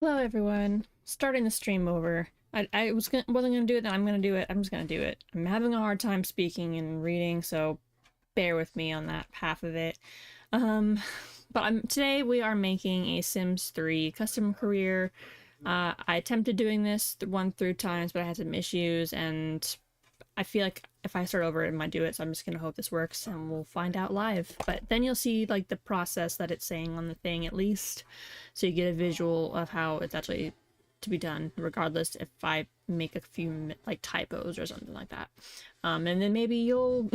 Hello everyone. Starting the stream over. Wasn't gonna do it, then I'm gonna do it. I'm just gonna do it. I'm having a hard time speaking and reading, so bear with me on that half of it. Um, today we are making a Sims 3 custom career. I attempted doing this one through times, but I had some issues, and I feel like if I start over, it might do it. So I'm just gonna hope this works, and we'll find out live. But then you'll see like the process that it's saying on the thing at least, so you get a visual of how it's actually to be done. Regardless if I make a few like typos or something like that, and then maybe you'll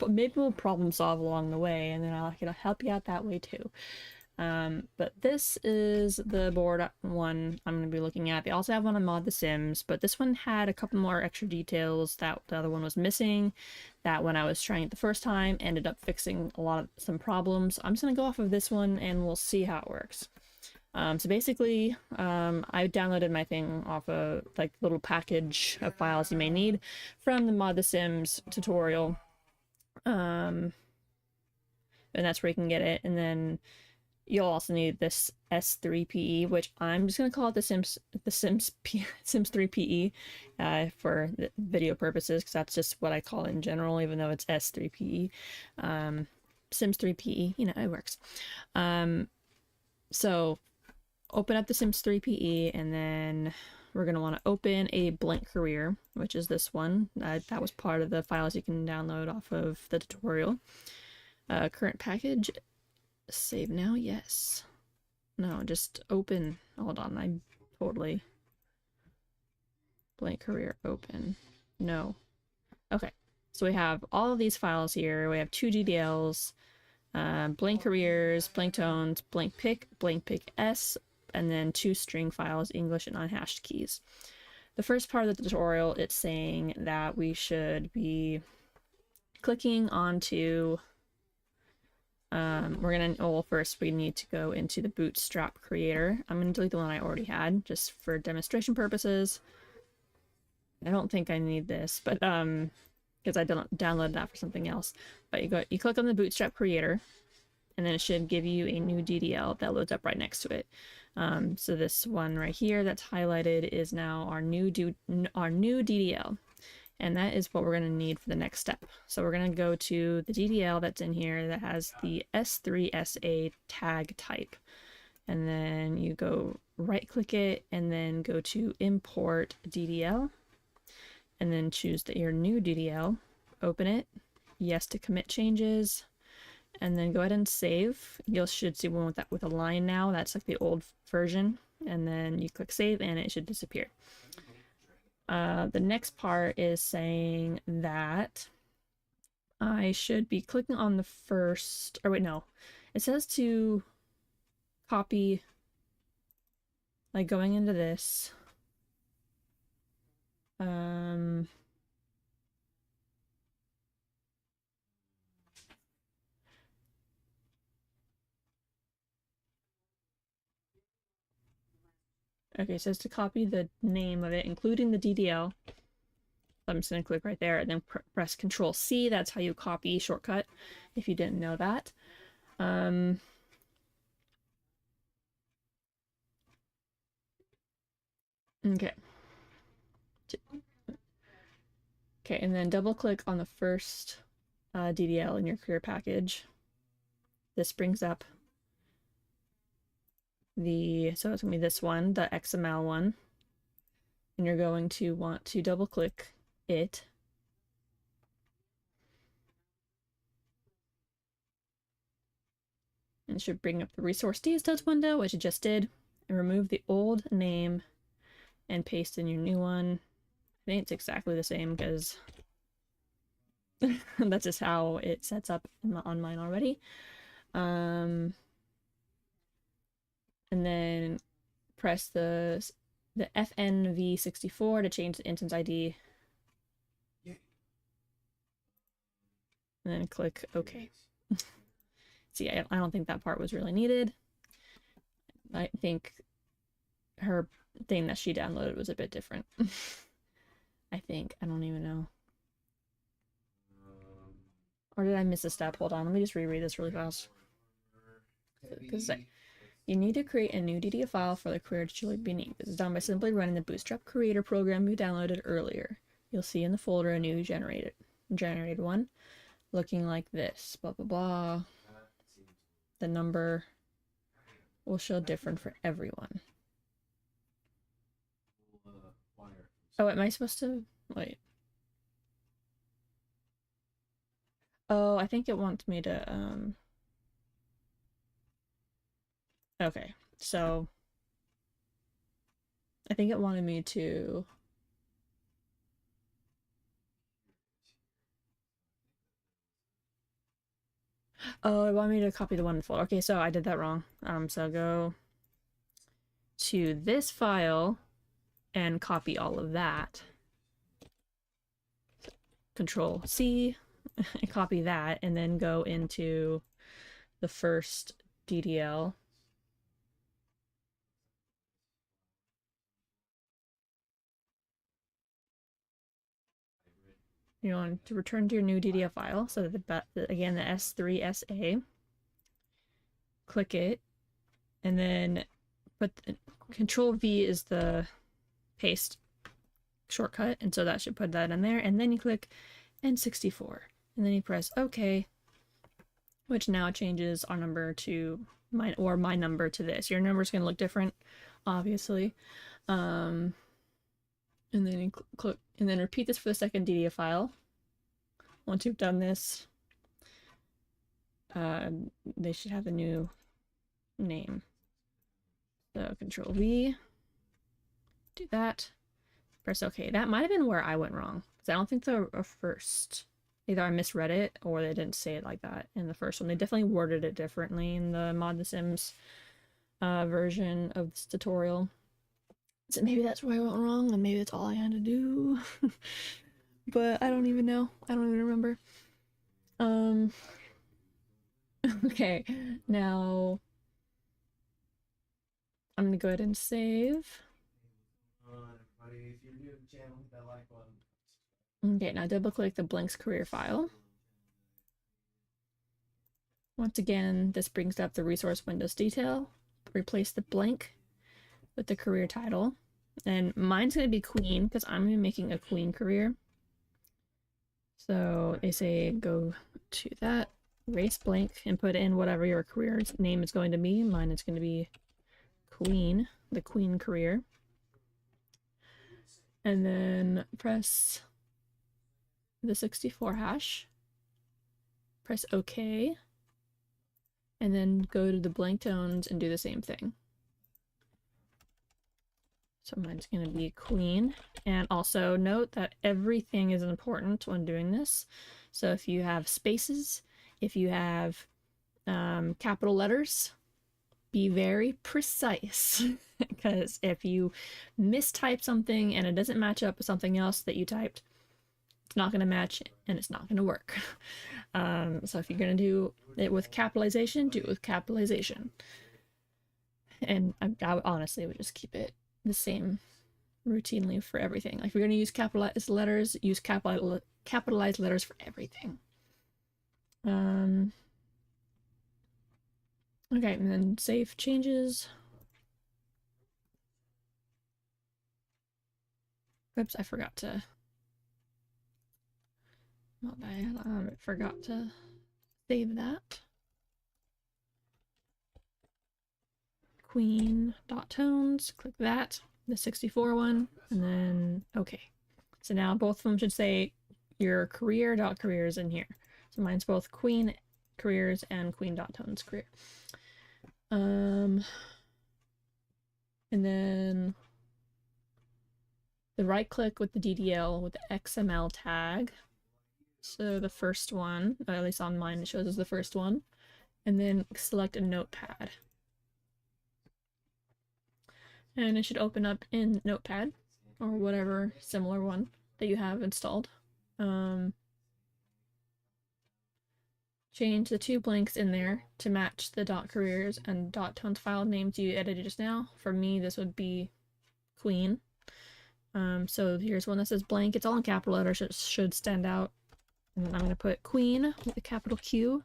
maybe we'll problem solve along the way, and then I'll help you out that way too. But this is the board one I'm going to be looking at. They also have one on ModtheSims, but this one had a couple more extra details that the other one was missing, that when I was trying it the first time ended up fixing some problems. I'm just going to go off of this one and we'll see how it works. So basically, I downloaded my thing off a like little package of files you may need from the ModtheSims tutorial. And that's where you can get it. And then you'll also need this S3PE, which I'm just gonna call it Sims 3PE for the video purposes, because that's just what I call it in general, even though it's S3PE. Sims 3PE, it works. So open up the Sims 3PE, and then we're gonna want to open a blank career, which is this one. That was part of the files you can download off of the tutorial. Current package. Save now, yes. No, just open. Hold on, I totally... Blank career, open. No. Okay, so we have all of these files here. We have two GDLs, blank careers, blank tones, blank pick S, and then two string files, English and unhashed keys. The first part of the tutorial, it's saying that we should be clicking onto... first we need to go into the Bootstrap creator. I'm going to delete the one I already had, just for demonstration purposes. I don't think I need this, but, because I downloaded that for something else. But you click on the Bootstrap creator, and then it should give you a new DDL that loads up right next to it. So this one right here that's highlighted is now our new DDL. And that is what we're going to need for the next step. So we're going to go to the DDL that's in here that has the S3SA tag type. And then you go right click it and then go to import DDL. And then choose your new DDL. Open it. Yes to commit changes. And then go ahead and save. You should see one with a line now. That's like the old version. And then you click save and it should disappear. The next part is saying that I should be clicking on the first, or wait, no. It says to copy, like going into this. Okay, it says to copy the name of it, including the DDL. I'm just going to click right there and then press Control C. That's how you copy shortcut, if you didn't know that. Okay. Okay, and then double click on the first DDL in your career package. This brings up so it's going to be this one, the XML one. And you're going to want to double click it. And it should bring up the resource details window, which it just did, and remove the old name and paste in your new one. I think it's exactly the same because that's just how it sets up on mine already. And then press the FNV64 to change the instance ID. And then click OK. See, I don't think that part was really needed. I think her thing that she downloaded was a bit different. I think. I don't even know. Or did I miss a step? Hold on, let me just reread this really fast. Because You need to create a new DDA file for the career to be named. This is done by simply running the Bootstrap Creator program you downloaded earlier. You'll see in the folder a new generated one looking like this. Blah blah blah. The number will show different for everyone. Oh, am I supposed to wait? Oh, I think it wants me to okay, so I think it wanted me to oh, it wanted me to copy the one in the folder. Okay, so I did that wrong. So go to this file and copy all of that. Control C and copy that, and then go into the first DDL. You want to return to your new DDL file, so that again the S3SA. Click it, and then put Control V is the paste shortcut, and so that should put that in there. And then you click N64, and then you press OK, which now changes our number to my number to this. Your number is going to look different, obviously. And then you click, and then repeat this for the second DDA file. Once you've done this, they should have a new name. So Control V, do that, press OK. That might have been where I went wrong, because I don't think the first, either I misread it or they didn't say it like that in the first one. They definitely worded it differently in the ModtheSims version of this tutorial. So maybe that's where I went wrong, and maybe that's all I had to do. But I don't even know. I don't even remember. Okay, now I'm gonna go ahead and save. Okay, now double click the blanks career file. Once again, this brings up the resource windows detail. Replace the blank with the career title. And mine's going to be Queen, because I'm going to be making a Queen career. So they say go to that, erase blank, and put in whatever your career's name is going to be. Mine is going to be Queen, the Queen career. And then press the 64 hash. Press OK. And then go to the blank tones and do the same thing. So mine's going to be Queen. And also note that everything is important when doing this. So if you have spaces, if you have capital letters, be very precise. Because if you mistype something and it doesn't match up with something else that you typed, it's not going to match and it's not going to work. So if you're going to do it with capitalization, do it with capitalization. And I honestly would just keep it the same routinely for everything. Like if you're going to use capitalized letters, use capitalized letters for everything. Okay, and then save changes. Oops, I forgot to. Not bad. I forgot to save that. Queen.tones, click that, the 64 one, and then okay. So now both of them should say your career.careers in here. So mine's both Queen careers and Queen.tones career. And then the right click with the DDL with the XML tag. So the first one, or at least on mine it shows as the first one, and then select a notepad. And it should open up in Notepad or whatever similar one that you have installed. Change the two blanks in there to match the .careers and .tones file names you edited just now. For me, this would be Queen. So here's one that says blank. It's all in capital letters. It should stand out. And I'm going to put Queen with a capital Q.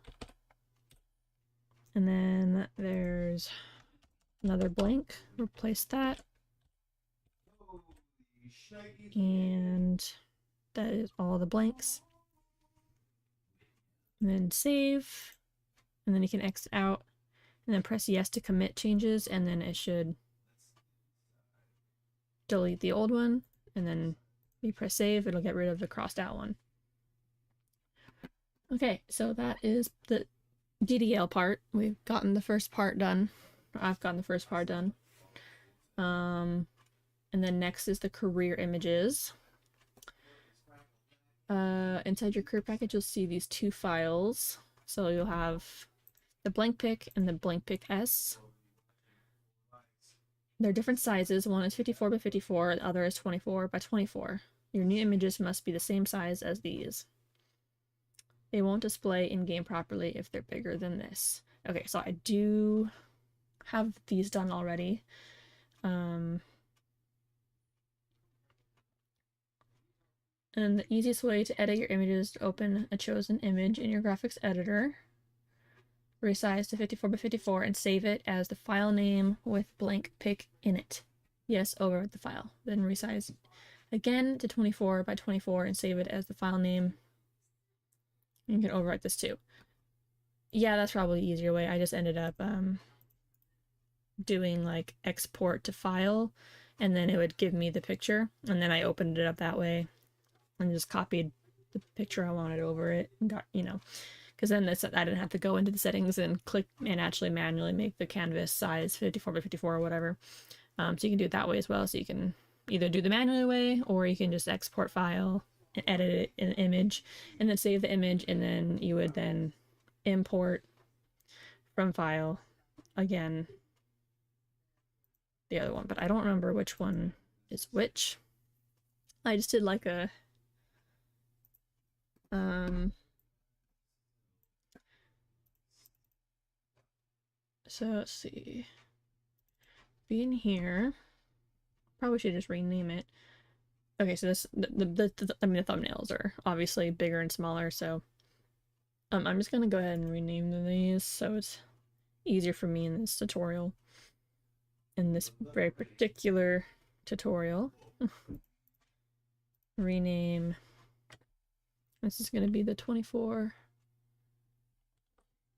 And then there's another blank, replace that. And that is all the blanks. And then save, and then you can exit out, and then press yes to commit changes, and then it should delete the old one, and then you press save, it'll get rid of the crossed out one. Okay, so that is the DDL part. We've gotten the first part done. I've gotten the first part done. And then next is the career images. Inside your career package, you'll see these two files. So you'll have the blank pic and the blank pic S. They're different sizes. One is 54 by 54, the other is 24 by 24. Your new images must be the same size as these. They won't display in-game properly if they're bigger than this. Okay, so I do have these done already. And the easiest way to edit your images is to open a chosen image in your graphics editor, resize to 54 by 54, and save it as the file name with blank pic in it. Yes, overwrite the file. Then resize again to 24 by 24 and save it as the file name. You can overwrite this too. Yeah, that's probably the easier way. I just ended up doing like export to file, and then it would give me the picture, and then I opened it up that way and just copied the picture I wanted over it and got, you know, because then this, I didn't have to go into the settings and click and actually manually make the canvas size 54 by 54 or whatever. So you can do it that way as well. So you can either do the manual way, or you can just export file and edit it in an image and then save the image, and then you would then import from file again the other one, but I don't remember which one is which. I just did like a so let's see, being here, probably should just rename it. Okay, so this I mean the thumbnails are obviously bigger and smaller, so I'm just gonna go ahead and rename these so it's easier for me in this tutorial, in this very particular tutorial. Rename, this is going to be the 24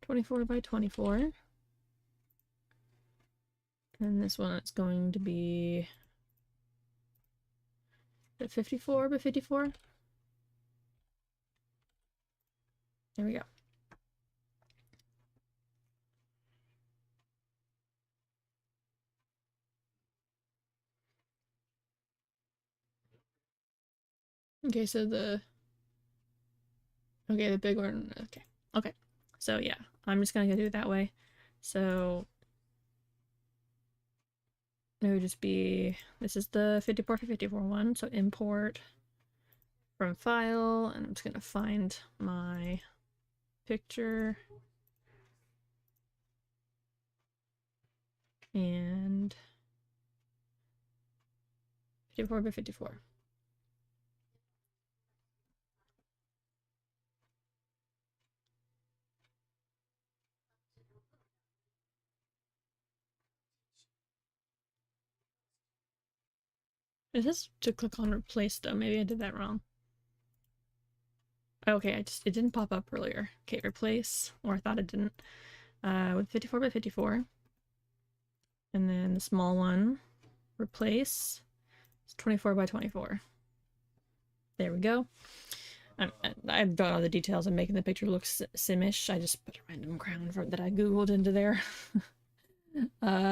by 24, and this one is going to be the 54 by 54. There we go. Okay, so the big one, okay, so yeah, I'm just gonna do it that way. So it would just be, this is the 54 by 54 one, so import from file, and I'm just gonna find my picture and 54 by 54. It says to click on replace though, maybe I did that wrong. Okay, it didn't pop up earlier. Okay, replace, or I thought it didn't. With 54 by 54. And then the small one, replace, it's 24 by 24. There we go. I've done all the details. I'm making the picture look simish. I just put a random crown that I googled into there.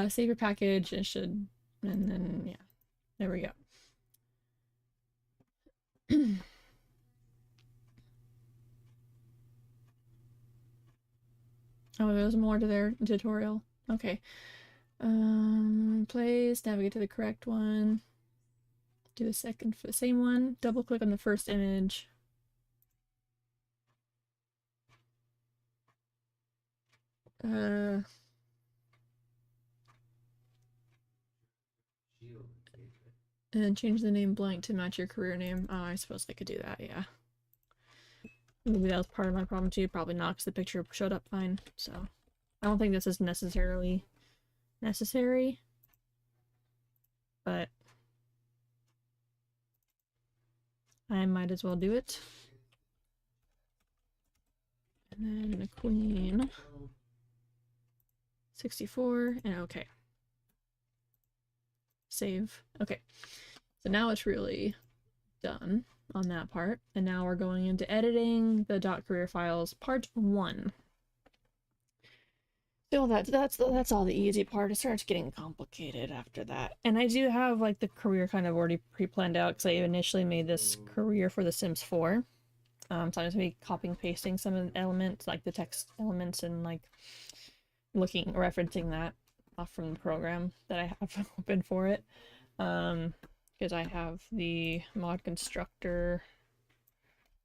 Save your package. It should, and then yeah, there we go. Oh, there's more to their tutorial. Okay. Place, navigate to the correct one. Do the second, same one. Double click on the first image. And change the name blank to match your career name. Oh, I suppose I could do that, yeah. Maybe that was part of my problem too. Probably not, because the picture showed up fine. So I don't think this is necessarily necessary, but I might as well do it. And then a queen. 64, and okay. Save. Okay. So now it's really done on that part. And now we're going into editing the .career files part 1. So that's all the easy part. It starts getting complicated after that. And I do have like the career kind of already pre-planned out because I initially made this career for The Sims 4. So I'm just gonna be copying pasting some of the elements, like the text elements, and like referencing that off from the program that I have open for it. Because I have the mod constructor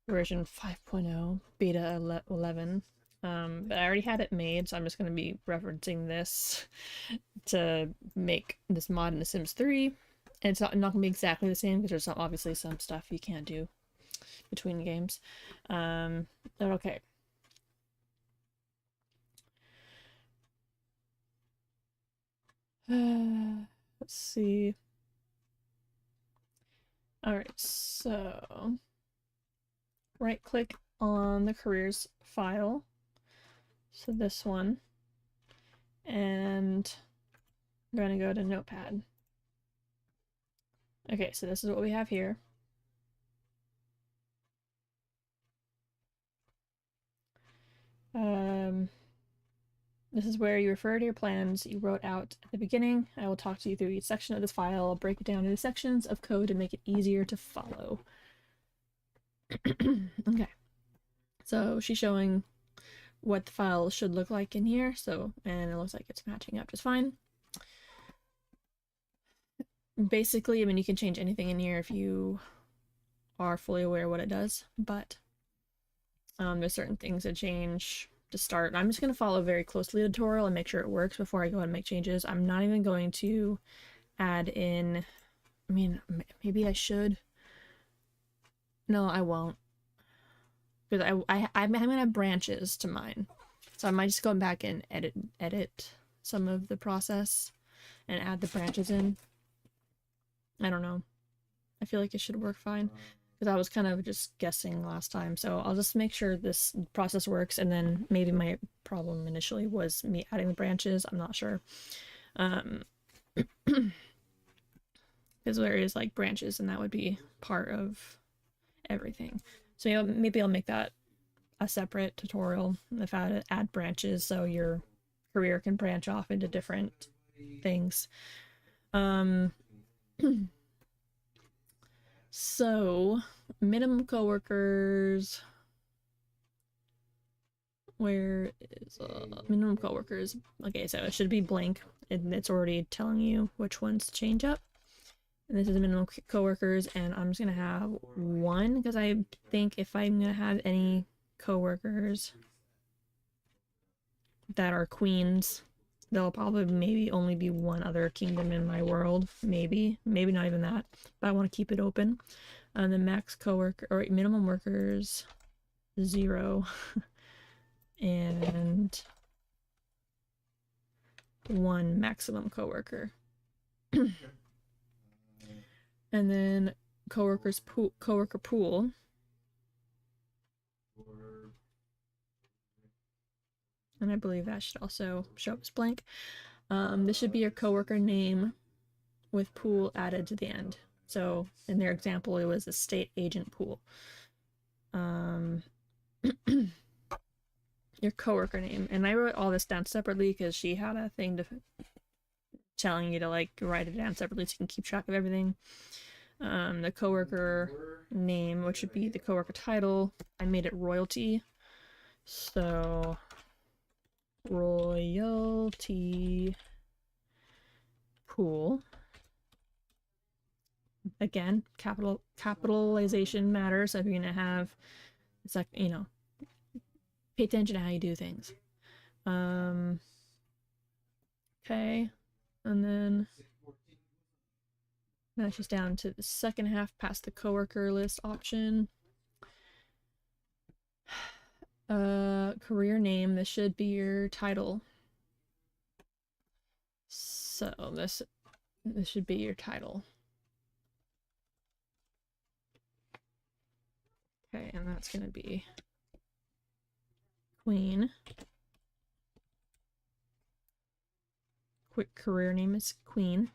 version 5.0 beta 11. But I already had it made, so I'm just going to be referencing this to make this mod in The Sims 3. And it's not going to be exactly the same because there's obviously some stuff you can't do between games. But okay. Let's see. Alright, so right click on the careers file. So this one. And I'm going to go to Notepad. Okay, so this is what we have here. This is where you refer to your plans you wrote out at the beginning. I will talk to you through each section of this file. I'll break it down into sections of code to make it easier to follow. Okay. So she's showing what the file should look like in here. So, and it looks like it's matching up just fine. Basically, I mean, you can change anything in here if you are fully aware what it does, but there's certain things that change to start. I'm just going to follow very closely the tutorial and make sure it works before I go and make changes. I'm not even going to add in, I mean, maybe I should. No, I won't. Because I'm going to have branches to mine. So I might just go back and edit some of the process and add the branches in. I don't know. I feel like it should work fine. Because I was kind of just guessing last time, so I'll just make sure this process works, and then maybe my problem initially was me adding the branches. I'm not sure. Because there is like branches, and that would be part of everything. So you know, maybe I'll make that a separate tutorial if I add branches, so your career can branch off into different things. So, minimum coworkers. Where is minimum coworkers? Okay, so it should be blank, and it's already telling you which ones to change up. And this is minimum coworkers, and I'm just gonna have 1 because I think if I'm gonna have any coworkers that are queens, there'll probably maybe only be 1 other kingdom in my world. Maybe not even that, but I want to keep it open. The max coworker or minimum workers 0 and 1 maximum coworker. And then coworker pool. And I believe that should also show up as blank. This should be your coworker name with pool added to the end. So in their example, it was a state agent pool. Your coworker name. And I wrote all this down separately because she had a thing telling you to like write it down separately so you can keep track of everything. The coworker name, which would be the coworker title, I made it royalty. So royalty pool. Again, capitalization matters. So if you're gonna have, it's like, you know, pay attention to how you do things. Okay, and then now she's down to the second half past the coworker list option. Career name, this should be your title. So this should be your title. Okay, and that's gonna be Queen. Quick career name is Queen.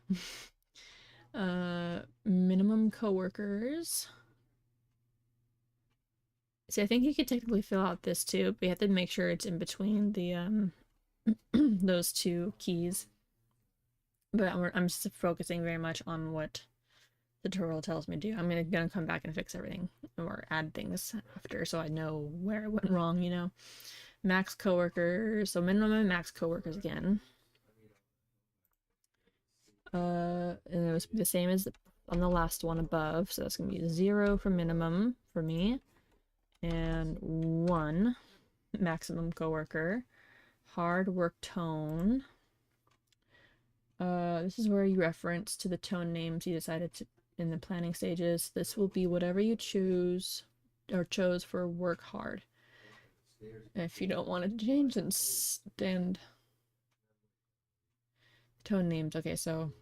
Minimum coworkers. See, I think you could technically fill out this too, but you have to make sure it's in between the those two keys. But I'm just focusing very much on what the tutorial tells me to do. I'm gonna come back and fix everything or add things after so I know where I went wrong, you know. Max coworkers, so minimum and max coworkers again. And it was the same as on the last one above, so that's gonna be 0 for minimum for me, and 1 maximum coworker. Hard work tone. This is where you reference to the tone names you decided to in the planning stages. This will be whatever you choose or chose for work hard. If you don't want to change, then stand tone names. Okay, so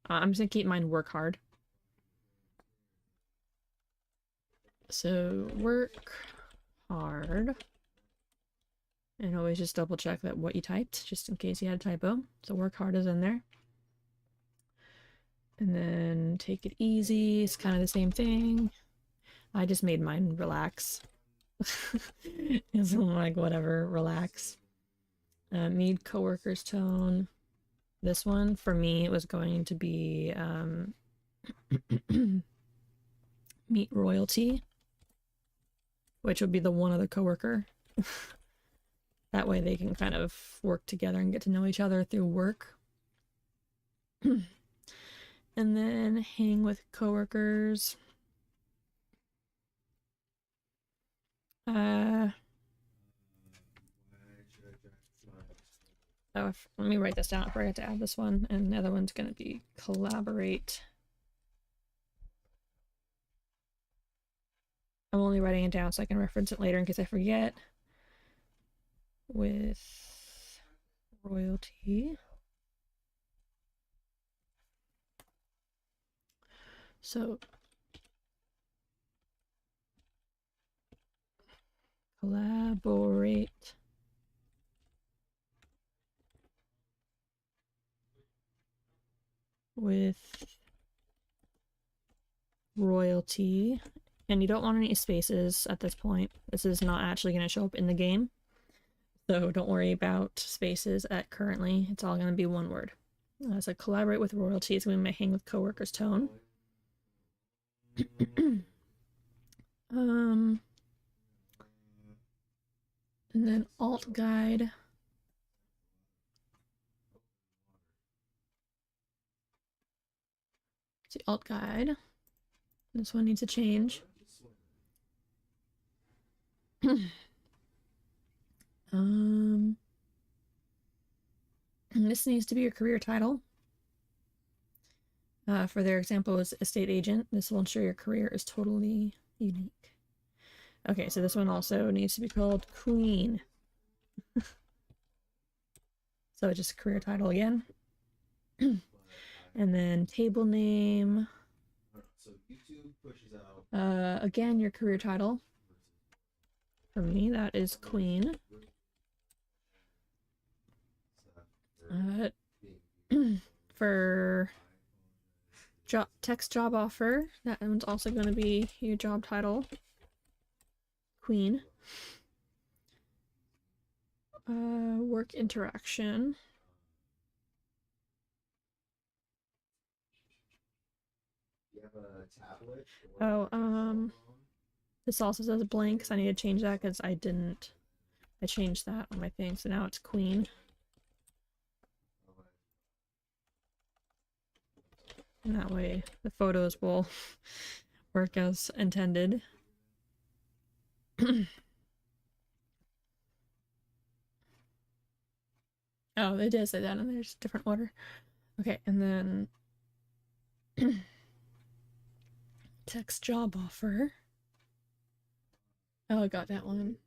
I'm just gonna keep mine work hard. So work hard. And always just double check that what you typed, just in case you had a typo. So work hard is in there. And then take it easy. It's kind of the same thing. I just made mine relax. It's like whatever, relax. Meet coworkers tone. This one for me it was going to be meet royalty, which would be the one other coworker. That way they can kind of work together and get to know each other through work. And then hang with coworkers. Oh, let me write this down. I forgot to add this one. And the other one's going to be collaborate. I'm only writing it down so I can reference it later in case I forget. With royalty. So collaborate with royalty. And you don't want any spaces at this point. This is not actually going to show up in the game. So don't worry about spaces at currently. It's all going to be one word. So collaborate with royalty is going to hang with coworkers tone. And then alt guide. See alt guide. This one needs a change. This needs to be your career title. For their example is estate agent. This will ensure your career is totally unique. Okay, so this one also needs to be called Queen. So just career title again. And then table name. Again, your career title. For me, that is Queen. For text job offer, that one's also going to be your job title. Queen. Work interaction. Oh, this also says blank because I need to change that because I changed that on my thing, so now it's Queen. And that way the photos will work as intended. Oh, they did say that, and there's a different order. Okay, and then text job offer. Oh, I got that one.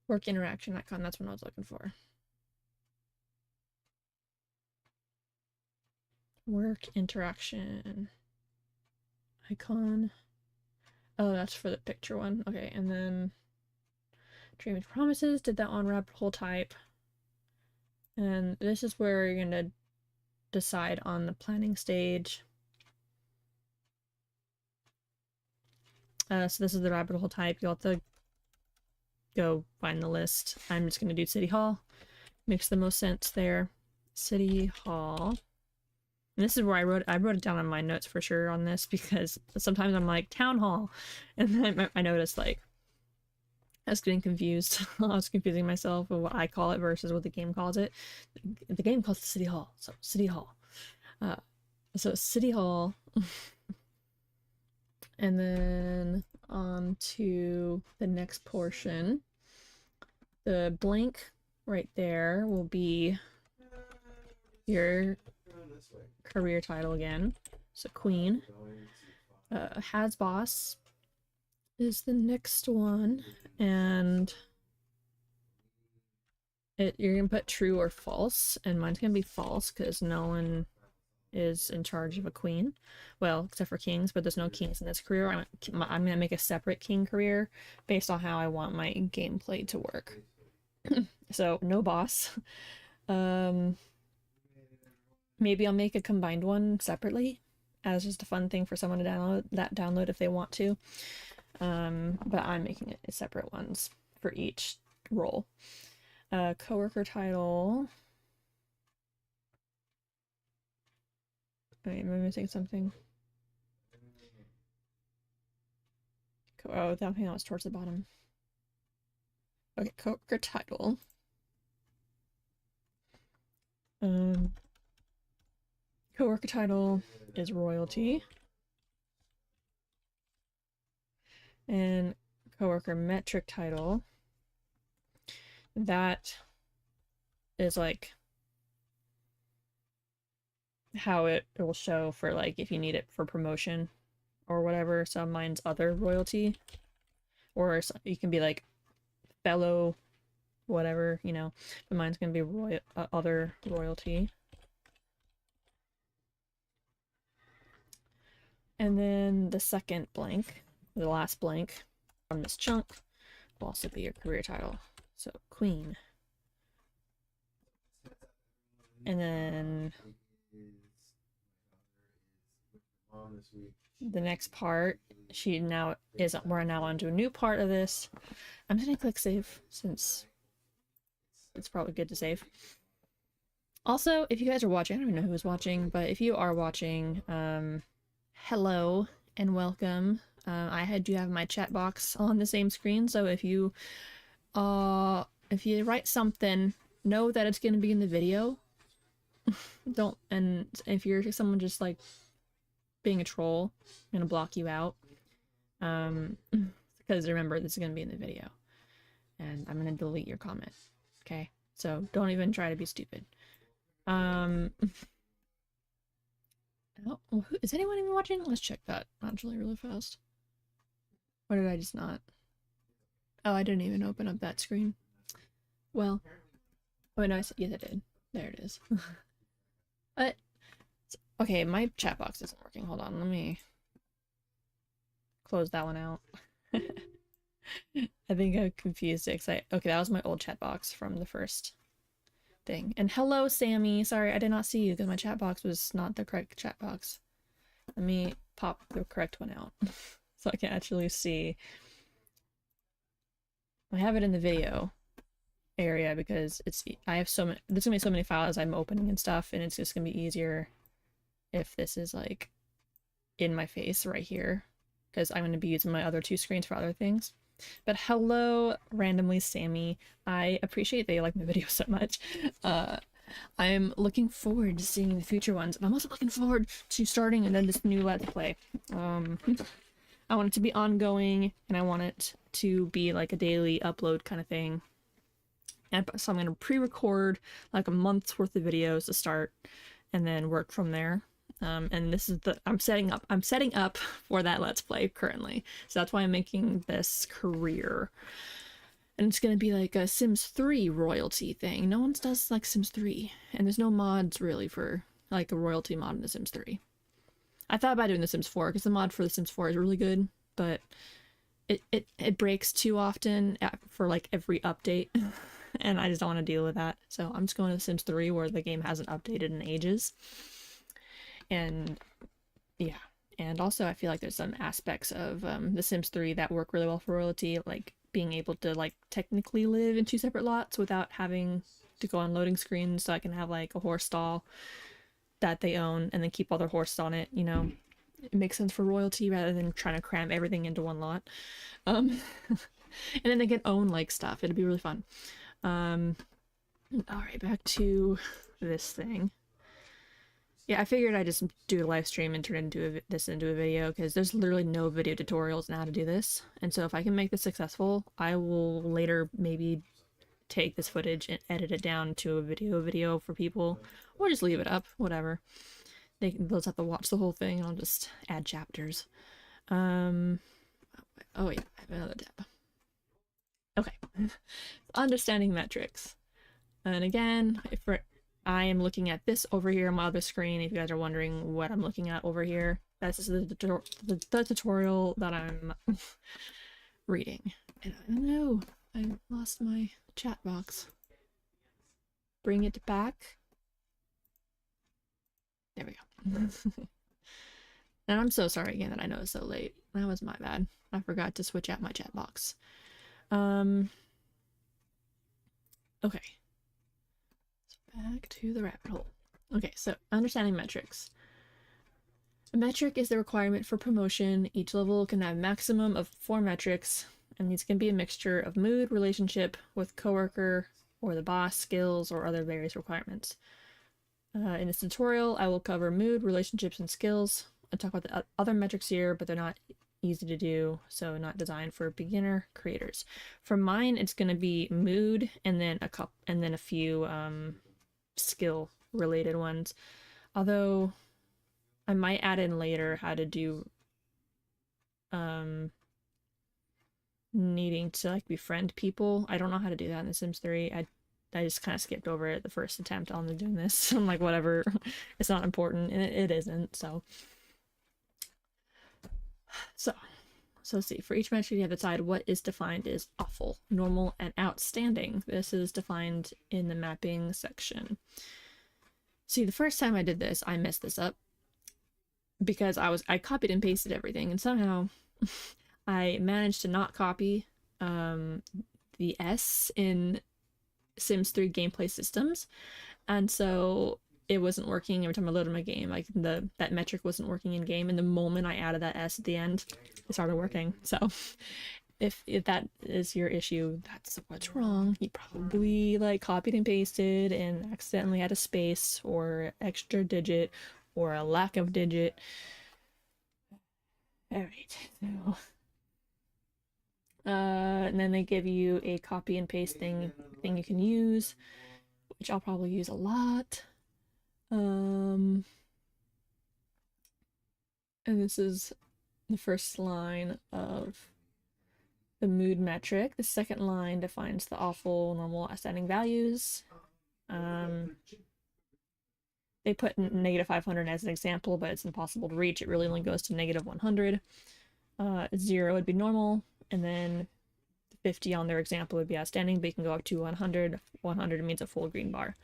Work interaction icon, that's what I was looking for. Work interaction icon. Oh, that's for the picture one. Okay, and then Dreaming Promises, did that on rabbit hole type. And this is where you're gonna decide on the planning stage. So this is the rabbit hole type. You'll have to go find the list. I'm just gonna do City Hall. Makes the most sense there. City Hall. And this is where I wrote it down on my notes for sure on this, because sometimes I'm like Town Hall, and then I noticed like I was getting confused. I was confusing myself with what I call it versus what the game calls it. The game calls it City Hall, so City Hall. So City Hall, and then on to the next portion. The blank right there will be your career title again. So Queen. Has Boss is the next one, and you're gonna put true or false, and mine's gonna be false because no one is in charge of a queen. Well, except for kings, but there's no kings in this career. I'm gonna make a separate king career based on how I want my gameplay to work. So no boss. Maybe I'll make a combined one separately as just a fun thing for someone to download if they want to. But I'm making it separate ones for each role. Coworker title. Wait, am I missing something? Oh, that thing was towards the bottom. Okay, coworker title. Coworker title is royalty. And coworker metric title, that is like how it will show for like if you need it for promotion or whatever. So mine's other royalty, or you can be like fellow whatever, you know, but mine's gonna be other royalty. And then the second blank, the last blank from this chunk, will also be your career title. So Queen. And then the next part, we're now onto a new part of this. I'm just gonna click save since it's probably good to save. Also, if you guys are watching, I don't even know who is watching, but if you are watching, hello and welcome. I do have my chat box on the same screen, so if you write something, know that it's gonna be in the video. And if you're someone just like being a troll, I'm gonna block you out. Because remember, this is gonna be in the video, and I'm gonna delete your comment. Okay, so don't even try to be stupid. Oh, is anyone even watching? Let's check that actually really fast. Or did I just not? Oh, I didn't even open up that screen. Well, oh no, yes I did. There it is. But okay, my chat box isn't working. Hold on, let me close that one out. I think I confused it. Okay, that was my old chat box from the first thing. And hello, Sammy. Sorry, I did not see you because my chat box was not the correct chat box. Let me pop the correct one out so I can actually see. I have it in the video area because I have so many. There's gonna be so many files I'm opening and stuff, and it's just gonna be easier if this is like in my face right here, because I'm gonna be using my other two screens for other things. But hello, randomly Sammy. I appreciate that you like my videos so much. I'm looking forward to seeing the future ones, and I'm also looking forward to starting and then this new Let's Play. I want it to be ongoing, and I want it to be like a daily upload kind of thing. And so I'm gonna pre-record like a month's worth of videos to start, and then work from there. And this is I'm setting up for that Let's Play currently. So that's why I'm making this career. And it's gonna be like a Sims 3 royalty thing. No one does like Sims 3. And there's no mods really for like a royalty mod in The Sims 3. I thought about doing The Sims 4 because the mod for The Sims 4 is really good, but it breaks too often for like every update, and I just don't want to deal with that. So I'm just going to The Sims 3 where the game hasn't updated in ages. And yeah, and also I feel like there's some aspects of The Sims 3 that work really well for royalty, like being able to like technically live in 2 separate lots without having to go on loading screens, so I can have like a horse stall that they own and then keep all their horses on it, you know. It makes sense for royalty rather than trying to cram everything into one lot. And then they can own like stuff. It'd be really fun. All right, back to this thing. Yeah, I figured I'd just do a live stream and turn this into a video because there's literally no video tutorials on how to do this. And so if I can make this successful, I will later maybe take this footage and edit it down to a video for people, or just leave it up, whatever. They'll just have to watch the whole thing and I'll just add chapters. Oh yeah, I have another tab. Okay. Understanding metrics. And again, I am looking at this over here on my other screen, if you guys are wondering what I'm looking at over here. That's the tutorial that I'm reading. And I don't know, I lost my chat box. Bring it back. There we go. And I'm so sorry again that I know it's so late. That was my bad. I forgot to switch out my chat box. Okay. So back to the rabbit hole. Okay, so understanding metrics. A metric is the requirement for promotion. Each level can have a maximum of 4 metrics, and these can be a mixture of mood, relationship with coworker, or the boss, skills, or other various requirements. In this tutorial, I will cover mood, relationships, and skills. I'll talk about the other metrics here, but they're not easy to do, so not designed for beginner creators. For mine, it's going to be mood, and then a few skill related ones. Although I might add in later how to do needing to like befriend people. I don't know how to do that in The Sims 3. I just kind of skipped over it the first attempt on doing this. I'm like, whatever, it's not important, and it isn't. So let's see. For each metric, you have to decide what is defined as awful, normal, and outstanding. This is defined in the mapping section. See, the first time I did this, I messed this up because I copied and pasted everything, and somehow I managed to not copy the S in Sims 3 gameplay systems, and so it wasn't working every time I loaded my game. Like that metric wasn't working in game, and the moment I added that S at the end, it started working. So if that is your issue, that's what's wrong. You probably like copied and pasted and accidentally had a space or extra digit or a lack of digit. All right, so and then they give you a copy and paste thing you can use, which I'll probably use a lot. And this is the first line of the mood metric. The second line defines the awful, normal, outstanding values. They put negative 500 as an example, but it's impossible to reach. It really only goes to negative 100. 0 would be normal, and then 50 on their example would be outstanding, but you can go up to 100. 100 means a full green bar.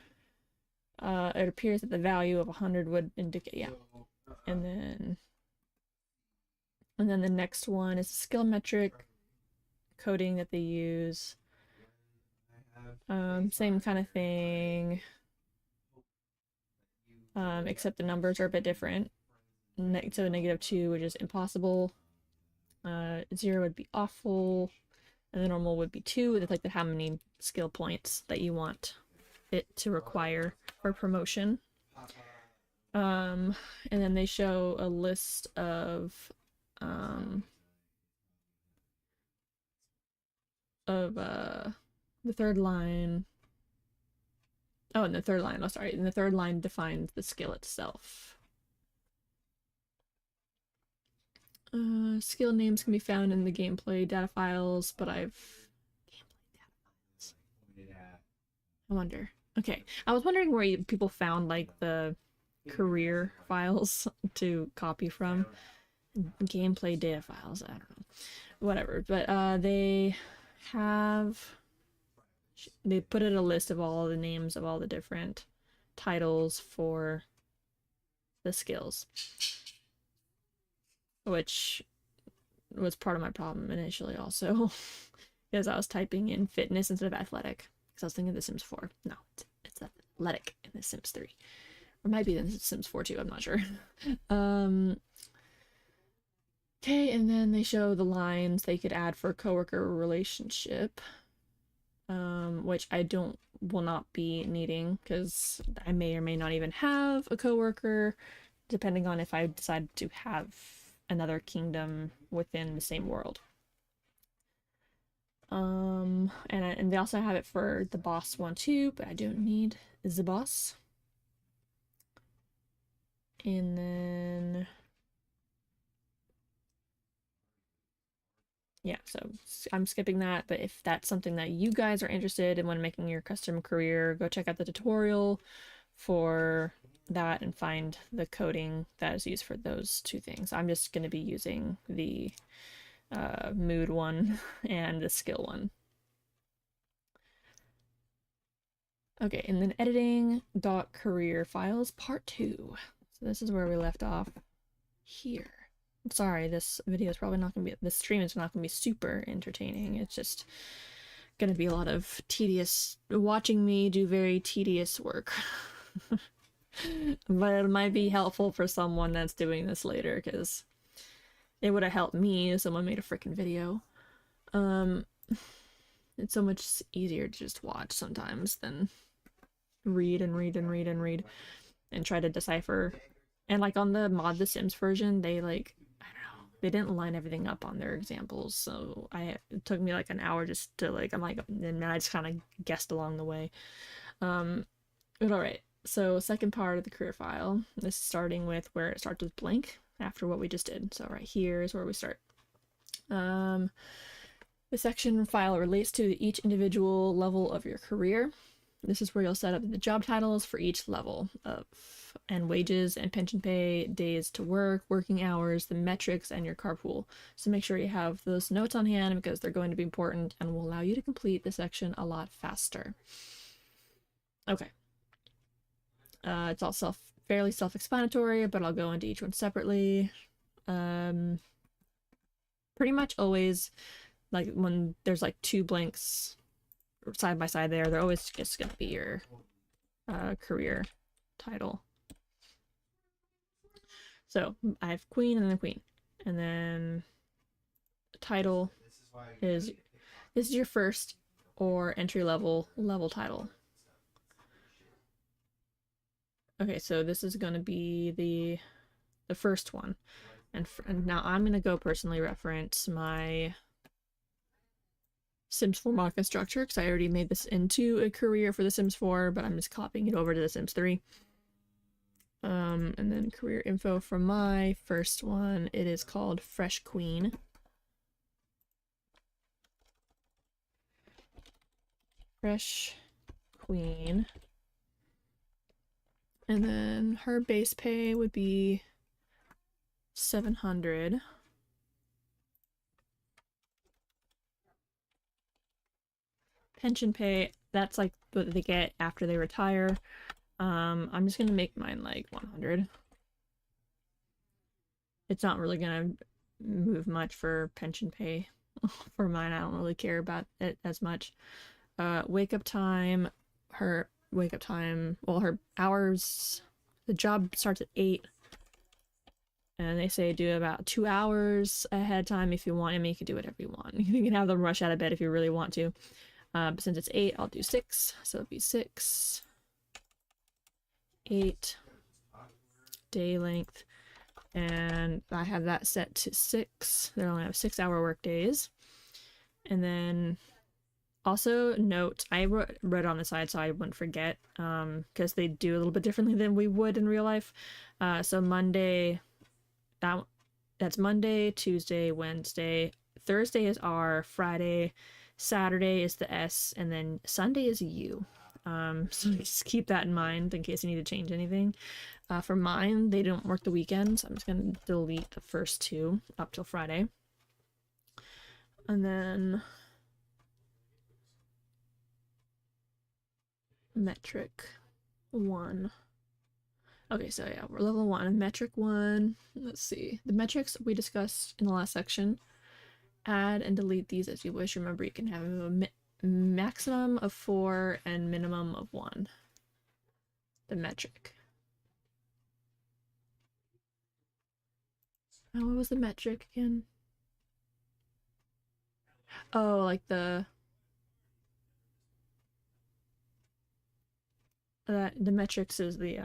It appears that the value of 100 would indicate, yeah. And then the next one is the skill metric coding that they use. Same kind of thing, except the numbers are a bit different. So -2, which is impossible. 0 would be awful, and the normal would be 2. It's like how many skill points that you want it to require for promotion. And then they show a list of the third line. Oh, and the third line, oh sorry, and the third line defines the skill itself. Skill names can be found in the gameplay data files, but I wonder. Okay, I was wondering where people found like the career files to copy from. Gameplay data files, I don't know. Whatever. But they put in a list of all the names of all the different titles for the skills, which was part of my problem initially also, because I was typing in fitness instead of athletic, because I was thinking of The Sims 4. No, it's athletic in The Sims 3. Or might be in The Sims 4 too, I'm not sure. Okay, and then they show the lines they could add for coworker relationship, which I will not be needing, because I may or may not even have a coworker, depending on if I decide to have another kingdom within the same world. And they also have it for the boss one too, but I don't need the boss. And then yeah, so I'm skipping that, but if that's something that you guys are interested in when making your custom career, go check out the tutorial for that and find the coding that is used for those two things. I'm just going to be using the mood one and the skill one. Okay, and then editing .career files part 2. So this is where we left off here. Sorry, this video is probably not going to be, this stream is not going to be super entertaining. It's just going to be a lot of tedious, watching me do very tedious work. But it might be helpful for someone that's doing this later, because it would have helped me if someone made a freaking video. It's so much easier to just watch sometimes than read and read and read and read and try to decipher. And like on the ModtheSims version, they like, I don't know, they didn't line everything up on their examples, so it took me like an hour just to like, and I just kind of guessed along the way. But alright, so second part of the career file, this is starting with where it starts with blank after what we just did. So right here is where we start. The section file relates to each individual level of your career. This is where you'll set up the job titles for each level and wages and pension pay, days to work, working hours, the metrics, and your carpool. So make sure you have those notes on hand, because they're going to be important and will allow you to complete the section a lot faster. Okay. It's all fairly self-explanatory, but I'll go into each one separately. Pretty much always, like when there's like two blanks side by side they're always just gonna be your career title. So I have queen and then queen, and then title is, this is your first or entry level title. Okay, so this is gonna be the first one, and now I'm gonna go personally reference my Sims 4 market structure, because I already made this into a career for the Sims 4, but I'm just copying it over to the Sims 3. And then career info for my first one, it is called Fresh Queen. Fresh Queen. And then her base pay would be 700. Pension pay, that's like what they get after they retire. I'm just gonna make mine like 100. It's not really gonna move much for pension pay for mine. I don't really care about it as much. Wake up time, her wake up time, well, her hours, the job starts at 8, and they say do about 2 hours ahead of time if you want. I mean, you can do whatever you want. You can have them rush out of bed if you really want to. But since it's 8, I'll do 6. So it'll be 6, 8, day length. And I have that set to 6. They only have 6-hour work days. And then also note, I wrote on the side so I wouldn't forget, because they do a little bit differently than we would in real life. So Monday, that's Monday, Tuesday, Wednesday, Thursday is R, Friday, Saturday is the S, and then Sunday is U. So just keep that in mind in case you need to change anything. For mine, they don't work the weekends. I'm just going to delete the first two up till Friday. And then metric 1. Okay, so yeah, we're level 1. Metric 1. Let's see. The metrics we discussed in the last section. Add and delete these as you wish. Remember, you can have a maximum of 4 and minimum of 1. The metric. Oh, what was the metric again? Oh, like the metrics is the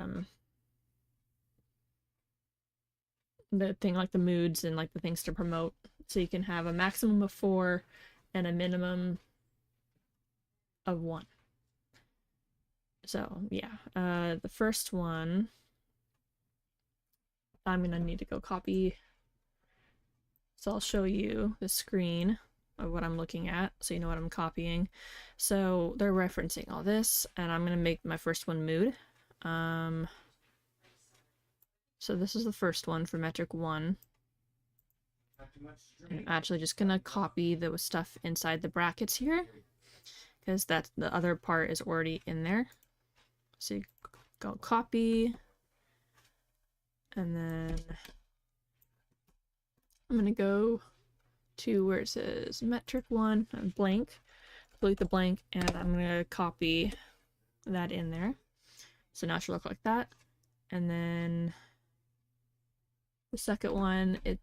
thing, like the moods and like the things to promote. So you can have a maximum of 4 and a minimum of 1. So yeah, the first one I'm gonna need to go copy. So I'll show you the screen of what I'm looking at so you know what I'm copying. So they're referencing all this, and I'm gonna make my first one mood. So this is the first one for metric 1. I'm actually just gonna copy the stuff inside the brackets here, because that's the other part is already in there. So you go copy, and then I'm gonna go to where it says metric 1 and blank, delete the blank, and I'm gonna copy that in there. So now it should look like that. And then the second one, it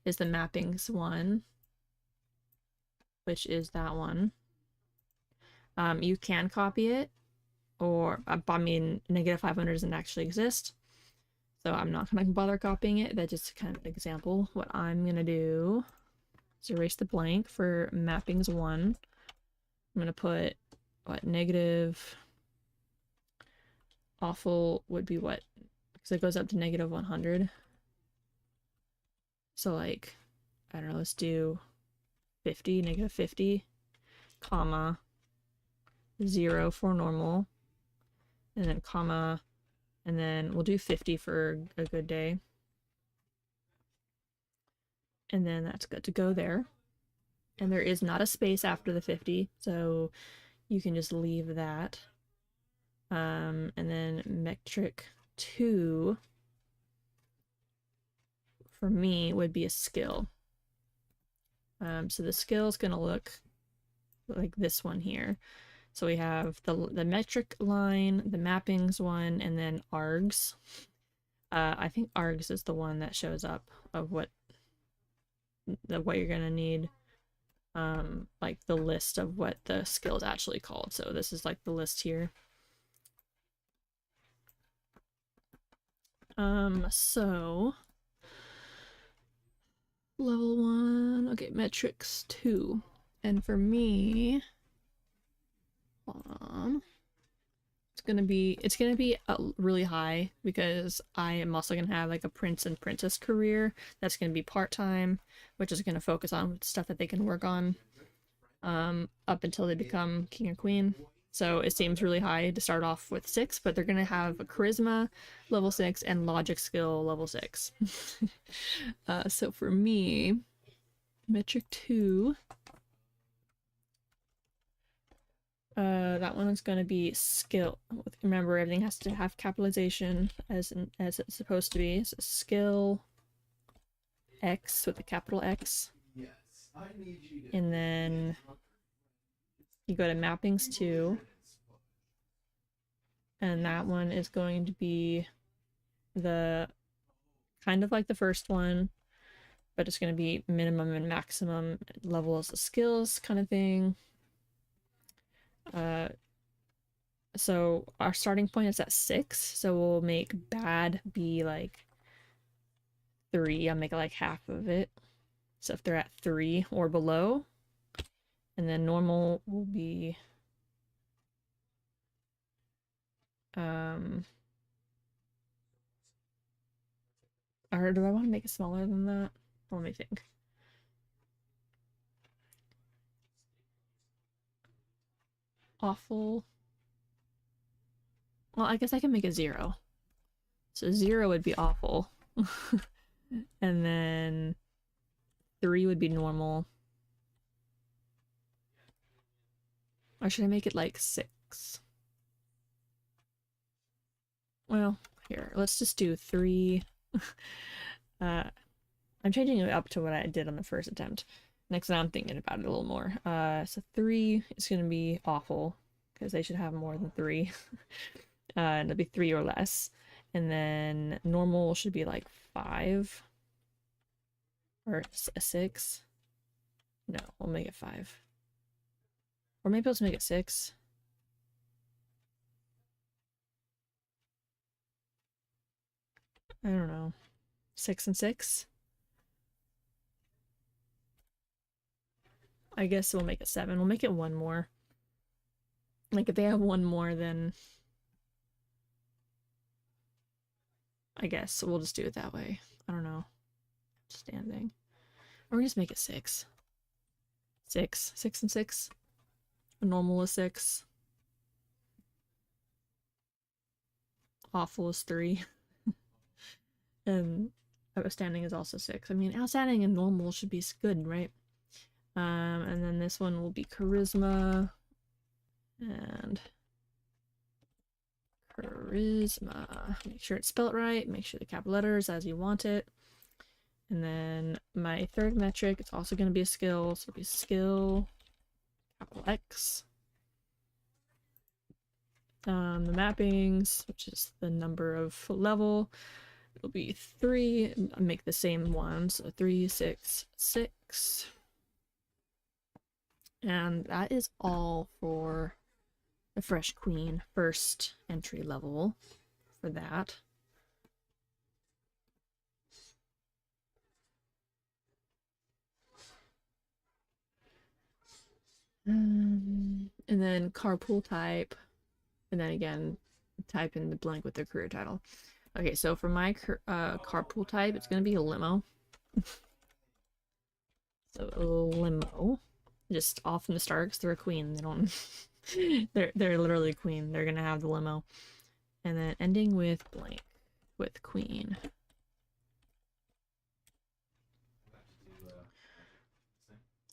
is the mappings one, which is that one. You can copy it, or I mean, -500 doesn't actually exist, so I'm not gonna bother copying it. That's just kind of an example. What I'm gonna do is erase the blank for mappings 1. I'm gonna put what negative awful would be what, because it goes up to -100. So like, I don't know, let's do 50, -50, comma, 0 for normal, and then comma, and then we'll do 50 for a good day. And then that's good to go there. And there is not a space after the 50, so you can just leave that. And then metric 2 for me would be a skill. So the skill is going to look like this one here. So we have the metric line, the mappings one, and then args. I think args is the one that shows up of what you're gonna need. Like the list of what the skill is actually called. So this is like the list here. So level 1, okay, metrics 2. And for me, hold on. It's gonna be really high because I am also gonna have like a prince and princess career that's gonna be part-time, which is gonna focus on stuff that they can work on up until they become king or queen. So it seems really high to start off with 6, but they're gonna have a charisma level 6 and logic skill level 6. So for me, metric 2. That one is going to be skill. Remember, everything has to have capitalization as it's supposed to be. So skill X with a capital X. And then you go to mappings 2. And that one is going to be the kind of like the first one, but it's going to be minimum and maximum levels of skills kind of thing. So our starting point is at 6, so we'll make bad be like 3. I'll make like half of it. So if they're at 3 or below, and then normal will be or do I want to make it smaller than that? Let me think. Awful Well, I guess I can make it 0. So 0 would be awful. And then 3 would be normal. Or should I make it like 6? Well, here, let's just do 3. I'm changing it up to what I did on the first attempt. Next time I'm thinking about it a little more. So 3 is going to be awful, because they should have more than 3. And it'll be 3 or less. And then normal should be like 5. Or a 6. No, we'll make it 5. Or maybe let's make it 6. I don't know. 6 and 6? I guess we'll make it 7. We'll make it 1 more. Like, if they have 1 more, then I guess we'll just do it that way. I don't know. Standing. Or we just make it 6. 6. 6 and 6. A normal is 6. Awful is 3. And outstanding is also 6. I mean, outstanding and normal should be good, right? And then this one will be charisma. And charisma. Make sure it's spelled right. Make sure the capital letters as you want it. And then my third metric, it's also going to be a skill. So it'll be skill, capital X. The mappings, which is the number of level, it'll be 3. I'll make the same one. So 3, 6, 6. And that is all for the Fresh Queen first entry level for that. And then carpool type, and then again type in the blank with the career title. Okay, so for my carpool type, it's gonna be a limo. So a limo, just off from the start because they're a queen. They don't. they're literally a queen. They're gonna have the limo, and then ending with blank with queen.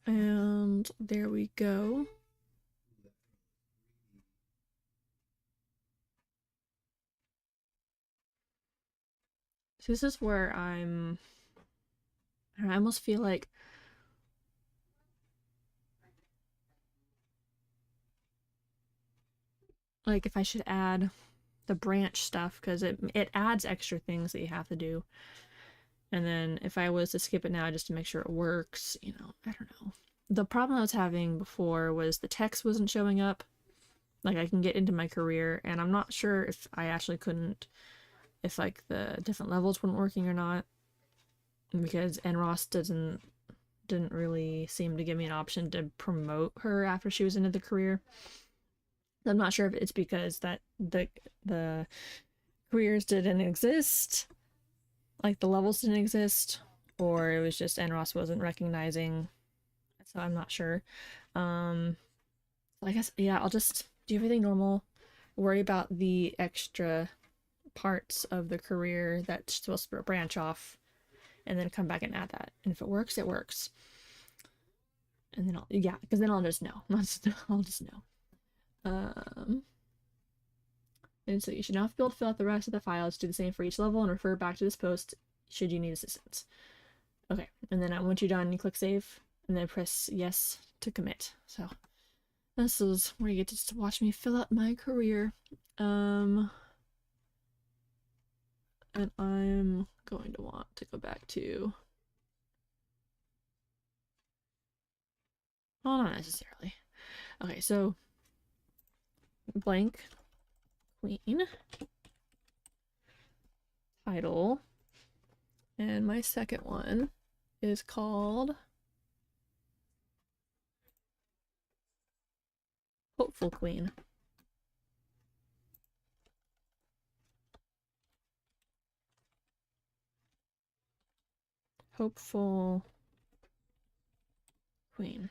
And there we go. So this is where I almost feel like if I should add the branch stuff, because it adds extra things that you have to do. And then if I was to skip it now just to make sure it works, you know, I don't know. The problem I was having before was the text wasn't showing up. Like, I can get into my career, and I'm not sure if I actually couldn't, if like the different levels weren't working or not, because NROS didn't really seem to give me an option to promote her after she was into the career. I'm not sure if it's because that the careers didn't exist, like the levels didn't exist, or it was just NROS wasn't recognizing. So I'm not sure. I guess, yeah, I'll just do everything normal, worry about the extra parts of the career that's supposed to branch off, and then come back and add that. And if it works, it works. And then because then I'll just know. I'll just know. And so you should not be able to fill out the rest of the files. Do the same for each level and refer back to this post should you need assistance. Okay, and then once you're done, you click save, and then press yes to commit. So this is where you get to watch me fill out my career. And I'm going to want to go back to... Oh, not necessarily. Okay, so blank queen title, and my second one is called Hopeful Queen. Hopeful Queen.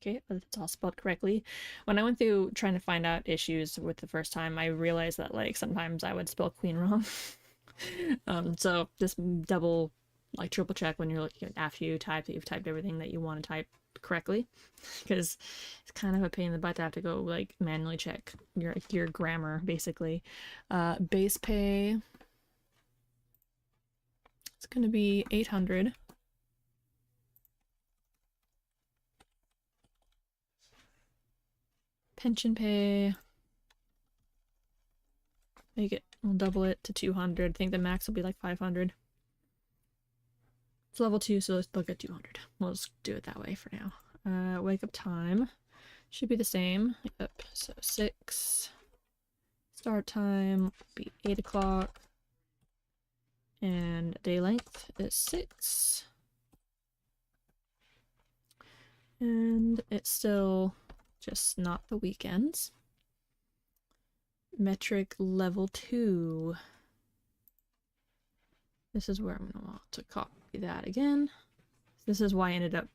Okay, it's all spelled correctly. When I went through trying to find out issues with the first time, I realized that like sometimes I would spell queen wrong. So just double, like triple check when you're looking after you type that you've typed everything that you want to type correctly, because it's kind of a pain in the butt to have to go like manually check your grammar basically. Base pay, it's gonna be 800. Pension pay, we'll double it to 200. I think the max will be like 500. It's level 2, so let's look at 200. We'll just do it that way for now. Wake up time should be the same. Yep, so 6. Start time will be 8 o'clock. And day length is 6. And it's still just not the weekends. Metric level 2. This is where I'm going to want to copy that again. This is why I ended up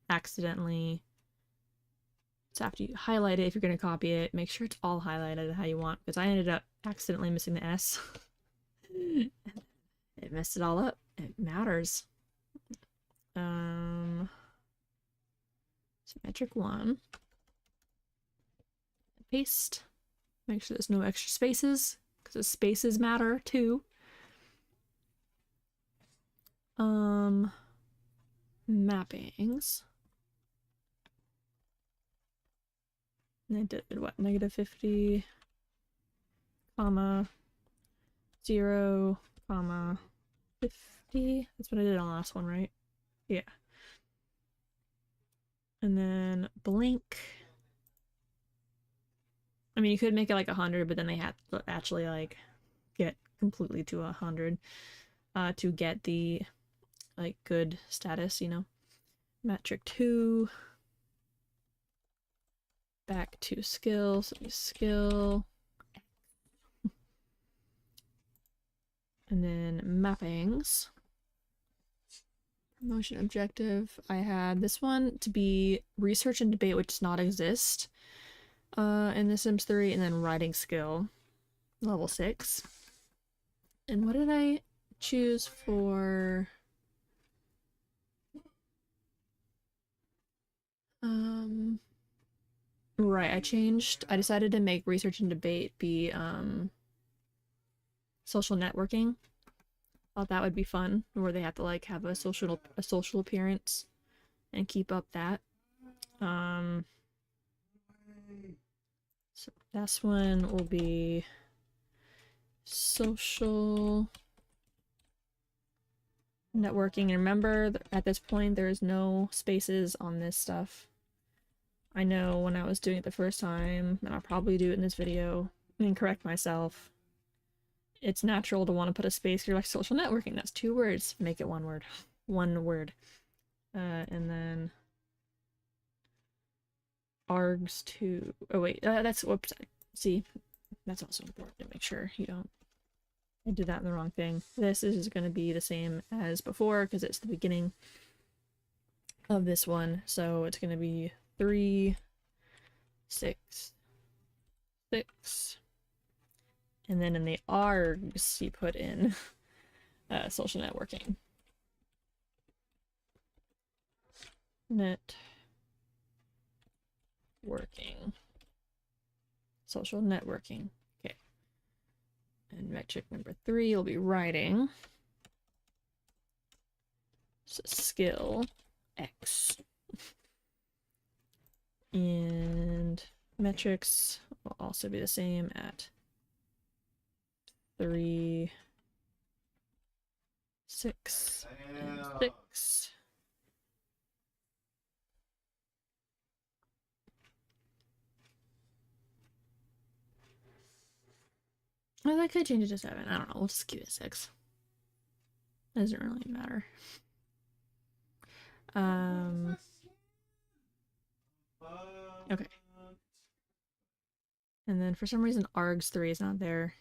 accidentally. So after you highlight it, if you're going to copy it, make sure it's all highlighted how you want, because I ended up accidentally missing the S. It messed it all up. It matters. So metric 1. Paste. Make sure there's no extra spaces, because the spaces matter too. Mappings. And I did what? -50, comma, 0, comma, 50. That's what I did on the last one, right? Yeah. And then blank. I mean, you could make it like 100, but then they had to actually like get completely to 100 to get the like good status, you know. Metric 2. Back to skill, so skill. And then mappings. Promotion objective. I had this one to be research and debate, which does not exist in The Sims 3, and then writing skill, level 6. And what did I choose for? Right, I decided to make research and debate be social networking. Thought that would be fun, where they have to like have a social appearance and keep up that. So this one will be social networking. And remember, at this point, there's no spaces on this stuff. I know when I was doing it the first time, and I'll probably do it in this video and correct myself, it's natural to want to put a space here like social networking. That's 2 words. Make it 1 word. 1 word. And then args to... Oh wait, that's... Whoops. See, that's also important to make sure you don't... I did that in the wrong thing. This is going to be the same as before because it's the beginning of this one. So it's going to be 3, 6, 6. And then in the args, you put in social networking. Networking. Social networking. Okay. And metric number 3 will be writing. So skill X. And metrics will also be the same at 3, 6, and 6. Well, I could change it to 7. I don't know. We'll just keep it 6. It doesn't really matter. Okay. And then for some reason args 3 is not there.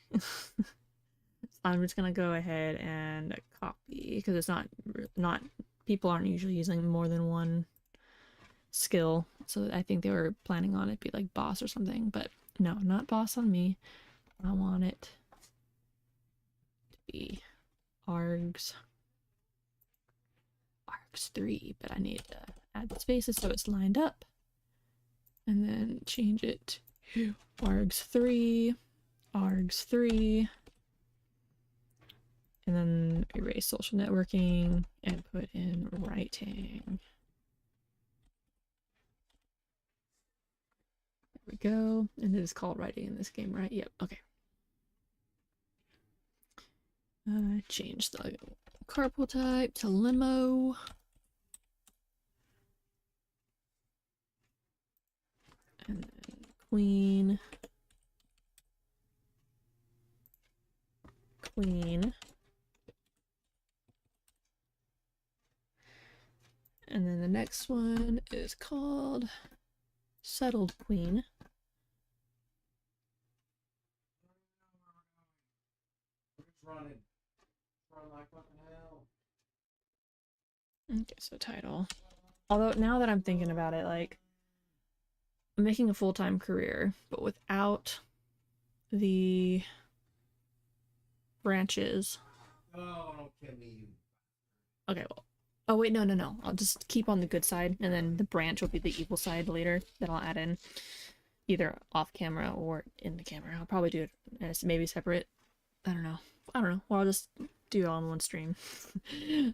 I'm just gonna go ahead and copy because it's not people aren't usually using more than one skill. So I think they were planning on it be like boss or something, but no, not boss on me. I want it to be args 3, but I need to add the spaces so it's lined up. And then change it to args 3, args 3. And then erase social networking and put in writing. There we go. And it is called writing in this game, right? Yep, okay. Change the carpool type to limo. And then queen. Queen. And then the next one is called settled queen. Okay, so title. Although now that I'm thinking about it, like, I'm making a full-time career, but without the branches. Oh, don't kill me. Okay, well. Oh, wait, no. I'll just keep on the good side, and then the branch will be the evil side later that I'll add in, either off camera or in the camera. I'll probably do it as maybe separate. I don't know. Or I'll just do it all in one stream.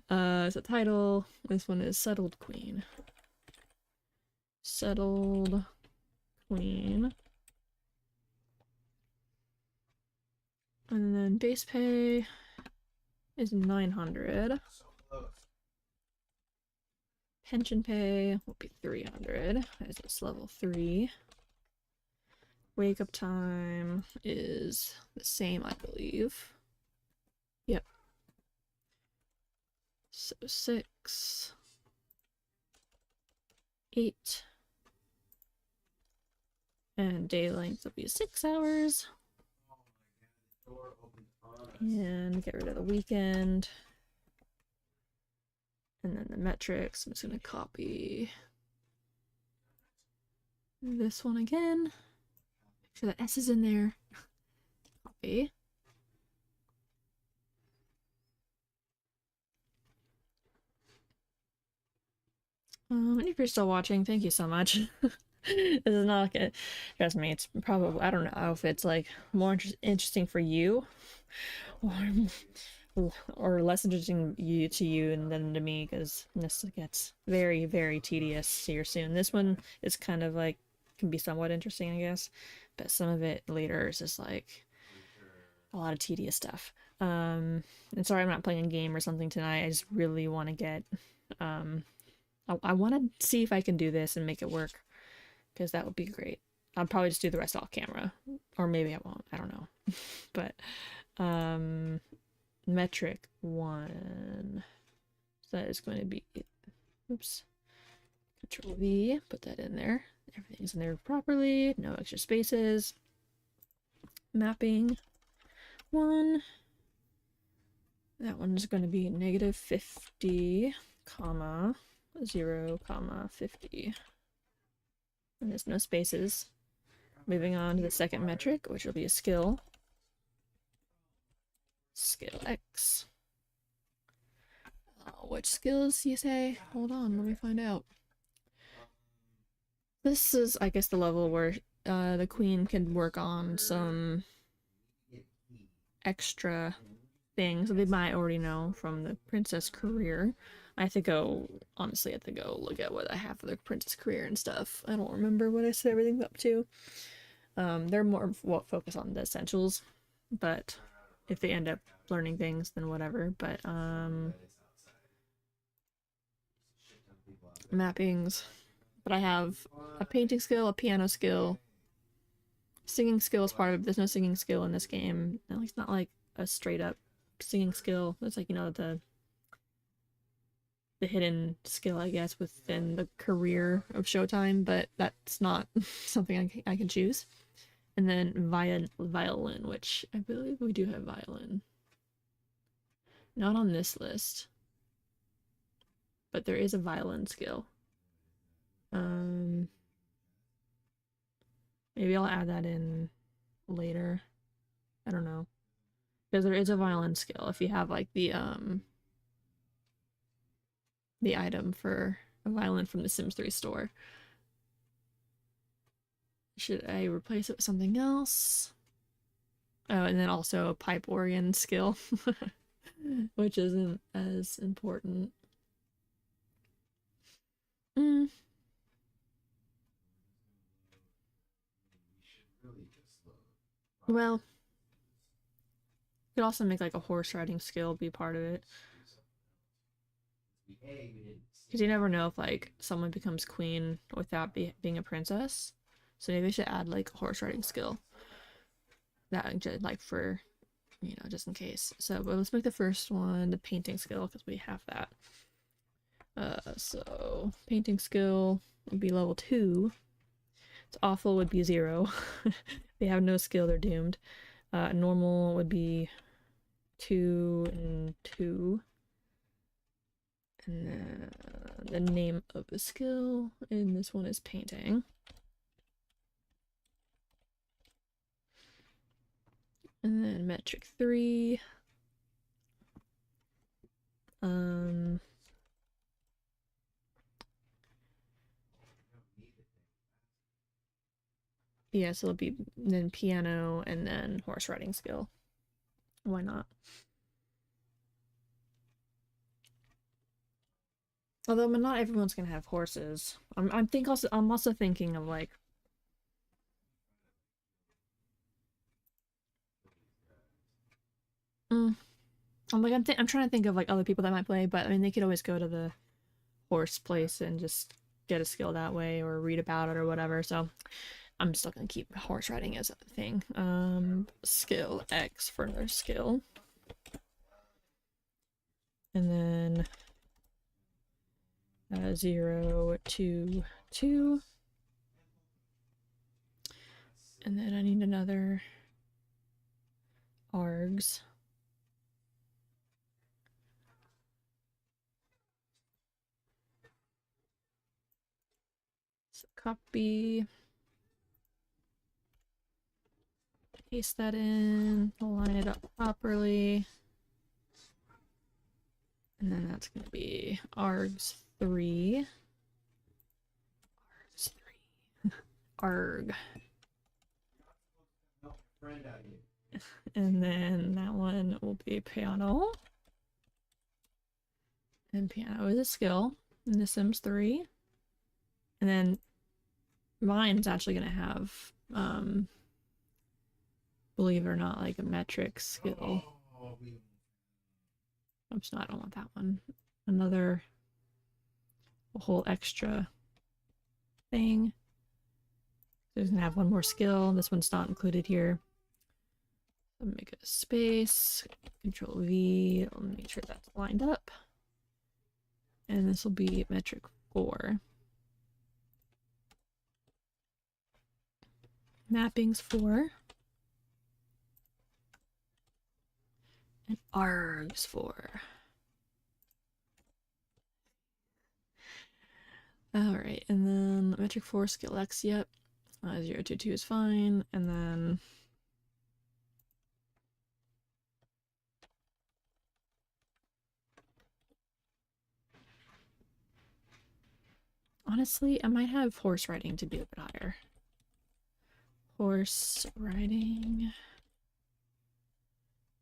So title, this one is Settled Queen. Settled Queen. And then base pay is 900. Pension pay will be 300 as it's level 3. Wake up time is the same, I believe. Yep. So 6, 8, and day length will be 6 hours. And get rid of the weekend. And then the metrics, I'm just going to copy this one again. Make sure the S is in there. Copy. And if you're still watching, thank you so much. This is not good. Trust me, it's probably, I don't know if it's like more interesting for you or less interesting to you than to me, because this gets very, very tedious here soon. This one is kind of like, can be somewhat interesting, I guess, but some of it later is just like a lot of tedious stuff. And sorry I'm not playing a game or something tonight. I just really want to get, I want to see if I can do this and make it work, because that would be great. I'll probably just do the rest off camera, or maybe I won't, I don't know. But metric 1, so that is going to be, oops, Control V, put that in there. Everything's in there properly, no extra spaces. Mapping 1, that one is going to be -50, comma 0, comma 50. And there's no spaces. Moving on to the second metric, which will be a skill. Skill X. Which skills, you say? Hold on, let me find out. This is, I guess, the level where the queen can work on some extra things that they might already know from the princess career. I have to go, honestly, I have to go look at what I have for the princess career and stuff. I don't remember what I set everything up to. They're more focused on the essentials, but if they end up learning things, then whatever. But mappings. But I have a painting skill, a piano skill, singing skill is part of it. There's no singing skill in this game. At least not like a straight up singing skill. It's like, you know, the hidden skill, I guess, within the career of Showtime, but that's not something I can choose. And then violin, which I believe we do have violin. Not on this list, but there is a violin skill. Um, maybe I'll add that in later. I don't know. Because there is a violin skill if you have like the item for a violin from the Sims 3 store. Should I replace it with something else? Oh, and then also a pipe organ skill, which isn't as important. Mm. Well, you could also make like a horse riding skill be part of it. Because you never know if like someone becomes queen without being a princess. So maybe I should add like a horse riding skill. That like for, just in case. So, but let's make the first one the painting skill because we have that. So painting skill would be level 2. It's awful would be 0. They have no skill, they're doomed. Normal would be 2 and 2. And then the name of the skill in this one is painting. And then metric 3. Yeah, so it'll be then piano and then horse riding skill. Why not? Although not everyone's gonna have horses. I'm also thinking of like I'm trying to think of like other people that might play, but I mean they could always go to the horse place and just get a skill that way or read about it or whatever. So I'm still gonna keep horse riding as a thing. Skill X for another skill. And then 0, 2, 2. And then I need another ARGs. So copy. Paste that in, line it up properly. And then that's going to be ARGs 3. ARGs 3. ARG. And then that one will be piano. And piano is a skill in The Sims 3. And then mine's actually going to have, believe it or not, like a metric skill. Oops, no, I don't want that one. Another whole extra thing. There's gonna have one more skill. This one's not included here. So make a space, Control V. I'll make sure that's lined up. And this will be metric 4. Mappings 4. And ARGs 4. Alright, and then metric 4 skill X, yep. 0, 2, 2 is fine. And then honestly, I might have horse riding to be a bit higher. Horse riding.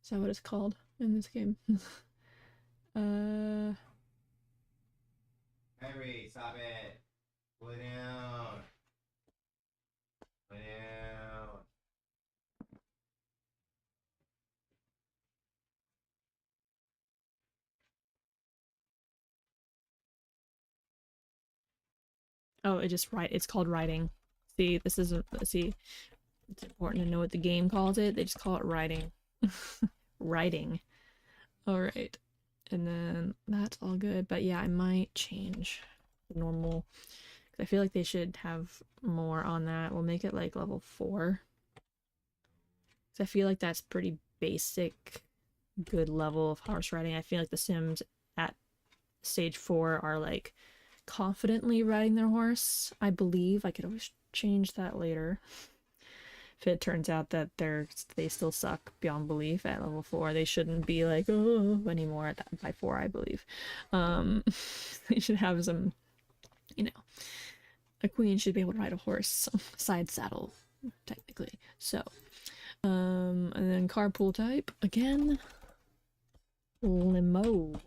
Is that what it's called in this game? Henry, stop it. Put it down. Put it down. Oh, it's called writing. See, see, it's important to know what the game calls it. They just call it writing. Writing. Alright. And then that's all good. But yeah, I might change the normal. I feel like they should have more on that. We'll make it like level 4. I feel like that's pretty basic, good level of horse riding. I feel like the Sims at stage 4 are like confidently riding their horse. I believe I could always change that later. If it turns out that they still suck beyond belief at level 4, they shouldn't be like, oh, anymore at that, by 4, I believe. They should have some, you know, a queen should be able to ride a horse, side saddle, technically. So, and then carpool type, again, limo.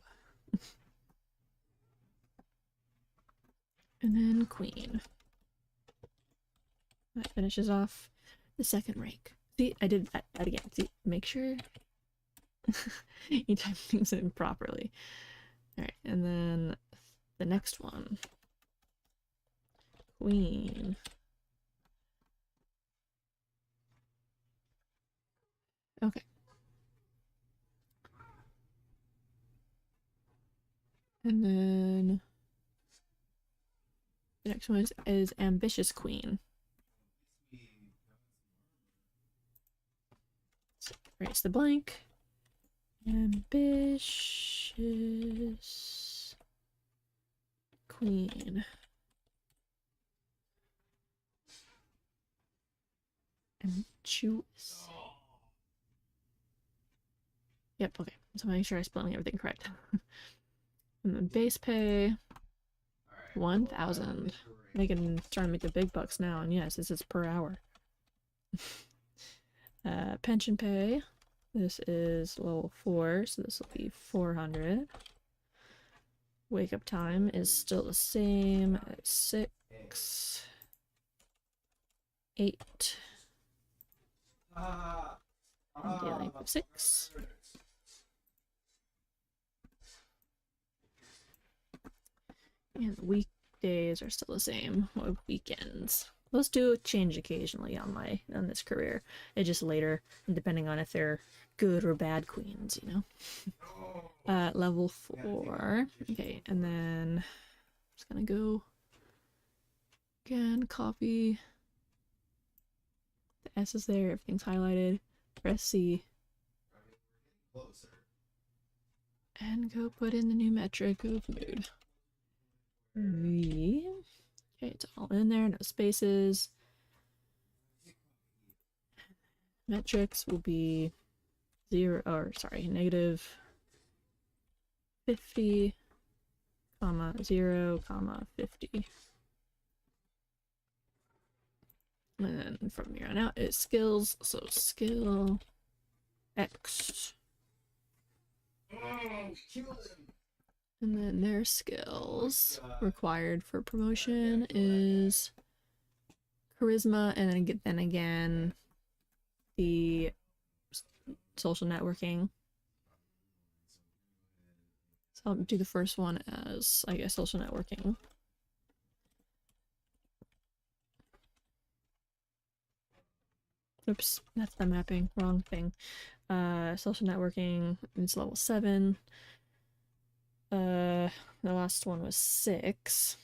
And then queen. That finishes off the second rank. See, I did that again. See, make sure you type things in properly. Alright, and then the next one. Queen. Okay. And then the next one is ambitious queen. So erase the blank. Ambitious queen. Ambitious. Yep, okay. So make sure I'm spelling everything correct. And then base pay 1,000. Trying to make the big bucks now, and yes, this is per hour. Pension pay. This is level 4, so this will be 400. Wake up time is still the same at 6, 8. And daily 6. And weekdays are still the same. Or weekends. Those do change occasionally on this career. It's just later, depending on if they're good or bad queens, you know. Level 4. Okay, and then I'm just gonna go again, copy. The S is there, everything's highlighted. Press C. And go put in the new metric of mood. Okay, it's all in there, no spaces. Metrics will be negative 50, comma 0, comma 50. And then from here on out it's skills, so skill X. And then their skills required for promotion is charisma, and then again the social networking. So I'll do the first one as, I guess, social networking. Oops, that's the mapping, wrong thing. Social networking is level 7. The last one was 6.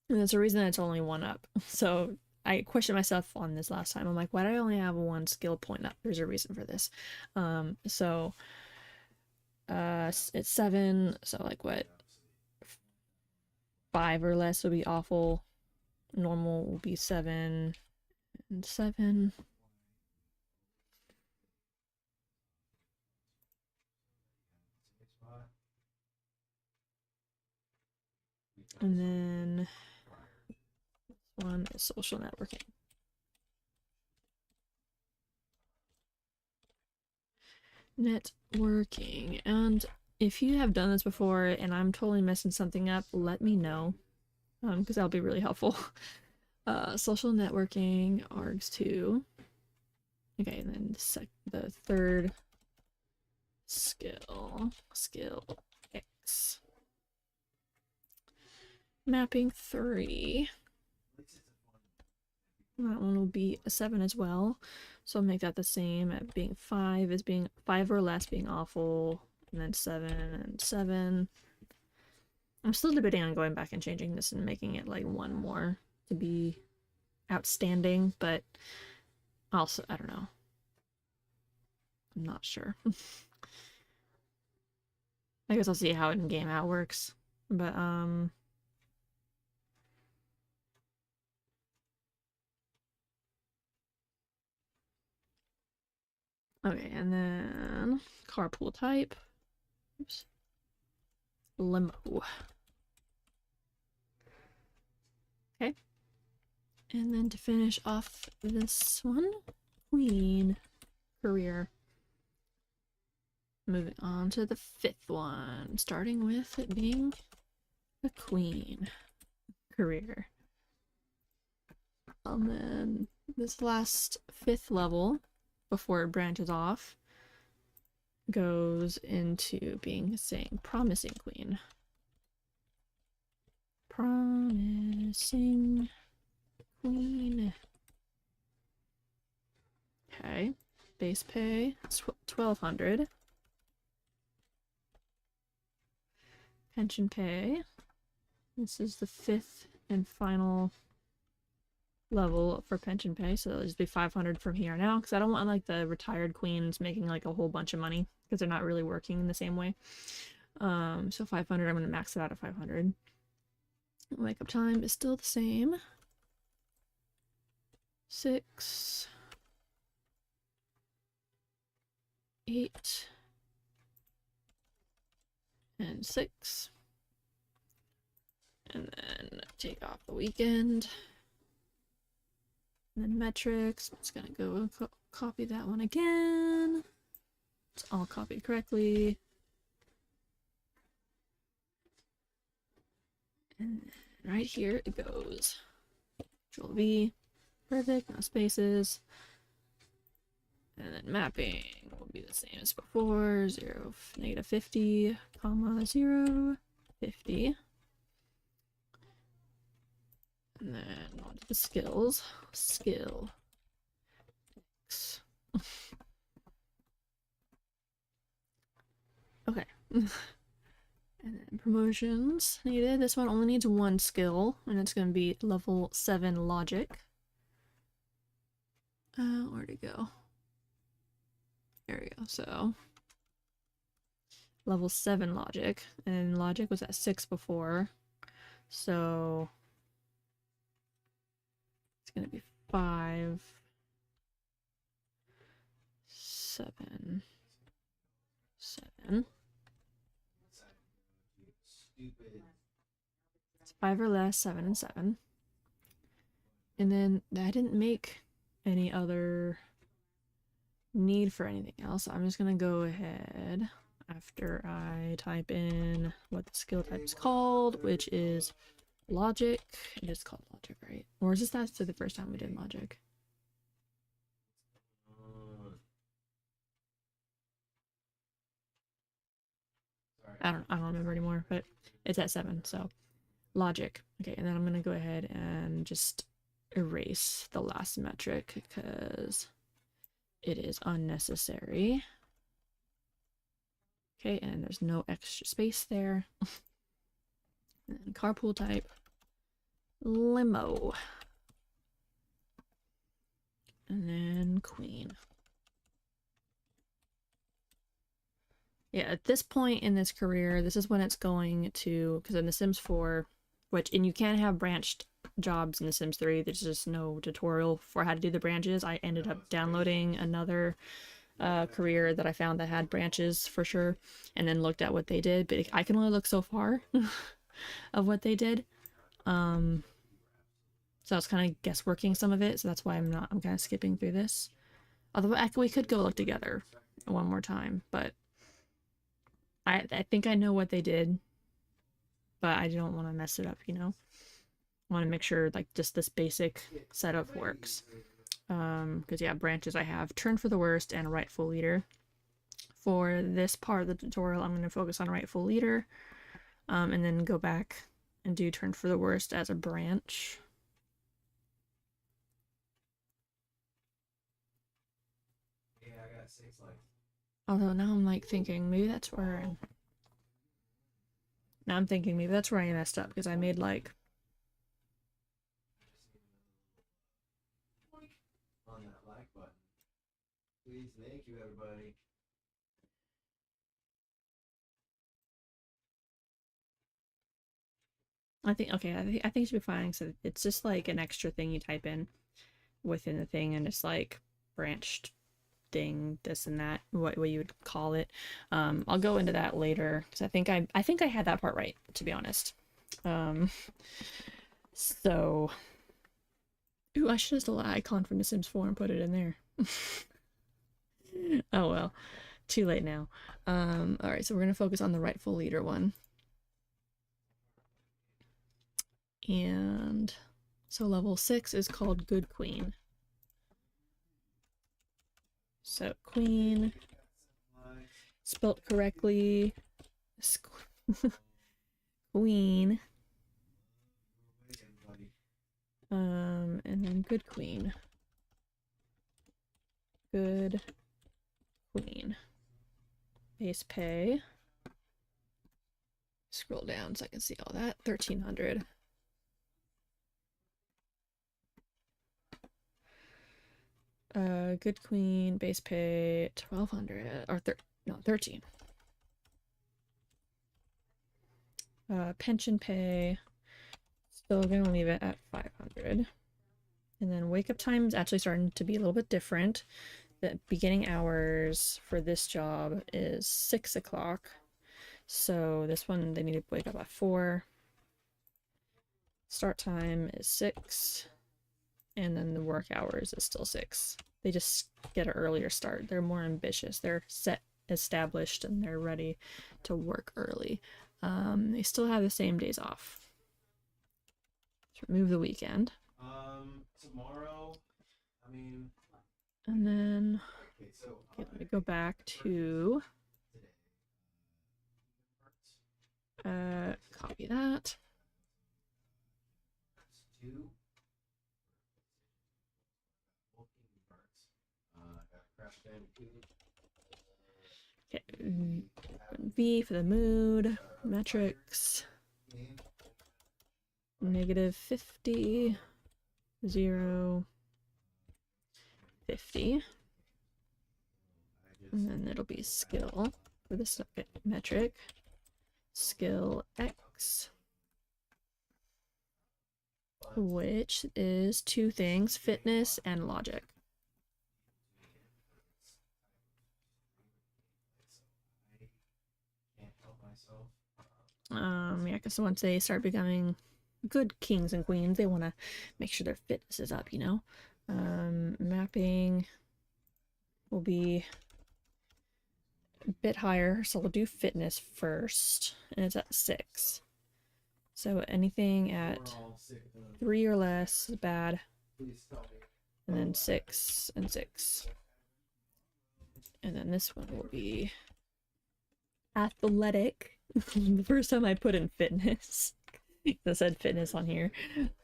And there's a reason that it's only 1 up. So I questioned myself on this last time. I'm like, why do I only have 1 skill point up? There's a reason for this. It's 7, so like what? 5 or less would be awful. Normal will be 7 and 7. And then this one is social networking. Networking. And if you have done this before and I'm totally messing something up, let me know. Because that'll be really helpful. Social networking, ARGS 2. Okay, and then the third skill X. Mapping 3. That one will be a 7 as well. So I'll make that the same at being 5 as being 5 or less being awful, and then 7 and 7. I'm still debating on going back and changing this and making it like 1 more to be outstanding, but also, I don't know. I'm not sure. I guess I'll see how in game how it works. But okay, and then carpool type. Oops. Limo. Okay. And then to finish off this one, queen career. Moving on to the 5th one, starting with it being a queen career. And then this last 5th level, before it branches off, goes into being saying promising queen. Promising queen. Okay. Base pay 1200. Pension pay. This is the 5th and final level for pension pay, so it'll just be 500 from here now, because I don't want like the retired queens making like a whole bunch of money because they're not really working in the same way. So 500, I'm going to max it out at 500. Wake up time is still the same. 6, 8, and 6. And then take off the weekend. And then metrics, I'm just gonna go copy that one again. It's all copied correctly. And right here it goes. Control V. Perfect, no spaces. And then mapping will be the same as before. 0, -50, comma, 0, 50. And then on to the skills. Skill. X. Okay. And then promotions needed. This one only needs 1 skill, and it's going to be level 7 logic. Where'd it go? There we go. So level 7 logic, and logic was at 6 before, so it's gonna be 5, 7, 7. It's 5 or less, 7 and 7. And then that didn't make any other need for anything else. I'm just gonna go ahead after I type in what the skill type is called, which is logic. It is called logic, right? Or is this that the first time we did logic? I don't remember anymore, but it's at 7, so logic. Okay, and then I'm gonna go ahead and just erase the last metric because it is unnecessary. Okay, and there's no extra space there. And carpool type, limo. And then queen. Yeah, at this point in this career, this is when it's going to, because in The Sims 4, and you can have branched jobs in The Sims 3, there's just no tutorial for how to do the branches. I ended up downloading another career that I found that had branches for sure, and then looked at what they did, but I can only look so far of what they did. So I was kind of guessworking some of it, so that's why I'm kind of skipping through this. Although we could go look together one more time, but I think I know what they did, but I don't want to mess it up, you know? I want to make sure like just this basic setup works. Because yeah, branches I have turn for the worst and rightful leader. For this part of the tutorial, I'm going to focus on rightful leader, and then go back and do turn for the worst as a branch. Yeah, I got 6 likes. Although now I'm like thinking maybe that's where now I'm thinking maybe that's where I messed up because I made like On that like button. Please, thank you, everybody. I think okay. I think it should be fine. So it's just like an extra thing you type in within the thing, and it's like branched thing, this and that, what you would call it. I'll go into that later because I think I had that part right, to be honest. Um, so, ooh, I should have stole an icon from The Sims 4 and put it in there. Oh well, too late now. All right, so we're gonna focus on the rightful leader one, and so level 6 is called Good Queen. So queen, spelt correctly, queen. And then good queen. Good queen. Base pay. Scroll down so I can see all that. 1,300. Good queen, base pay 1,200 or no 13. Pension pay. Still gonna leave it at 500. And then wake up time is actually starting to be a little bit different. The beginning hours for this job is 6 o'clock. So this one they need to wake up at 4. Start time is 6. And then the work hours is still 6. They just get an earlier start. They're more ambitious. They're set, established, and they're ready to work early. They still have the same days off. Let's remove the weekend. Tomorrow, I mean. And then Okay, so okay, let me go back to copy that. Okay, V for the mood, metrics, -50, 0, 50. And then it'll be skill for this metric. Skill X, which is 2 things, fitness and logic. Yeah, because once they start becoming good kings and queens, they want to make sure their fitness is up, you know? Mapping will be a bit higher, so we'll do fitness first, and it's at 6. So anything at 3 or less is bad, and then 6 and 6. And then this one will be athletic. The first time I put in fitness. I said fitness on here.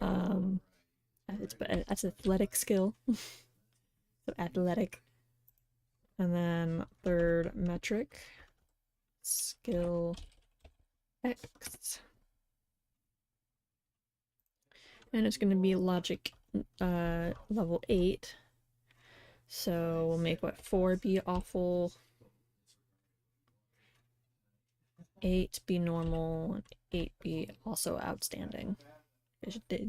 That's athletic skill. So athletic. And then third metric, skill X. And it's going to be logic level 8. So we'll make what, 4 be awful, 8 be normal, and 8 be also outstanding.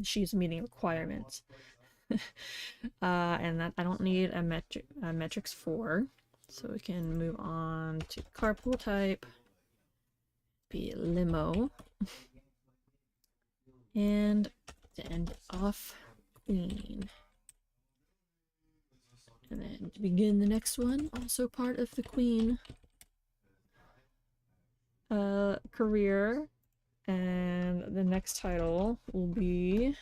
She's meeting requirements. And that I don't need a metrics 4, so we can move on to carpool type, be limo, and to end off queen. And then to begin the next one, also part of the queen career, and the next title will be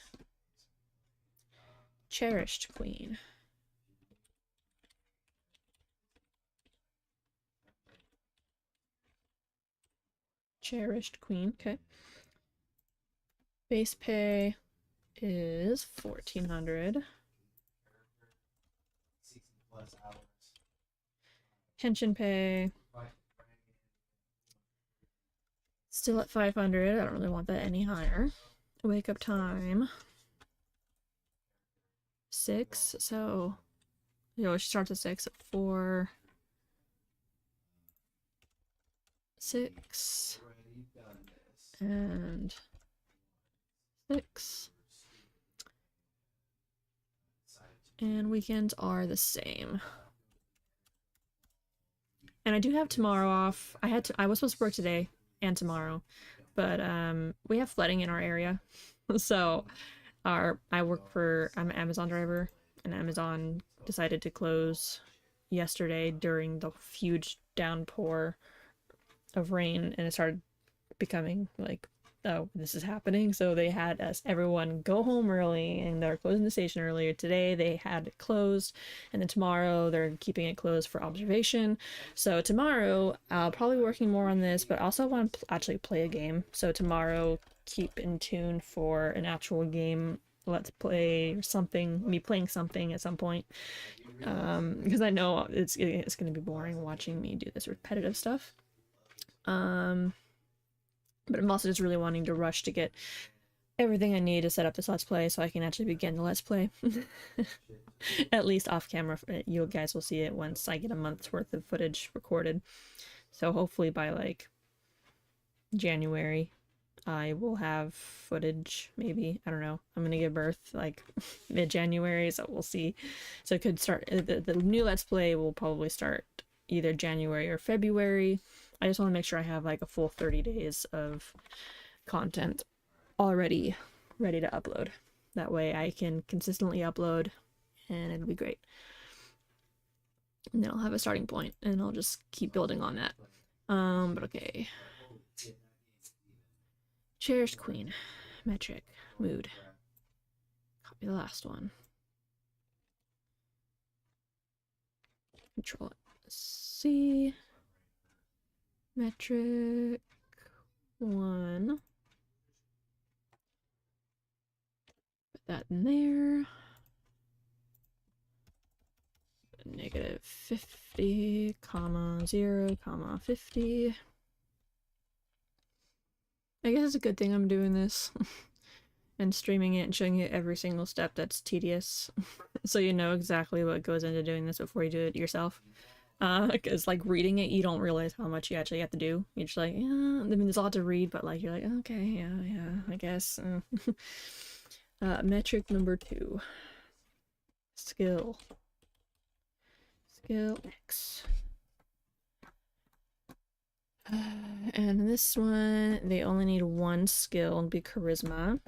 Cherished Queen. Cherished Queen, okay. Base pay is 1,400. Pension pay still at 500. I don't really want that any higher. Wake up time 6. So she starts at 6 at 4, 6, and 6. And weekends are the same. And I do have tomorrow off. I was supposed to work today and tomorrow, but we have flooding in our area. So I work for I'm an Amazon driver, and Amazon decided to close yesterday during the huge downpour of rain, and it started becoming like, oh, this is happening. So they had everyone go home early, and they're closing the station earlier. Today they had it closed, and then tomorrow they're keeping it closed for observation. So tomorrow I'll probably be working more on this, but I also want to actually play a game. So tomorrow, keep in tune for an actual game. Let's play or something, me playing something at some point, because I know it's going to be boring watching me do this repetitive stuff. But I'm also just really wanting to rush to get everything I need to set up this Let's Play so I can actually begin the Let's Play. At least off camera. You guys will see it once I get a month's worth of footage recorded. So hopefully by like January I will have footage, maybe. I don't know. I'm gonna give birth like mid-January, so we'll see. So it could start, the new Let's Play will probably start either January or February. I just want to make sure I have like a full 30 days of content already ready to upload. That way I can consistently upload and it'll be great. And then I'll have a starting point and I'll just keep building on that. But okay. Cherished Queen. Metric. Mood. Copy the last one. Control it. C. Metric 1. Put that in there. Negative 50, comma 0, comma 50. I guess it's a good thing I'm doing this and streaming it and showing you every single step that's tedious. So you know exactly what goes into doing this before you do it yourself. Because like reading it, you don't realize how much you actually have to do. You're just like, yeah, I mean, there's a lot to read, but like, you're like, okay, yeah, I guess. Metric number 2. Skill. Skill X. And this one, they only need 1 skill and be charisma.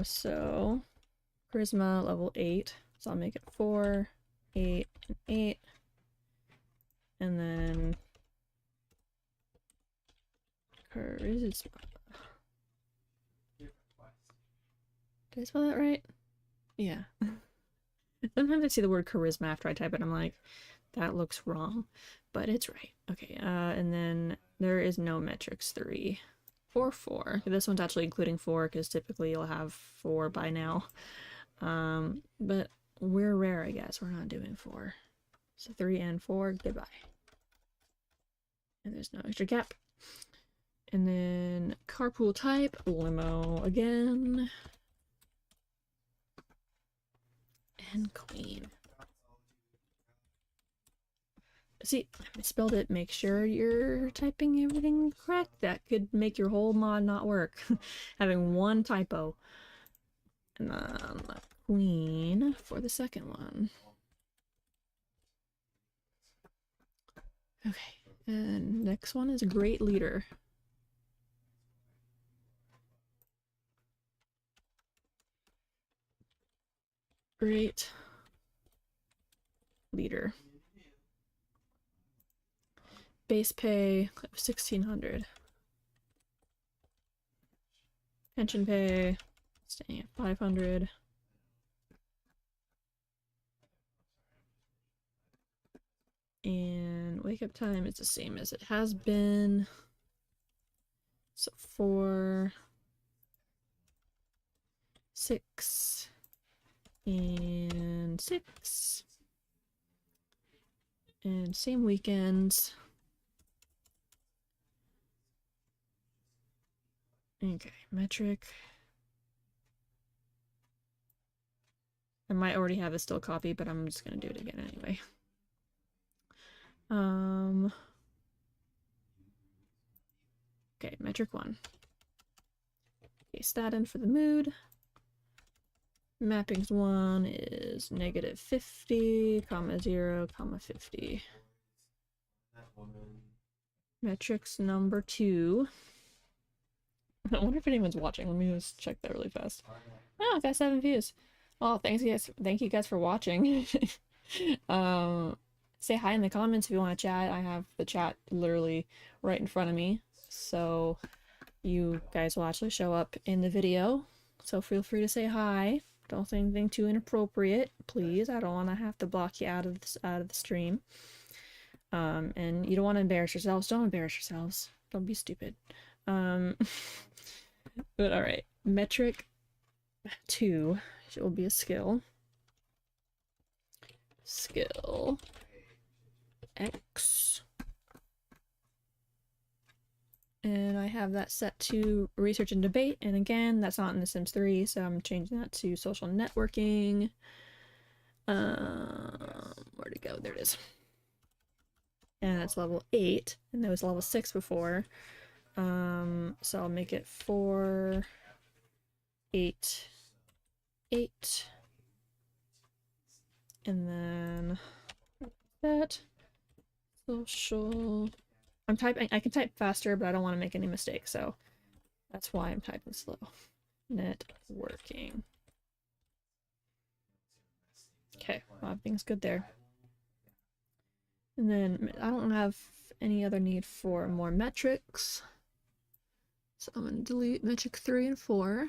So charisma level 8. So I'll make it 4, 8, and 8. And then charisma. Did I spell that right? Yeah. Sometimes I see the word charisma after I type it, I'm like, that looks wrong, but it's right. Okay, and then there is no metrics 3 or 4. This one's actually including 4 because typically you'll have 4 by now. But we're rare, I guess. We're not doing 4. So 3 and 4, goodbye. And there's no extra gap. And then carpool type, limo again. And queen. See, I misspelled it. Make sure you're typing everything correct. That could make your whole mod not work. Having 1 typo. And then queen for the second one. Okay, and next one is great leader. Great leader. Base pay of 1,600. Pension pay staying at 500. And wake up time is the same as it has been. So 4, 6, and 6. And same weekends. Okay, metric. I might already have a still copy, but I'm just gonna do it again anyway. Okay, metric 1. Paste that in for the mood. Mappings 1 is -50, comma 0, comma 50. Metrics number 2. I wonder if anyone's watching. Let me just check that really fast. Oh, I got 7 views. Oh, thanks guys. Thank you guys for watching. Say hi in the comments if you want to chat. I have the chat literally right in front of me, so you guys will actually show up in the video. So feel free to say hi. Don't say anything too inappropriate, please. I don't want to have to block you out of the stream. And you don't want to embarrass yourselves. Don't embarrass yourselves. Don't be stupid. But all right, metric 2 will be a skill. Skill X. And I have that set to research and debate. And again, that's not in The Sims 3, so I'm changing that to social networking. Where'd it go? There it is. And it's level 8, and that was level 6 before. So I'll make it 4, 8, 8. And then that social. I'm typing. I can type faster, but I don't want to make any mistakes, so that's why I'm typing slow. Networking. Okay, everything's good there. And then I don't have any other need for more metrics, so I'm going to delete metric 3 and 4.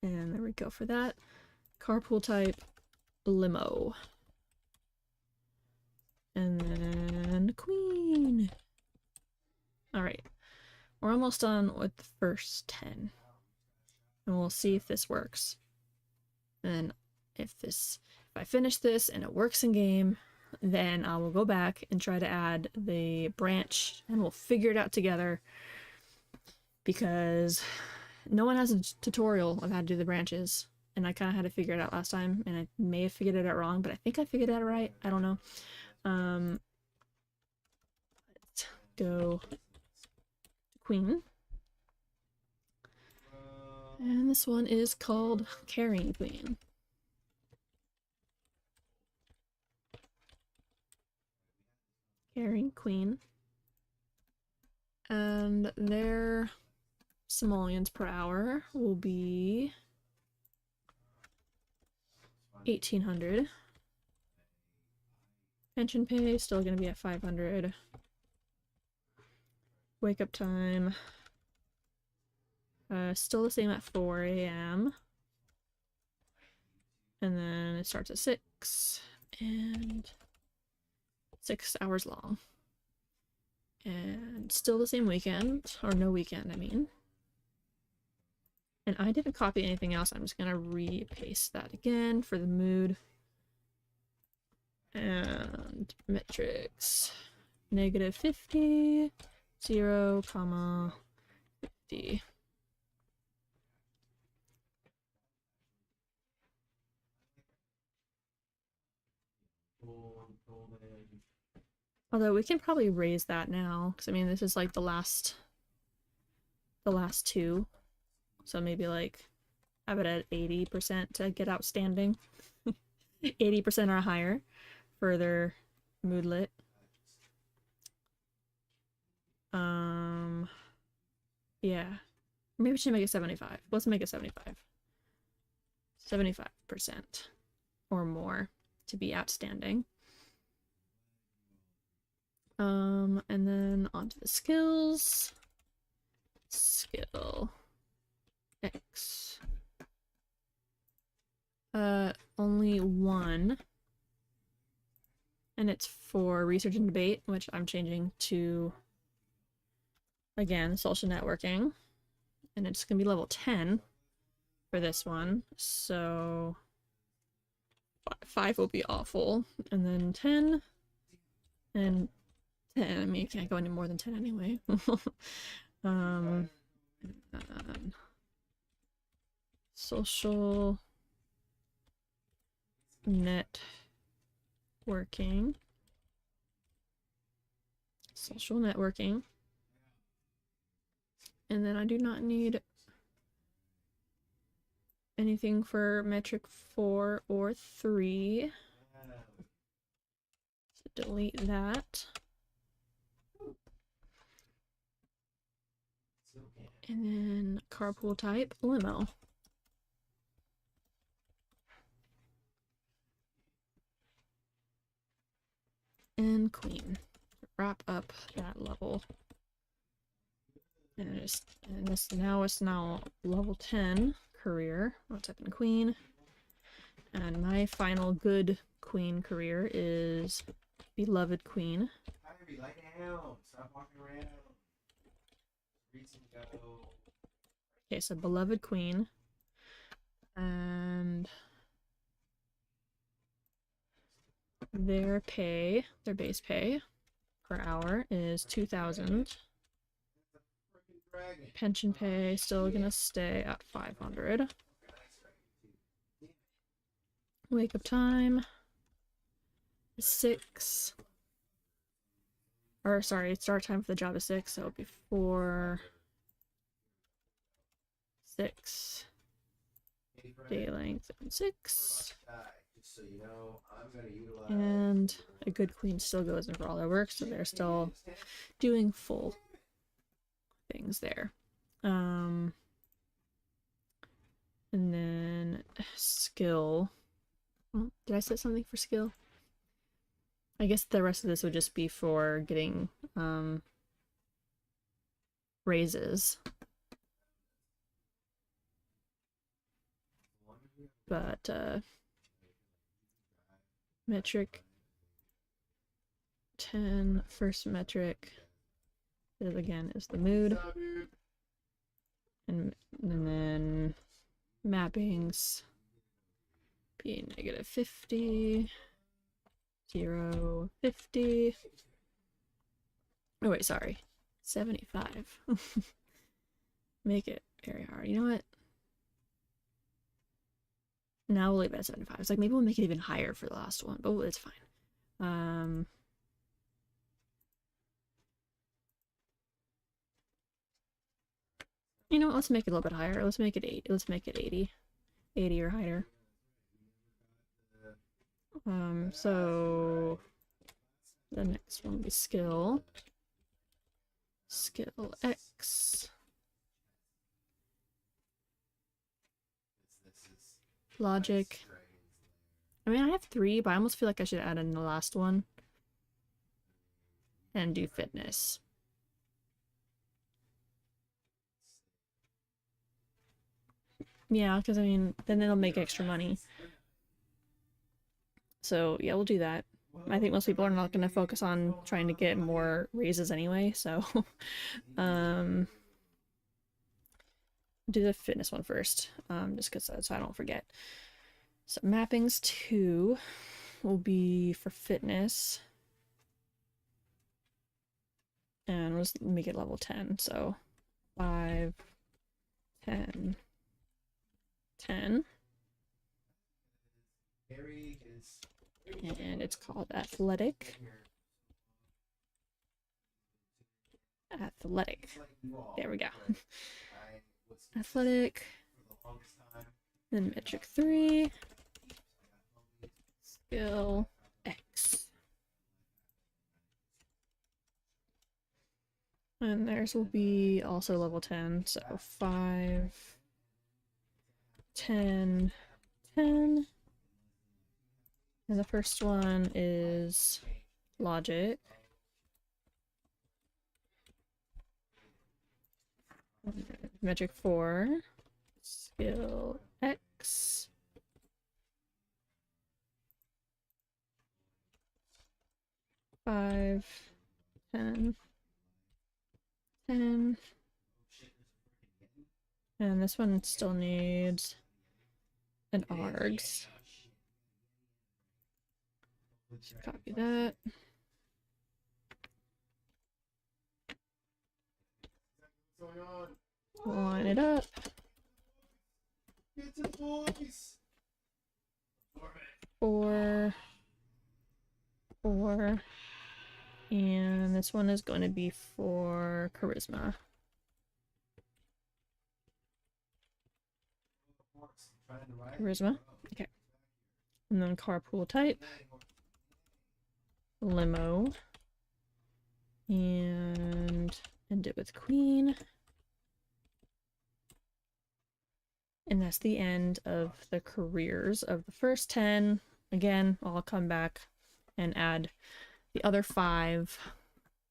And there we go for that. Carpool type, limo. And then queen. Alright. We're almost done with the first 10. And we'll see if this works. And if I finish this and it works in game, then I will go back and try to add the branch and we'll figure it out together. Because no one has a tutorial of how to do the branches. And I kind of had to figure it out last time, and I may have figured it out wrong, but I think I figured it out right. I don't know. Let's go to queen. And this one is called Carrying Queen. Carrying Queen. And their simoleons per hour will be 1,800. Pension pay still gonna be at 500. Wake up time still the same at 4 a.m. and then it starts at 6 and 6 hours long. And still the same weekend, or no weekend, I mean. And I didn't copy anything else. I'm just gonna re-paste that again for the mood. And metrics -50, 0, 50. Although we can probably raise that now, because I mean this is like the last 2. So maybe like have it at 80% to get outstanding. 80% or higher for their moodlet. Yeah. Maybe we should make it 75. Let's make it 75. 75% or more to be outstanding. And then onto the skills. Skill X. Only 1. And it's for research and debate, which I'm changing to, again, social networking. And it's gonna be level 10 for this one. So 5 will be awful. And then 10 and 10. I mean, you can't go any more than 10 anyway. Social networking. social networking. And then I do not need anything for metric 4 or 3. So delete that. And then carpool type, limo. And queen. Wrap up that level. And this now is now level 10 career. I'll type in queen. And my final good queen career is beloved queen. Lie down. Stop walking around. Read some go. Okay, so beloved queen. And their pay, their base pay per hour is 2,000. Pension pay still gonna stay at 500. Wake up time is 6. Or sorry, start time for the job is 6, so before 6. Day length 6. And a good queen still goes in for all their work, so they're still doing full things there. And then skill. Oh, did I set something for skill? I guess the rest of this would just be for getting raises. But metric 10, first metric is again is the mood. And then mappings be -50, 0, 50. Oh wait, sorry. 75. Make it very hard. You know what? Now we'll leave it at 75. It's like maybe we'll make it even higher for the last one, but it's fine. You know what? Let's make it a little bit higher. Let's make it 8. Let's make it 80. 80 or higher. So the next one will be skill. Skill X. Logic. I mean, I have 3, but I almost feel like I should add in the last one. And do fitness. Yeah, because I mean, then it'll make extra money. So yeah, we'll do that. I think most people are not going to focus on trying to get more raises anyway, so do the fitness one first, just because so I don't forget. So mappings 2 will be for fitness, and we'll just make it level 10. So 5, 10, 10. And it's called athletic. Athletic. There we go. Athletic. Then metric 3. Skill X. And theirs will be also level 10. So 5, 10, 10. And the first one is logic. Metric 4. Skill X. Five, 10, 10. And this one still needs an ARGS. Just copy that. Line it up. Four, 4, And this one is going to be for charisma. Charisma. Okay. And then carpool type. Limo. And end it with queen. And that's the end of the careers of the first 10. Again, I'll come back and add the other 5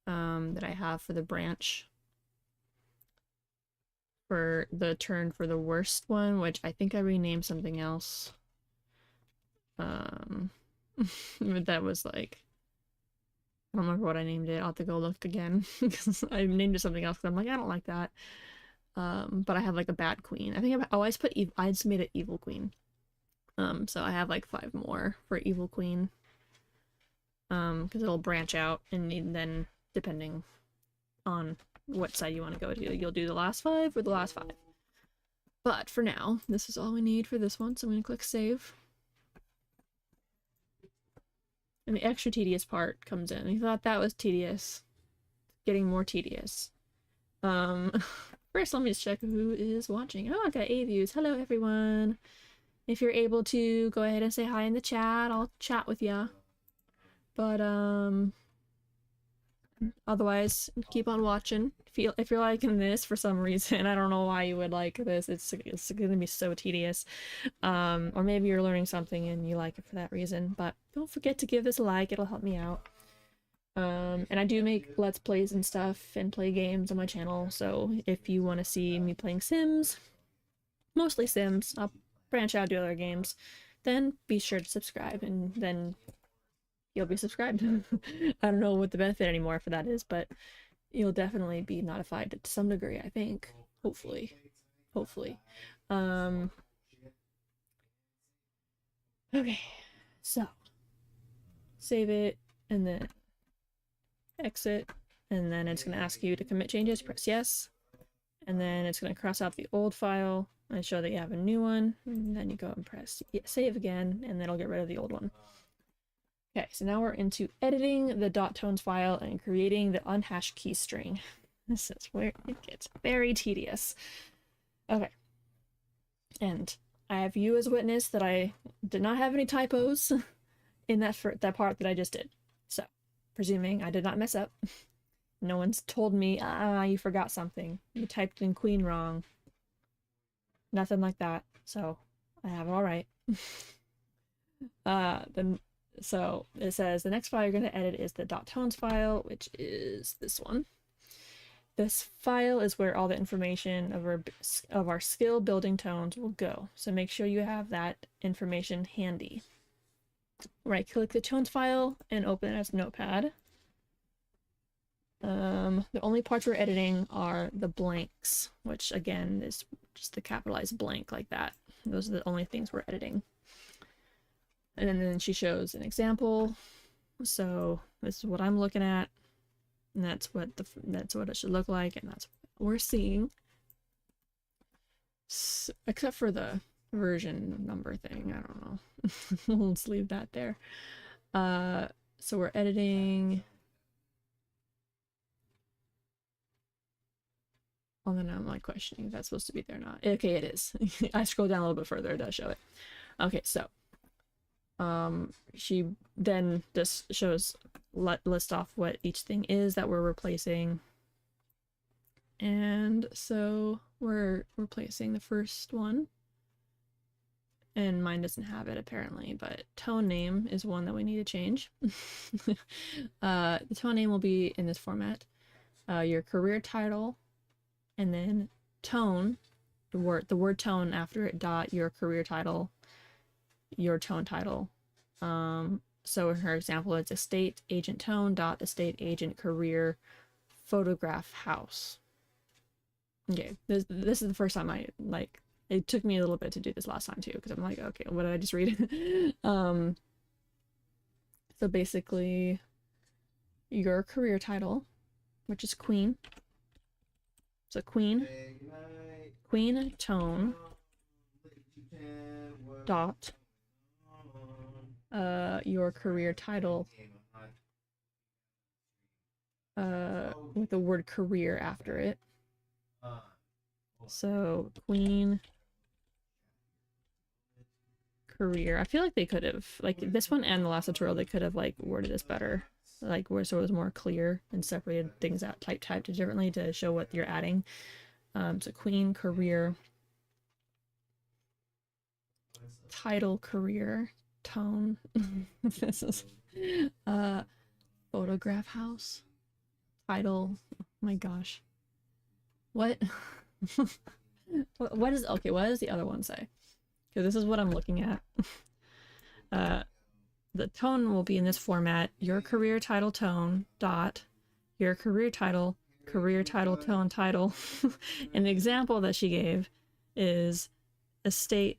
that I have for the branch. For the turn for the worst one, which I think I renamed something else. But that was like, I don't remember what I named it. I'll have to go look again because I named it something else. I'm like, I don't like that. But I have like a bad queen. I think I always put I just made it evil queen. So I have like 5 more for evil queen. Because it'll branch out, and then depending on what side you want to go to, you'll do the last 5 or the last 5. But for now, this is all we need for this one, so I'm going to click save. And the extra tedious part comes in. You thought that was tedious. Getting more tedious. First, let me just check who is watching. Oh, I got 8 views. Hello, everyone. If you're able to, go ahead and say hi in the chat. I'll chat with ya. But, otherwise, keep on watching. If you're liking this for some reason, I don't know why you would like this. It's gonna be so tedious. Or maybe you're learning something and you like it for that reason. But don't forget to give this a like. It'll help me out. And I do make Let's Plays and stuff and play games on my channel. So if you want to see me playing Sims, mostly Sims, I'll branch out to other games, then be sure to subscribe, and then you'll be subscribed. I don't know what the benefit anymore for that is, but you'll definitely be notified to some degree, I think. Hopefully. Hopefully. Okay, so save it, and then exit, and then it's going to ask you to commit changes. Press yes, and then it's going to cross out the old file and show that you have a new one, and then you go and press save again, and then it'll get rid of the old one. Okay, so now we're into editing the .tones file and creating the unhashed key string. This is where it gets very tedious. Okay, and I have you as witness that I did not have any typos in that part that I just did. So, presuming I did not mess up, no one's told me, you forgot something. You typed in queen wrong. Nothing like that. So, I have it all right. So it says the next file you're going to edit is the .tones file, which is this one. This file is where all the information of our skill building tones will go. So make sure you have that information handy. Right-click the tones file and open it as Notepad. The only parts we're editing are the blanks, which again is just the capitalized blank like that. Those are the only things we're editing. And then she shows an example. So this is what I'm looking at, and that's what it should look like, and that's what we're seeing. Except for the version number thing, I don't know. Let's leave that there. So we're editing. Well, then I'm like questioning if that's supposed to be there or not. Okay, it is. I scroll down a little bit further, it does show it. Okay, so she then just shows list off what each thing is that we're replacing. And so we're replacing the first one, and mine doesn't have it apparently, but tone name is one that we need to change. The tone name will be in this format: your career title, and then tone, the word tone after it, dot your career title, your tone title. So in her example, it's estate agent tone dot estate agent career photograph house. Okay, this is the first time I like. It took me a little bit to do this last time too, because I'm like, okay, what did I just read? So basically, your career title, which is queen. So queen tone dot your career title with the word career after it. Uh, So queen career. I feel like they could have, like this one and the last tutorial, they could have like worded this better. Like where so it was more clear and separated things out, typed differently to show what you're adding. So queen career, title career, tone. This is photograph house. Title. Oh my gosh. What? What is okay, what does the other one say? Because this is what I'm looking at. The tone will be in this format: your career title tone dot your career title tone title. And the example that she gave is estate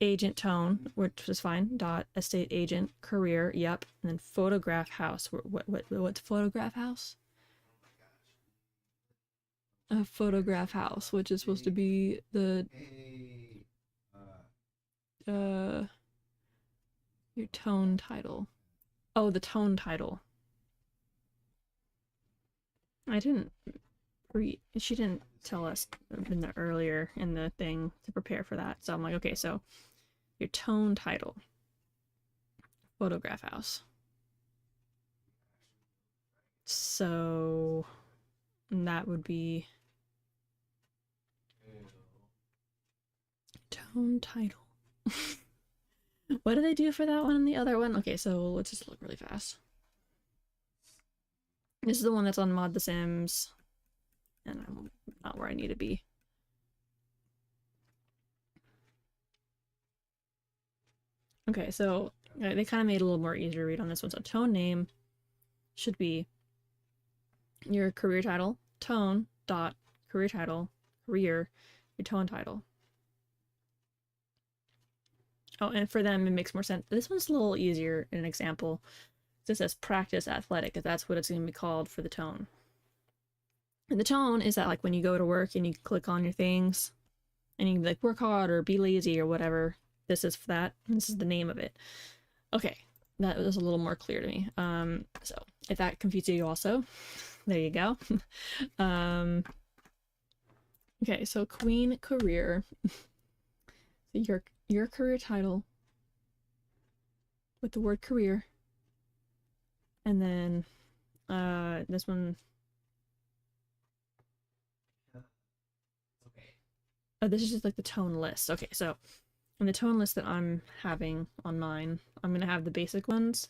agent tone, which was fine, dot estate agent career, yep, and then photograph house. What's photograph house? A photograph house, which is supposed to be the uh your tone title. Oh, the tone title. I didn't read. She didn't tell us in the earlier in the thing to prepare for that. So I'm like, okay, so your tone title, photograph house. So that would be tone title. What do they do for that one and the other one? Okay, so let's just look really fast. This is the one that's on ModtheSims, and I'm not where I need to be. Okay, so they kind of made it a little more easier to read on this one. So tone name should be your career title, tone dot career title, career, your tone title. Oh, and for them, it makes more sense. This one's a little easier in an example. This says practice athletic, because that's what it's going to be called for the tone. And the tone is that like when you go to work and you click on your things and you like work hard or be lazy or whatever, this is for that. This is the name of it. Okay, that was a little more clear to me. So if that confused you also, there you go. Okay, so queen career. Your career title with the word career, and then this one. Oh, this is just like the tone list. Okay, so in the tone list that I'm having on mine, I'm gonna have the basic ones.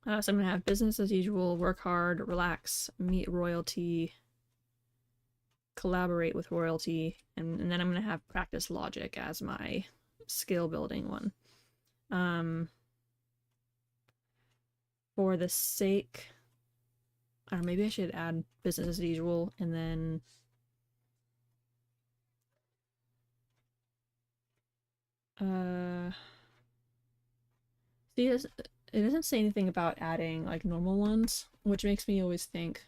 So I'm gonna have business as usual, work hard, relax, meet royalty, collaborate with royalty, and then I'm gonna have practice logic as my skill building one. For the sake, I don't know, maybe I should add business as usual and then see, it doesn't say anything about adding like normal ones, which makes me always think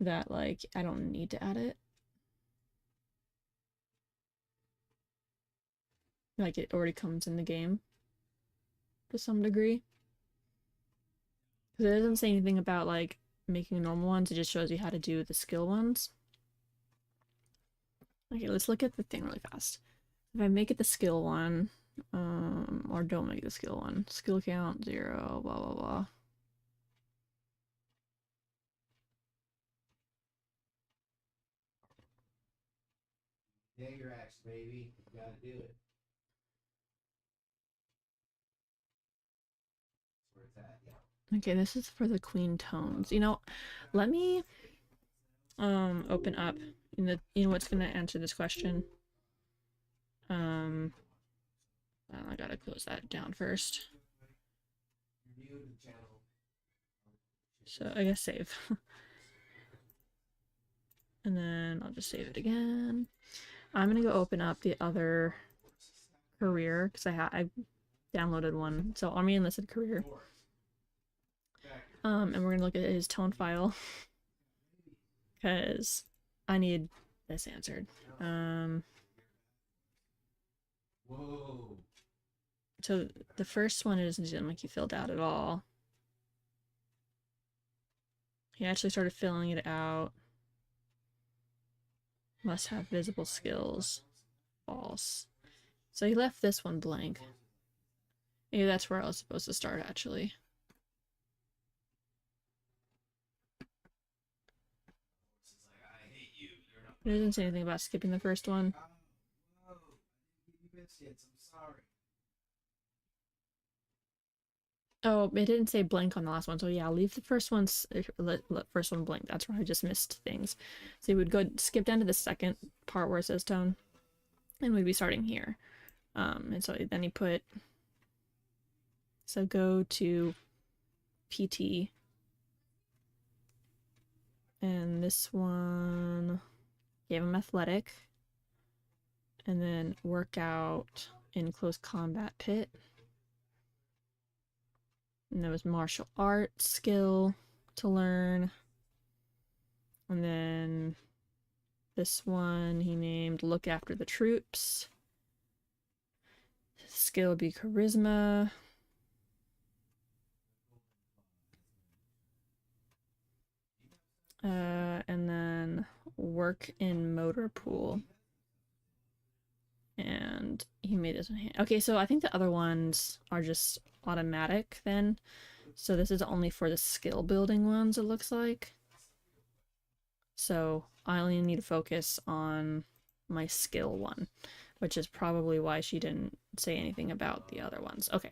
that like I don't need to add it. Like it already comes in the game to some degree. Because it doesn't say anything about like making normal ones, it just shows you how to do the skill ones. Okay, let's look at the thing really fast. If I make it the skill one, or don't make the skill one, skill count 0, blah blah blah. Dagger axe, baby. You gotta do it. That's where it's at, yeah. Okay, this is for the queen tones. You know, let me open up in the what's gonna answer this question. I gotta close that down first. So I guess save. And then I'll just save it again. I'm gonna go open up the other career because I downloaded one. So Army Enlisted career. And we're gonna look at his tone file because I need this answered. Whoa. So the first one doesn't make you filled out at all. He actually started filling it out. Must have visible skills. False. So he left this one blank. Maybe that's where I was supposed to start, actually. It doesn't say anything about skipping the first one. Oh, it didn't say blank on the last one, so yeah, leave the first one, first one blank. That's where I just missed things. So you would go skip down to the second part where it says tone, and we'd be starting here. And so then you put, so go to PT, and this one, gave him athletic, and then workout in close combat pit. And there was martial arts skill to learn. And then this one he named look after the troops. Skill would be charisma. And then work in motor pool. And he made this one. Okay, so I think the other ones are just automatic then. So this is only for the skill building ones, it looks like. So I only need to focus on my skill one, which is probably why she didn't say anything about the other ones. Okay.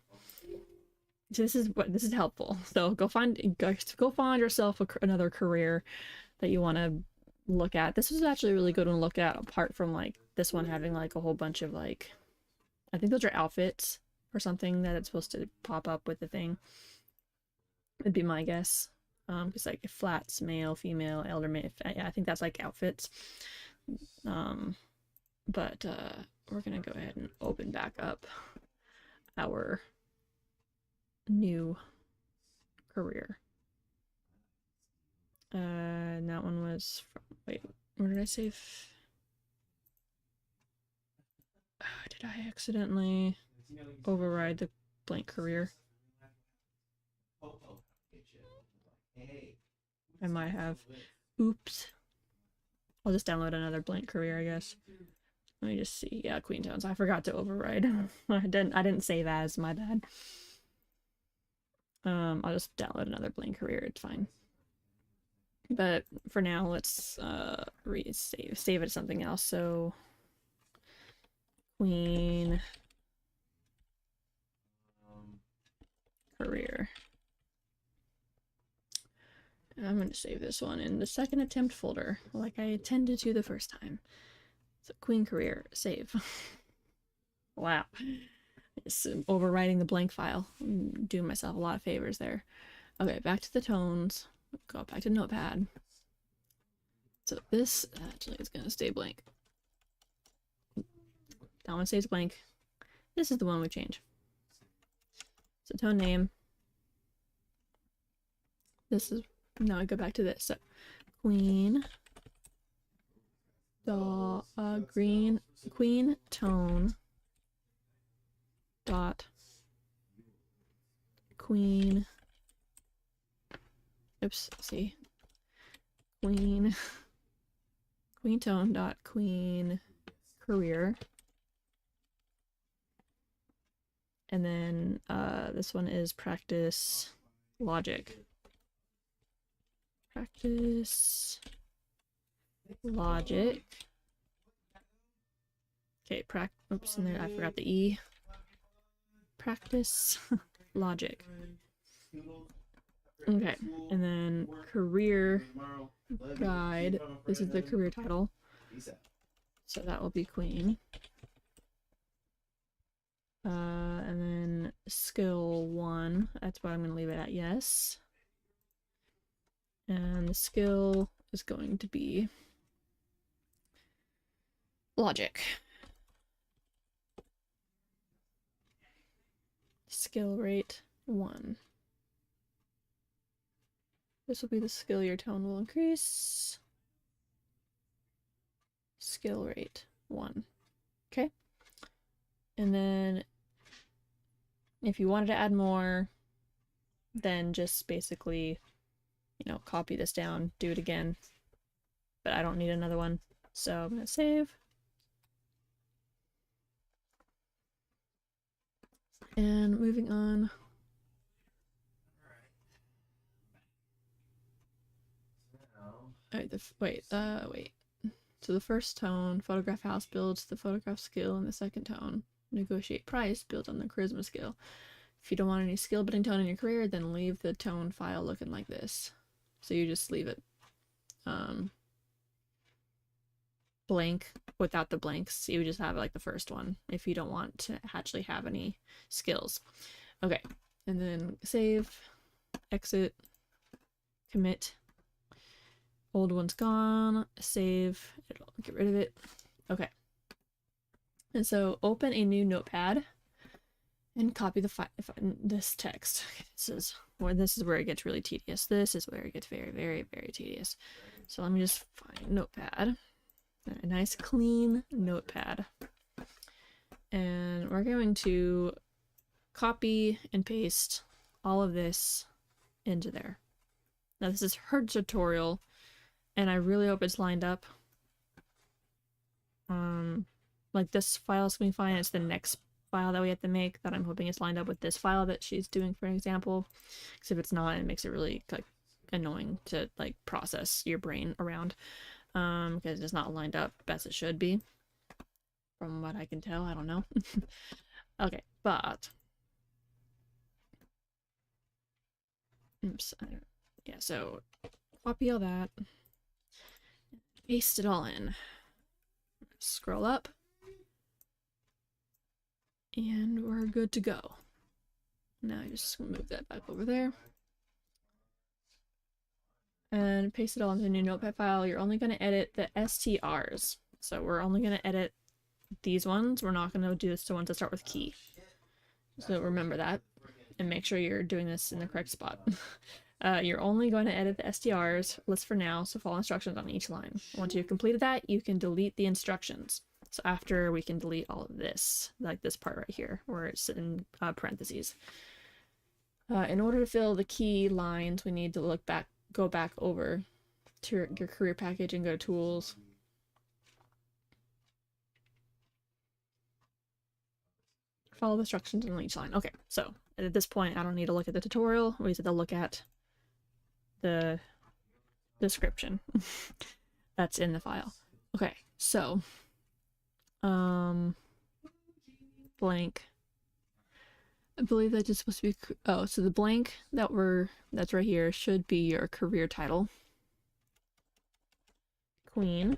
So this is helpful. So go find yourself another career that you want to look at. This was actually a really good one to look at, apart from like this one having like a whole bunch of like, I think those are outfits or something that it's supposed to pop up with the thing. Would be my guess. Because like flats, male, female, elder, male, I think that's like outfits. But we're gonna go ahead and open back up our new career. And that one was from, wait, where did I save? Did I accidentally override the blank career? I might have. Oops. I'll just download another blank career, I guess. Let me just see. Yeah, Queen Tones. I forgot to override. I didn't save as, my bad. I'll just download another blank career, it's fine. But for now, let's save it as something else. So Queen career. And I'm going to save this one in the second attempt folder, like I intended to the first time. So Queen career, save. Wow. Just overwriting the blank file. I'm doing myself a lot of favors there. Okay, back to the tones. Go back to Notepad. So this actually is going to stay blank. That one stays blank. This is the one we change. So tone name. This is, now I go back to this. So Queen Queen tone dot Queen, oops, see, Queen tone dot Queen career, and then this one is practice logic. Practice logic. Okay, oops, and there I forgot the E. Practice logic. Okay, and then career guide. This is the career title. So that will be Queen. And then skill 1. That's what I'm going to leave it at, yes. And the skill is going to be logic. Skill rate 1. This will be the skill your tone will increase. Skill rate 1. Okay. And then if you wanted to add more, then just basically, you know, copy this down, do it again, but I don't need another one. So I'm gonna save. And moving on. Alright, wait. So the first tone, photograph house, builds the photograph skill, and the second tone, negotiate price, builds on the charisma skill. If you don't want any skill building tone in your career, then leave the tone file looking like this. So you just leave it blank without the blanks. You would just have like the first one if you don't want to actually have any skills. Okay, and then save, exit, commit. Old one's gone, save, it'll get rid of it. Okay. And so open a new notepad and copy this text. This is where it gets really tedious. This is where it gets very, very, very tedious. So let me just find notepad. A nice clean notepad. And we're going to copy and paste all of this into there. Now this is her tutorial, and I really hope it's lined up. Like this file is gonna be fine. It's the next file that we have to make that I'm hoping is lined up with this file that she's doing for an example. Because if it's not, it makes it really like annoying to like process your brain around. Because it's not lined up as it should be. From what I can tell, I don't know. Okay, but oops, yeah, so copy all that, paste it all in, scroll up, and we're good to go. Now I just move that back over there. And paste it all into a new notepad file. You're only going to edit the STRs. So we're only going to edit these ones. We're not going to do this to ones that start with key. So remember that. And make sure you're doing this in the correct spot. You're only going to edit the STRs, list for now, so follow instructions on each line. Once you've completed that, you can delete the instructions. So after we can delete all of this, like this part right here, where it's in parentheses. In order to fill the key lines, we need to go back over to your career package and go to tools. Follow the instructions on each line. Okay, so at this point, I don't need to look at the tutorial. We just have to look at the description that's in the file. Okay, so blank. I believe that's just supposed to be, oh, so the blank that's right here should be your career title. Queen.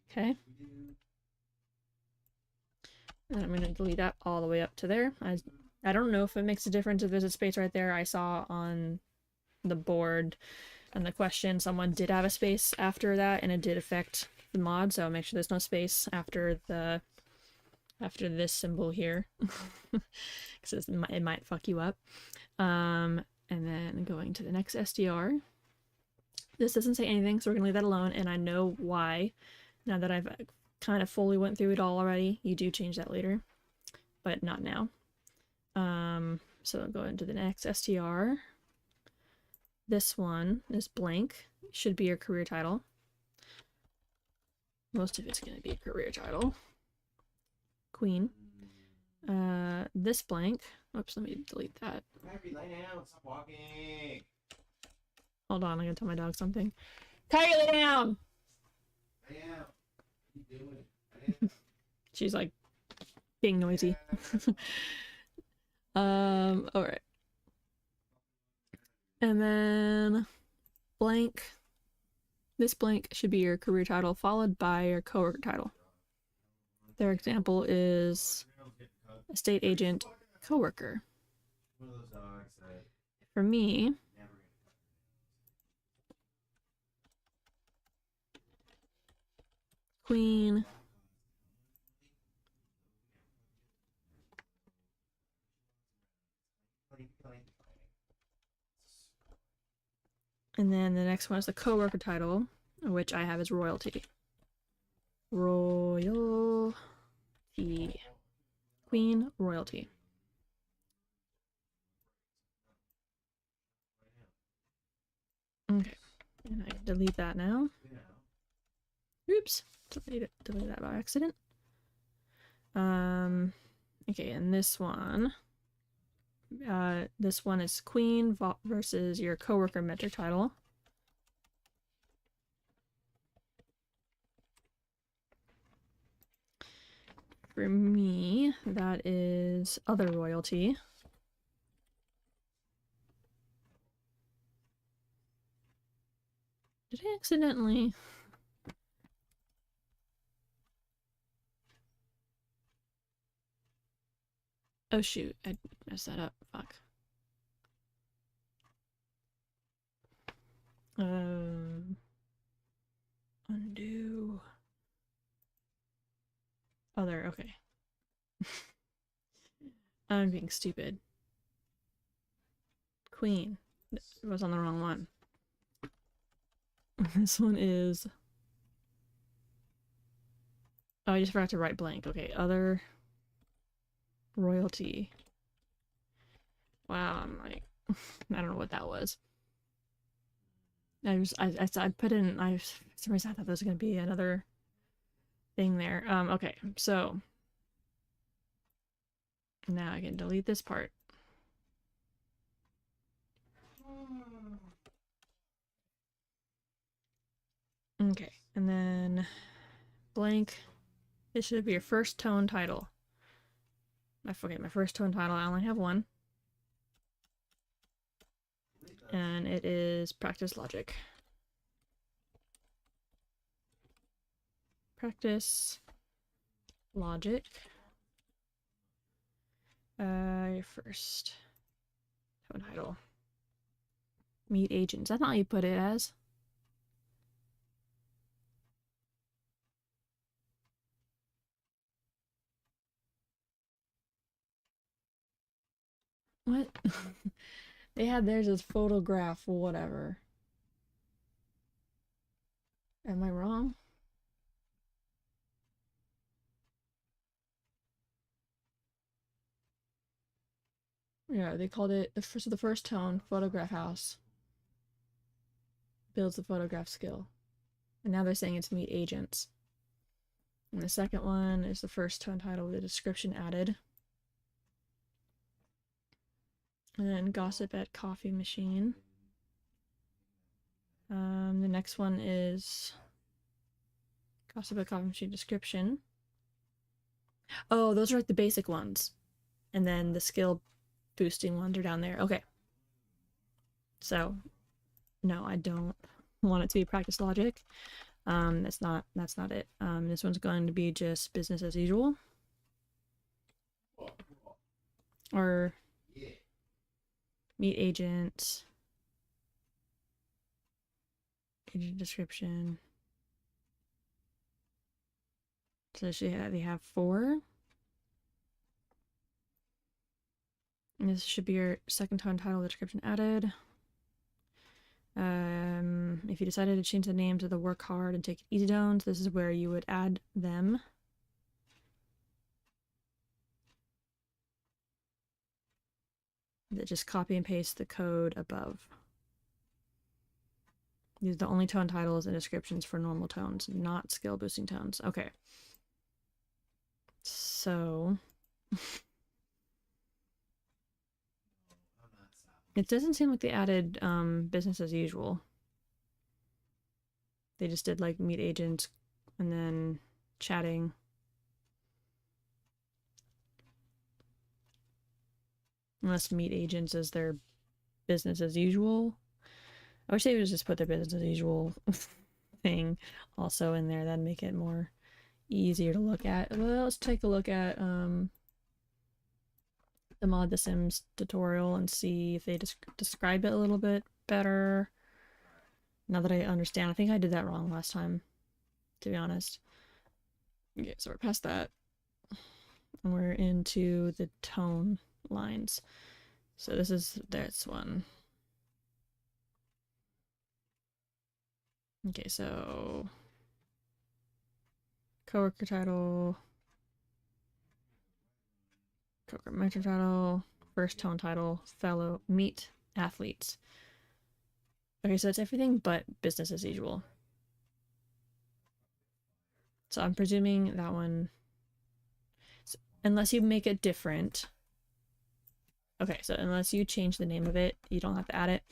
Okay. And I'm gonna delete that all the way up to there. I don't know if it makes a difference if there's a space right there. I saw on the board and the question someone did have a space after that, and it did affect the mod, so make sure there's no space after this symbol here, because it might fuck you up. And then going to the next SDR. This doesn't say anything, so we're gonna leave that alone, and I know why. Now that I've kind of fully went through it all already, you do change that later, but not now. So I'll go into the next STR. This one is blank. Should be your career title. Most of it's gonna be a career title. Queen. This blank. Oops, let me delete that. Happy, lay down, stop walking. Hold on, I'm gonna tell my dog something. Kylie, lay down! Lay down. What are you doing? Lay down. She's like being noisy. Alright. And then blank. This blank should be your career title, followed by your coworker title. Their example is estate agent, coworker. For me, queen, and then the next one is the coworker title, which I have as royalty. Royalty. Queen, royalty. delete that now. Oops, delete that by accident. Okay, and this one is queen versus your coworker mentor title. For me, that is other royalty. Did I accidentally? Oh shoot, I messed that up. Fuck. Undo. Other, okay. I'm being stupid. Queen. It was on the wrong one. This one is... Oh, I just forgot to write blank. Okay, other royalty. Wow, I'm like... I don't know what that was. I put in... for some reason I thought there was going to be another thing there. Okay, so... Now I can delete this part. Okay, and then blank. This should be your first tone title. I forget my first tone title. I only have one. And it is practice logic. Practice logic. Your first tone title. Meet agents. That's not how you put it as. What? They had theirs as photograph, whatever. Am I wrong? Yeah, they called it the first tone, photograph house. Builds the photograph skill. And now they're saying it's meet agents. And the second one is the first tone title with a description added. And then gossip at coffee machine. The next one is gossip at coffee machine description. Oh, those are like the basic ones. And then the skill boosting ones are down there. Okay. So, no, I don't want it to be practice logic. That's not it. This one's going to be just business as usual. Or meet agent. Agent description. So they have 4. And this should be your second tone title description added. If you decided to change the name to the work hard and take it easy zones, this is where you would add them. Just copy and paste the code above. These are the only tone titles and descriptions for normal tones, not skill boosting tones. Okay. So it doesn't seem like they added business as usual. They just did like meet agents and then chatting. Unless meet agents is their business as usual. I wish they would just put their business as usual thing also in there. That'd make it more easier to look at. Well, let's take a look at the ModtheSims tutorial and see if they describe it a little bit better. Now that I understand, I think I did that wrong last time, to be honest. Okay, so we're past that. And we're into the tone lines. So this is this one. Okay, so coworker title, coworker mentor title, first tone title, fellow meet athletes. Okay, so it's everything but business as usual. So I'm presuming that one, unless you make it different. Okay, so unless you change the name of it, you don't have to add it.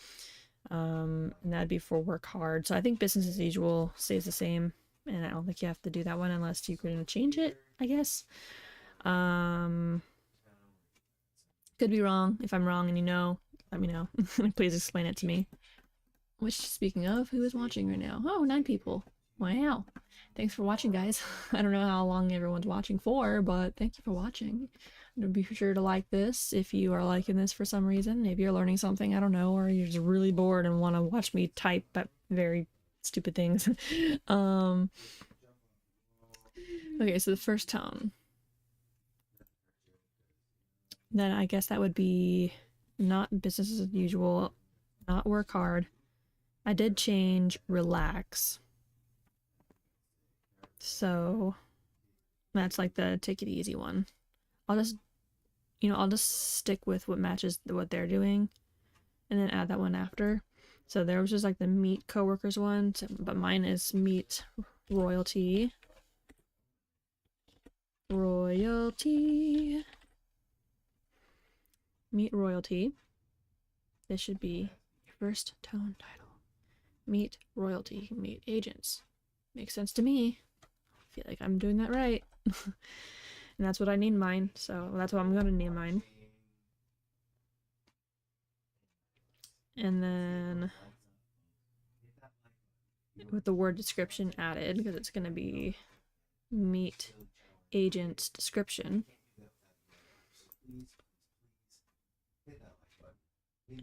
And that'd be for work hard. So I think business as usual stays the same. And I don't think you have to do that one unless you're going to change it, I guess. Could be wrong. If I'm wrong and you know, let me know. Please explain it to me. Which, speaking of, who is watching right now? Oh, 9 people. Wow. Thanks for watching, guys. I don't know how long everyone's watching for, but thank you for watching. Be sure to like this if you are liking this for some reason. Maybe you're learning something, I don't know, or you're just really bored and want to watch me type at very stupid things. Okay, so the first tone. Then I guess that would be not business as usual, not work hard. I did change relax. So that's like the take it easy one. I'll just, I'll just stick with what matches what they're doing and then add that one after. So there was just like the meet coworkers one, but mine is meet royalty. Royalty. Meet royalty. This should be your first tone title. Meet royalty. Meet agents. Makes sense to me. I feel like I'm doing that right. And that's what I named mine, so that's what I'm going to name mine. And then with the word description added, because it's going to be meet agent's description.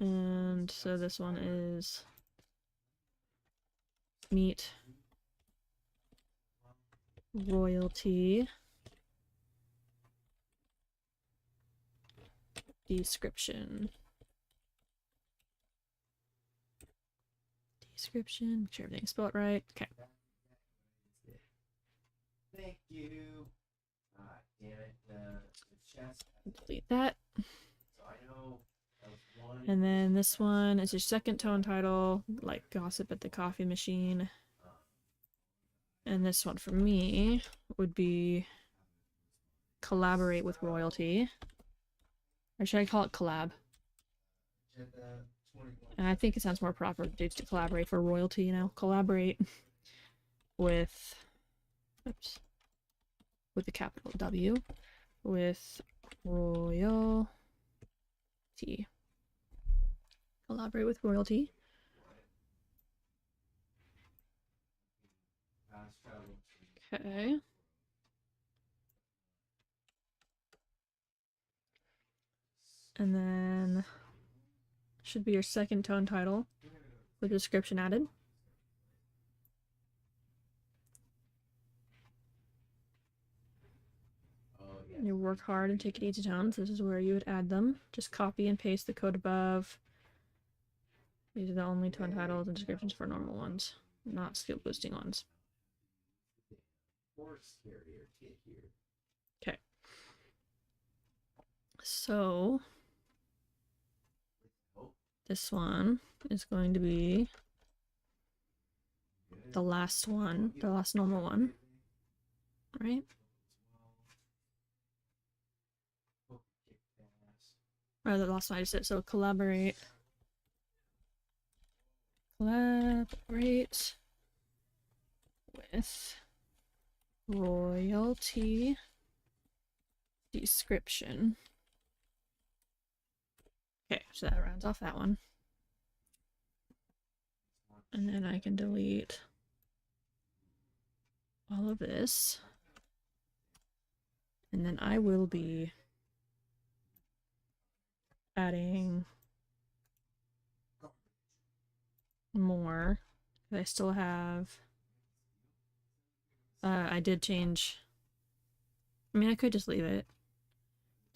And so this one is meet royalty description. Description, make sure everything's spelled right. Okay. Thank you. Damn it. Delete that. So I know that was one. And then this one is your second tone title, like gossip at the coffee machine. And this one for me would be collaborate with royalty. Or should I call it collab? And I think it sounds more proper to collaborate for royalty, collaborate with, oops, with a capital W, with royalty. Collaborate with royalty. Okay. And then should be your second tone title with description added. You work hard and take it easy tones. This is where you would add them. Just copy and paste the code above. These are the only tone titles and descriptions for normal ones, not skill boosting ones. Okay. So this one is going to be the last one, the last normal one, right? Or the last one I just said. So collaborate with royalty description. Okay, so that rounds off that one. And then I can delete all of this. And then I will be adding more. I still have I did change. I mean, I could just leave it.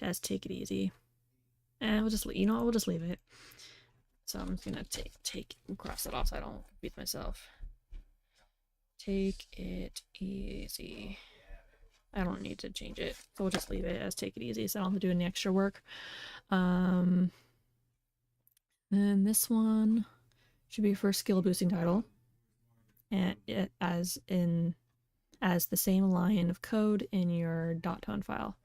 Just take it easy. And we'll just, we'll just leave it. So I'm just gonna cross it off so I don't beat myself. Take it easy. I don't need to change it. So we'll just leave it as take it easy so I don't have to do any extra work. Then this one should be your first skill boosting title, and it, as the same line of code in your .tone file.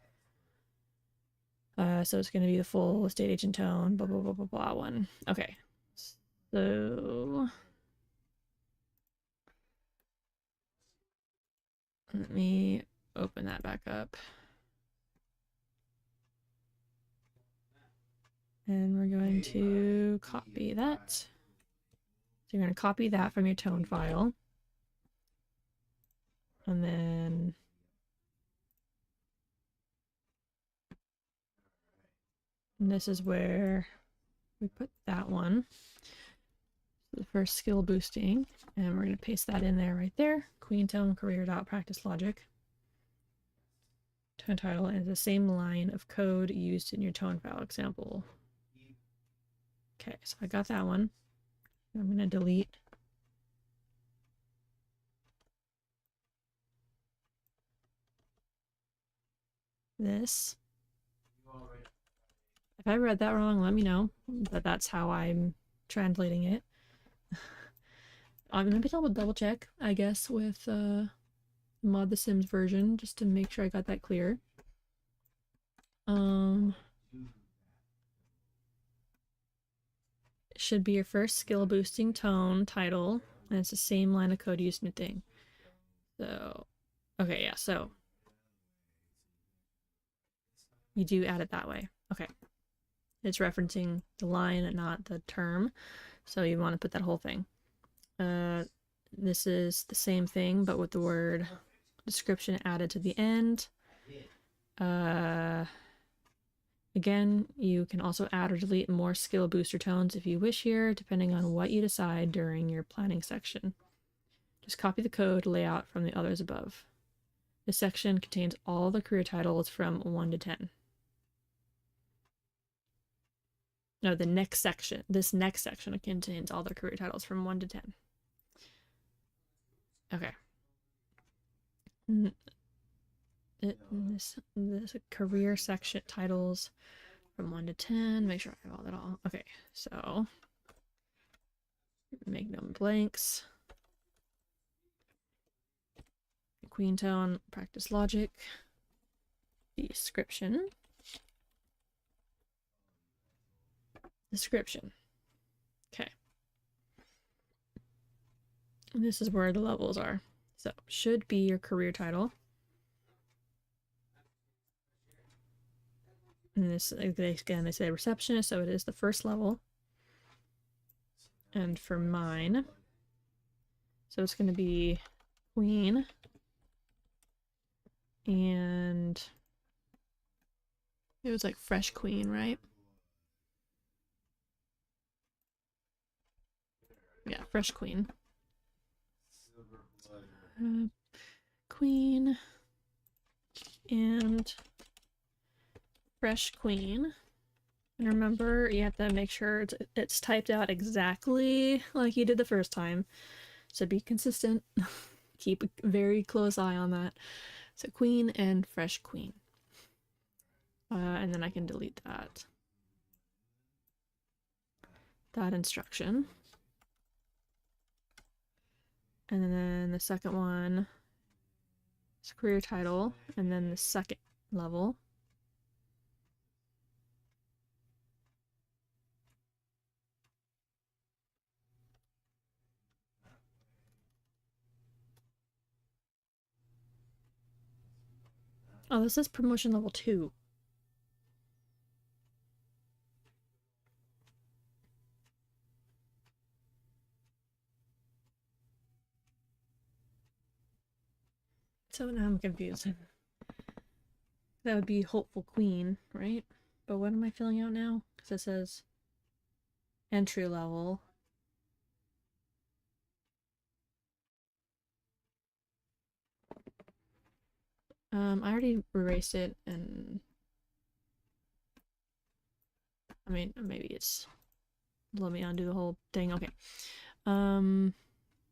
So it's going to be the full estate agent tone, blah blah blah blah blah one. Okay, so let me open that back up. And we're going to copy that. So you're going to copy that from your tone file. And then this is where we put that one. The first skill boosting. And we're going to paste that in there right there. Queen tone career dot practice logic. Tone title is the same line of code used in your tone file example. Okay, so I got that one. I'm going to delete this. If I read that wrong, let me know. But that's how I'm translating it. I'm going to double check, I guess, with ModtheSims version, just to make sure I got that clear. It should be your first skill boosting tone title, and it's the same line of code used in your thing. So, okay, yeah, so you do add it that way. Okay. It's referencing the line and not the term, so you want to put that whole thing. This is the same thing, but with the word description added to the end. Again, you can also add or delete more skill booster tones if you wish here, depending on what you decide during your planning section. Just copy the code layout from the others above. This section contains all the career titles from 1 to 10. No, the next section. This next section contains all the career titles from 1 to 10. Okay. This career section titles from 1 to 10. Make sure I have all that all. Okay, so make them blanks. Queen tone, practice logic, description. Okay. And this is where the levels are. So should be your career title. And this, again, they say receptionist, so it is the first level. And for mine, so it's going to be queen. And it was like fresh queen, right? Yeah, fresh queen. Queen and fresh queen. And remember, you have to make sure it's typed out exactly like you did the first time. So be consistent. Keep a very close eye on that. So queen and fresh queen. And then I can delete that instruction. And then the second one is career title, and then the second level. Oh, this is promotion level 2. So now I'm confused. That would be hopeful queen, right? But what am I filling out now? Because it says entry level. I already erased it, and I mean, maybe it's let me undo the whole thing. Okay.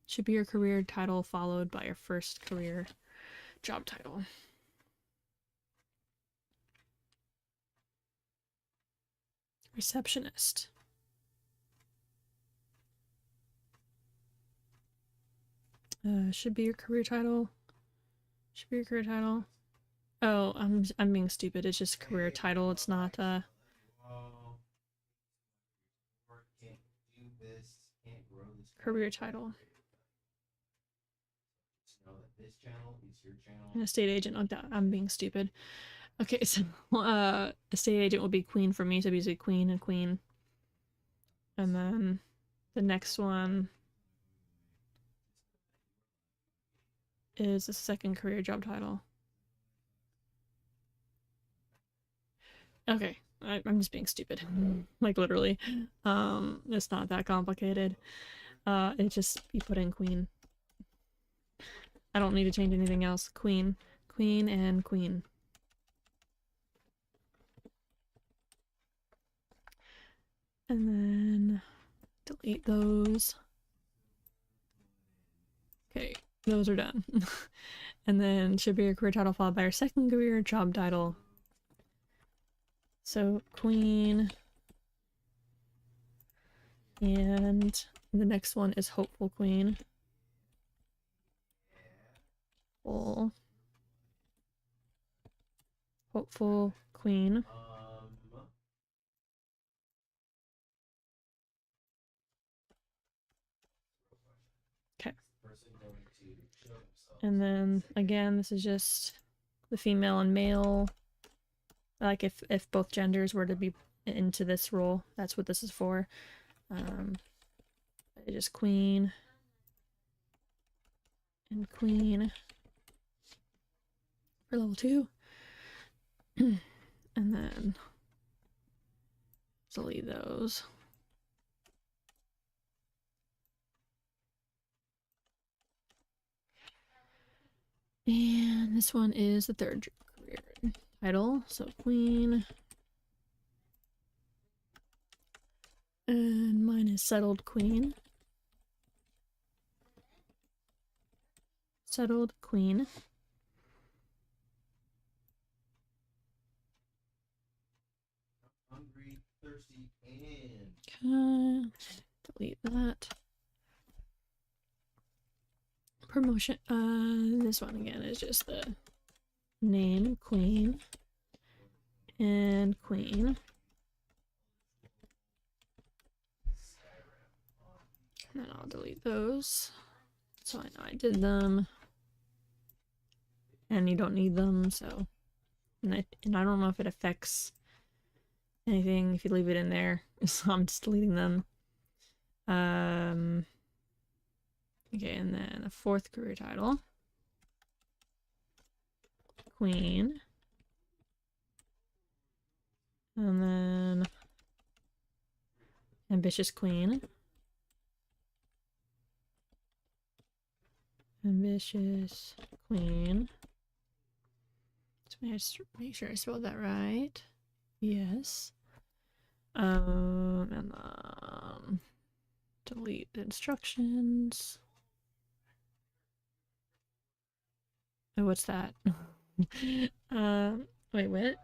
Should be your career title followed by your first career job title. Receptionist. Should be your career title. Should be your career title. Oh, I'm being stupid. It's just career title. It's not career title. An estate agent. Oh, I'm being stupid. Okay, so estate agent will be queen for me, so basically queen and queen. And then the next one is the second career job title. Okay, I'm just being stupid. Like literally. It's not that complicated. It just you put in queen. I don't need to change anything else. Queen. Queen and queen. And then delete those. Okay, those are done. And then should be your career title followed by your second career job title. So queen. And the next one is hopeful queen. Hopeful queen. Okay. And then again, this is just the female and male. Like if both genders were to be into this role, that's what this is for. Just queen and queen for level 2. And then delete those. And this one is the third career title. So queen. And mine is settled queen. Settled queen. Hungry, thirsty, and Okay. Delete that. Promotion. This one again is just the name queen and queen. And then I'll delete those. So I know I did them. And you don't need them, so. And I don't know if it affects anything if you leave it in there. So I'm just deleting them. Okay, and then a fourth career title. Queen. And then ambitious queen. Ambitious queen. So make sure I spelled that right. Yes. And then delete the instructions. Oh, what's that? Wait, what?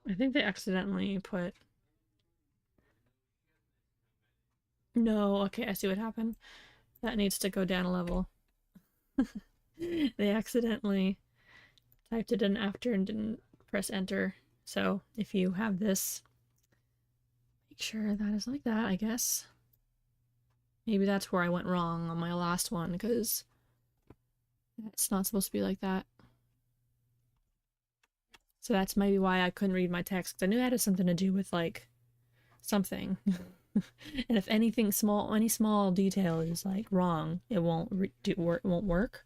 I think they accidentally put. No, okay, I see what happened. That needs to go down a level. They accidentally typed it in after and didn't press enter. So if you have this, make sure that is like that, I guess. Maybe that's where I went wrong on my last one, because it's not supposed to be like that. So that's maybe why I couldn't read my text, because I knew that had something to do with, like, something. And if anything small, any small detail is, like, wrong, it won't work.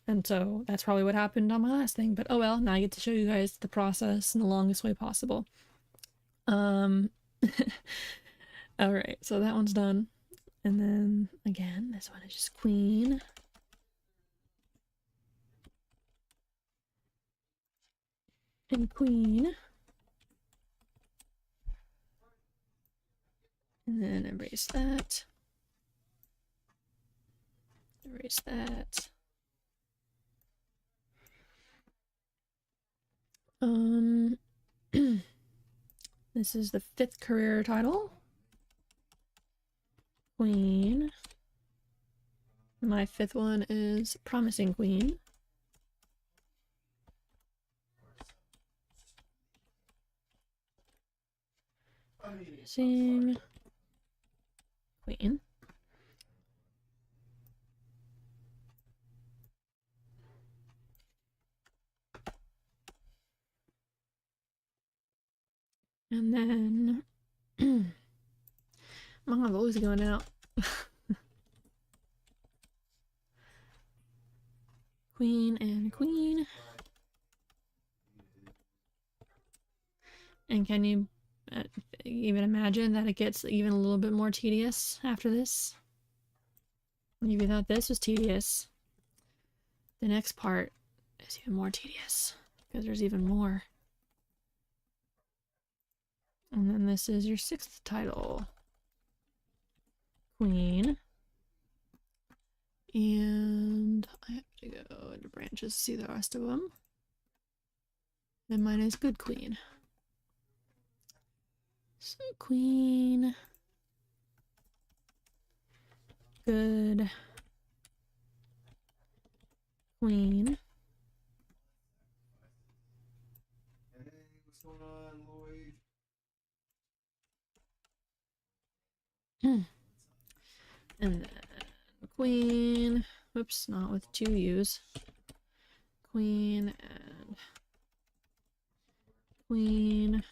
And so that's probably what happened on my last thing. But oh well, now I get to show you guys the process in the longest way possible. Alright, so that one's done. And then, again, this one is just queen. And queen. And then erase that. Erase that. This is the 5th career title. Queen. My 5th one is Promising Queen. Promising Queen. And then my voice is going out. Queen and Queen. And can you even imagine that it gets even a little bit more tedious after this? If you thought this was tedious, the next part is even more tedious because there's even more. And then this is your 6th title. Queen. And I have to go into branches to see the rest of them. And mine is Good Queen. So Queen. Good. Queen. Hey, what's going on, Lloyd? And then Queen. Whoops, not with 2 U's. Queen and Queen.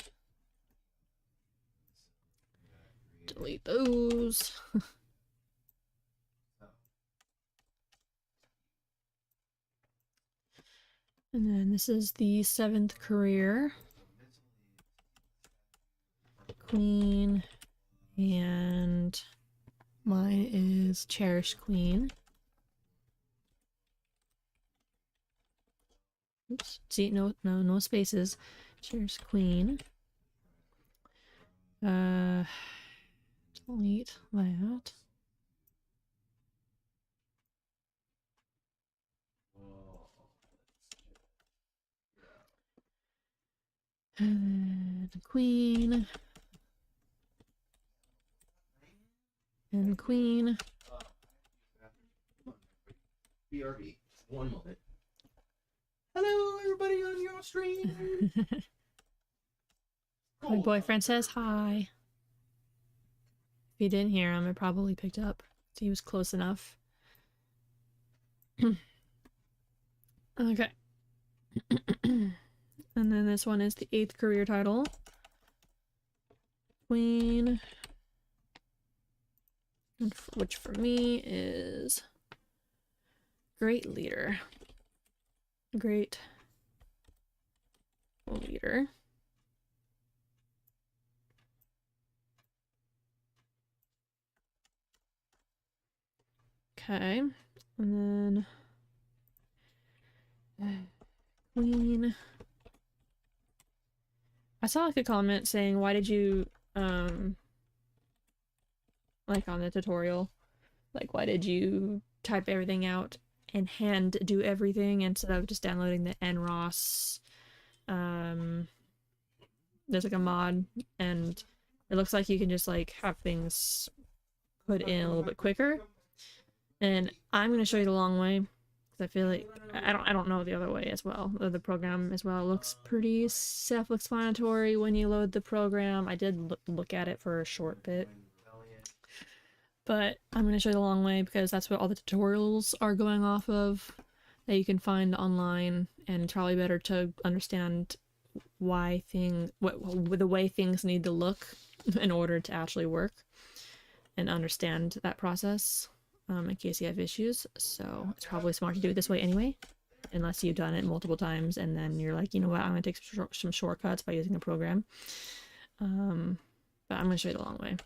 Delete those. And then this is the 7th career. Queen. And mine is Cherished Queen. Oops. See, no spaces. Cherished Queen. Delete that. And Queen. And Queen. BRB. 1 moment. Hello, everybody on your stream. My boyfriend says hi. If you didn't hear him, it probably picked up. He was close enough. Okay. And then this one is the 8th career title. Queen. Which for me is Great Leader. Great Leader. Okay. And then Queen. I saw like a comment saying, why did you like on the tutorial, like why did you type everything out and hand do everything instead of just downloading the NROS? There's like a mod and it looks like you can just like have things put in a little bit quicker. And I'm going to show you the long way because I feel like I don't know the other way as well. The program as well looks pretty self-explanatory when you load the program. I did look at it for a short bit, but I'm going to show you the long way because that's what all the tutorials are going off of that you can find online, and it's probably better to understand why the way things need to look in order to actually work and understand that process. In case you have issues, so it's probably smart to do it this way anyway, unless you've done it multiple times and then you're like, you know what, I'm gonna take some shortcuts by using the program. But I'm gonna show you the long way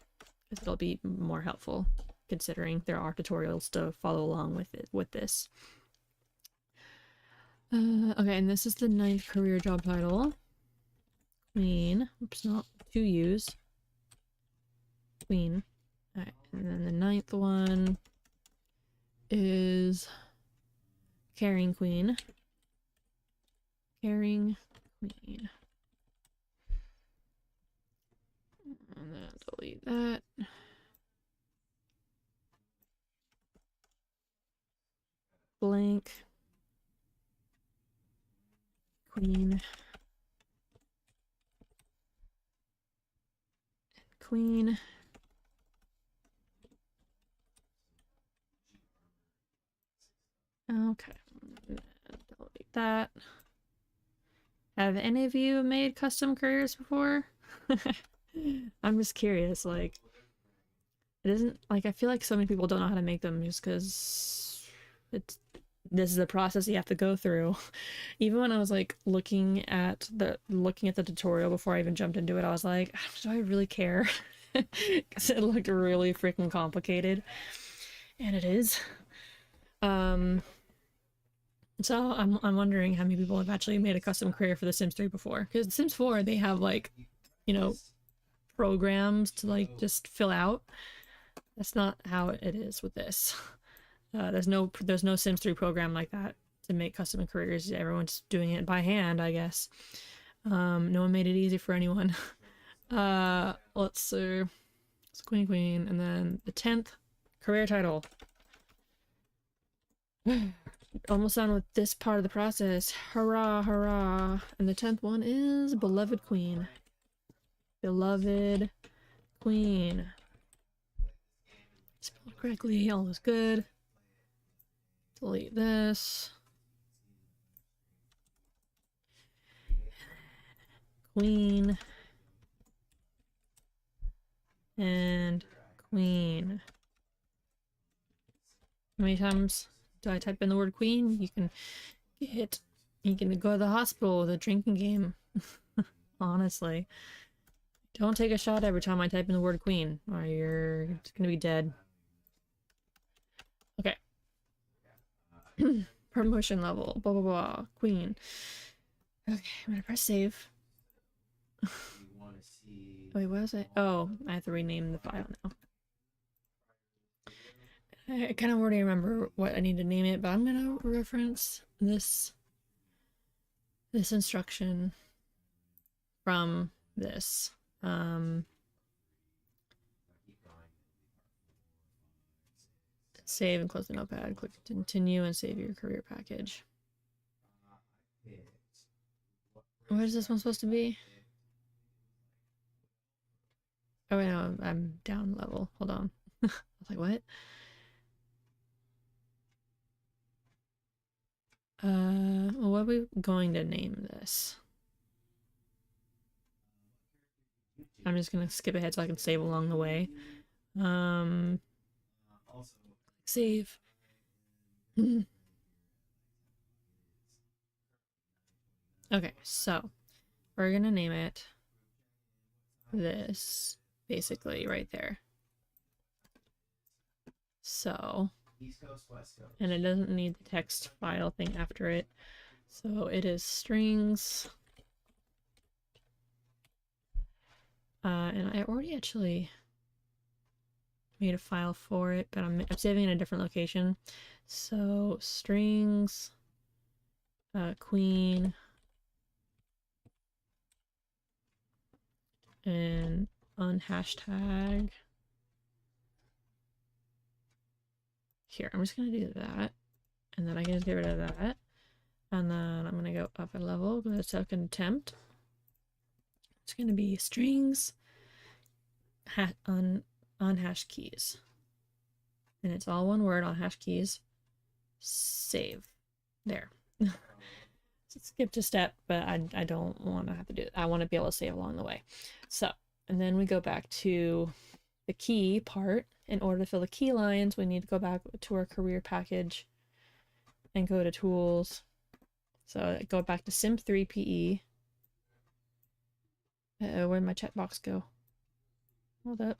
because it'll be more helpful considering there are tutorials to follow along with this. Okay, and this is the 9th career job title. Queen. Oops, not 2 U's. Queen. Alright, and then the 9th one is Caring Queen. Caring Queen. And then delete that. Blank. Queen. Queen. Okay. Delete that. Have any of you made custom careers before? I'm just curious, like, it isn't, like, I feel like so many people don't know how to make them just because this is a process you have to go through. Even when I was, like, looking at the tutorial before I even jumped into it, I was like, do I really care? Because it looked really freaking complicated. And it is. So I'm wondering how many people have actually made a custom career for The Sims 3 before. Because The Sims 4, they have, like, you know, programs to, like, just fill out. That's not how it is with this. There's no Sims 3 program like that to make custom careers. Everyone's doing it by hand, I guess. No one made it easy for anyone. Let's see. It's Queen, and then the 10th career title. Almost done with this part of the process. Hurrah, hurrah. And the 10th one is Beloved Queen. Beloved Queen. Spelled correctly, all is good. Delete this. Queen. And Queen. How many times do I type in the word queen? You can go to the hospital with a drinking game. Honestly. Don't take a shot every time I type in the word queen, or you're just gonna be dead. Okay. Promotion level. Blah, blah, blah. Queen. Okay, I'm gonna press save. Wait, what was it? Oh, I have to rename the file now. I kind of already remember what I need to name it, but I'm gonna reference this instruction from this. Save and close the notepad. Click continue and save your career package. What is this one supposed to be? Oh wait, no, I'm down level. Hold on. I was like, what? Well, what are we going to name this? I'm just gonna skip ahead so I can save along the way. Save. Okay, so we're gonna name it this, basically, right there. So, and it doesn't need the text file thing after it. So it is strings. And I already actually made a file for it, but I'm saving in a different location. So strings, queen, and unhashtag. Here, I'm just gonna do that, and then I can just get rid of that, and then I'm gonna go up a level, go to second attempt. It's gonna be strings, on hash keys, and it's all one word on hash keys. Save. There. Skipped a step, but I don't want to have to do it. I want to be able to save along the way. So, and then we go back to the key part. In order to fill the key lines, we need to go back to our career package and go to tools. So go back to Sim 3 PE. Where'd my checkbox go? Hold up.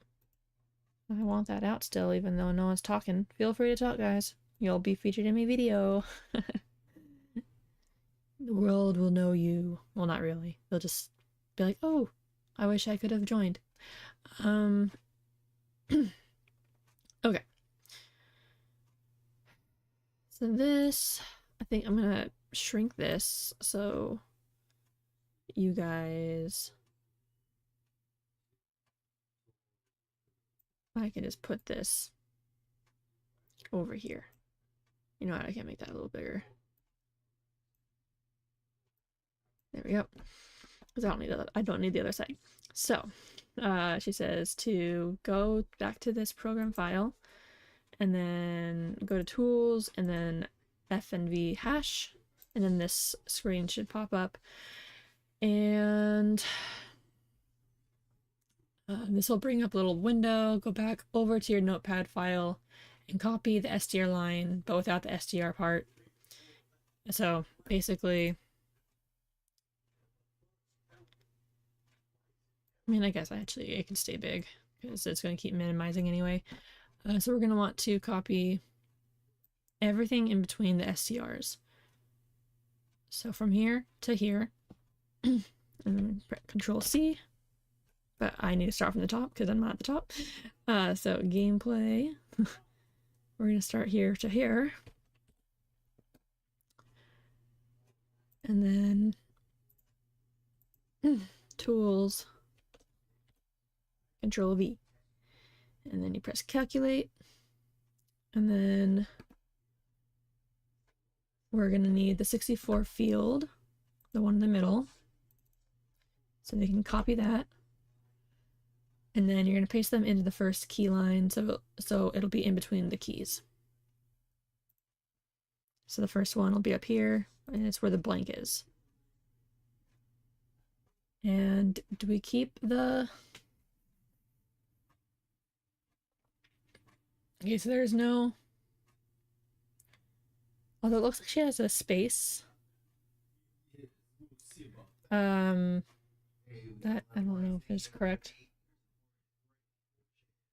I want that out still, even though no one's talking. Feel free to talk, guys. You'll be featured in my video. The world will know you. Well, not really. They'll just be like, oh, I wish I could have joined. Okay. So this, I think I'm gonna shrink this so you guys I can just put this over here. You know what? I can make that a little bigger. There we go. Because I don't need the other side. So, she says to go back to this program file, and then go to tools, and then FNV hash, and then this screen should pop up, and this will bring up a little window. Go back over to your notepad file and copy the str line, but without the str part. So basically, I mean, I guess actually it can stay big because it's going to keep minimizing anyway. So we're going to want to copy everything in between the strs. So from here to here, and then Control C, but I need to start from the top because I'm not at the top. So gameplay, we're going to start here to here. And then tools, Control V. And then you press calculate. And then we're going to need the 64 field, the one in the middle. So they can copy that. And then you're going to paste them into the first key line, so it'll be in between the keys. So the first one will be up here, and it's where the blank is. And do we keep the... Okay, so there's no... Although it looks like she has a space. That, I don't know if it's correct.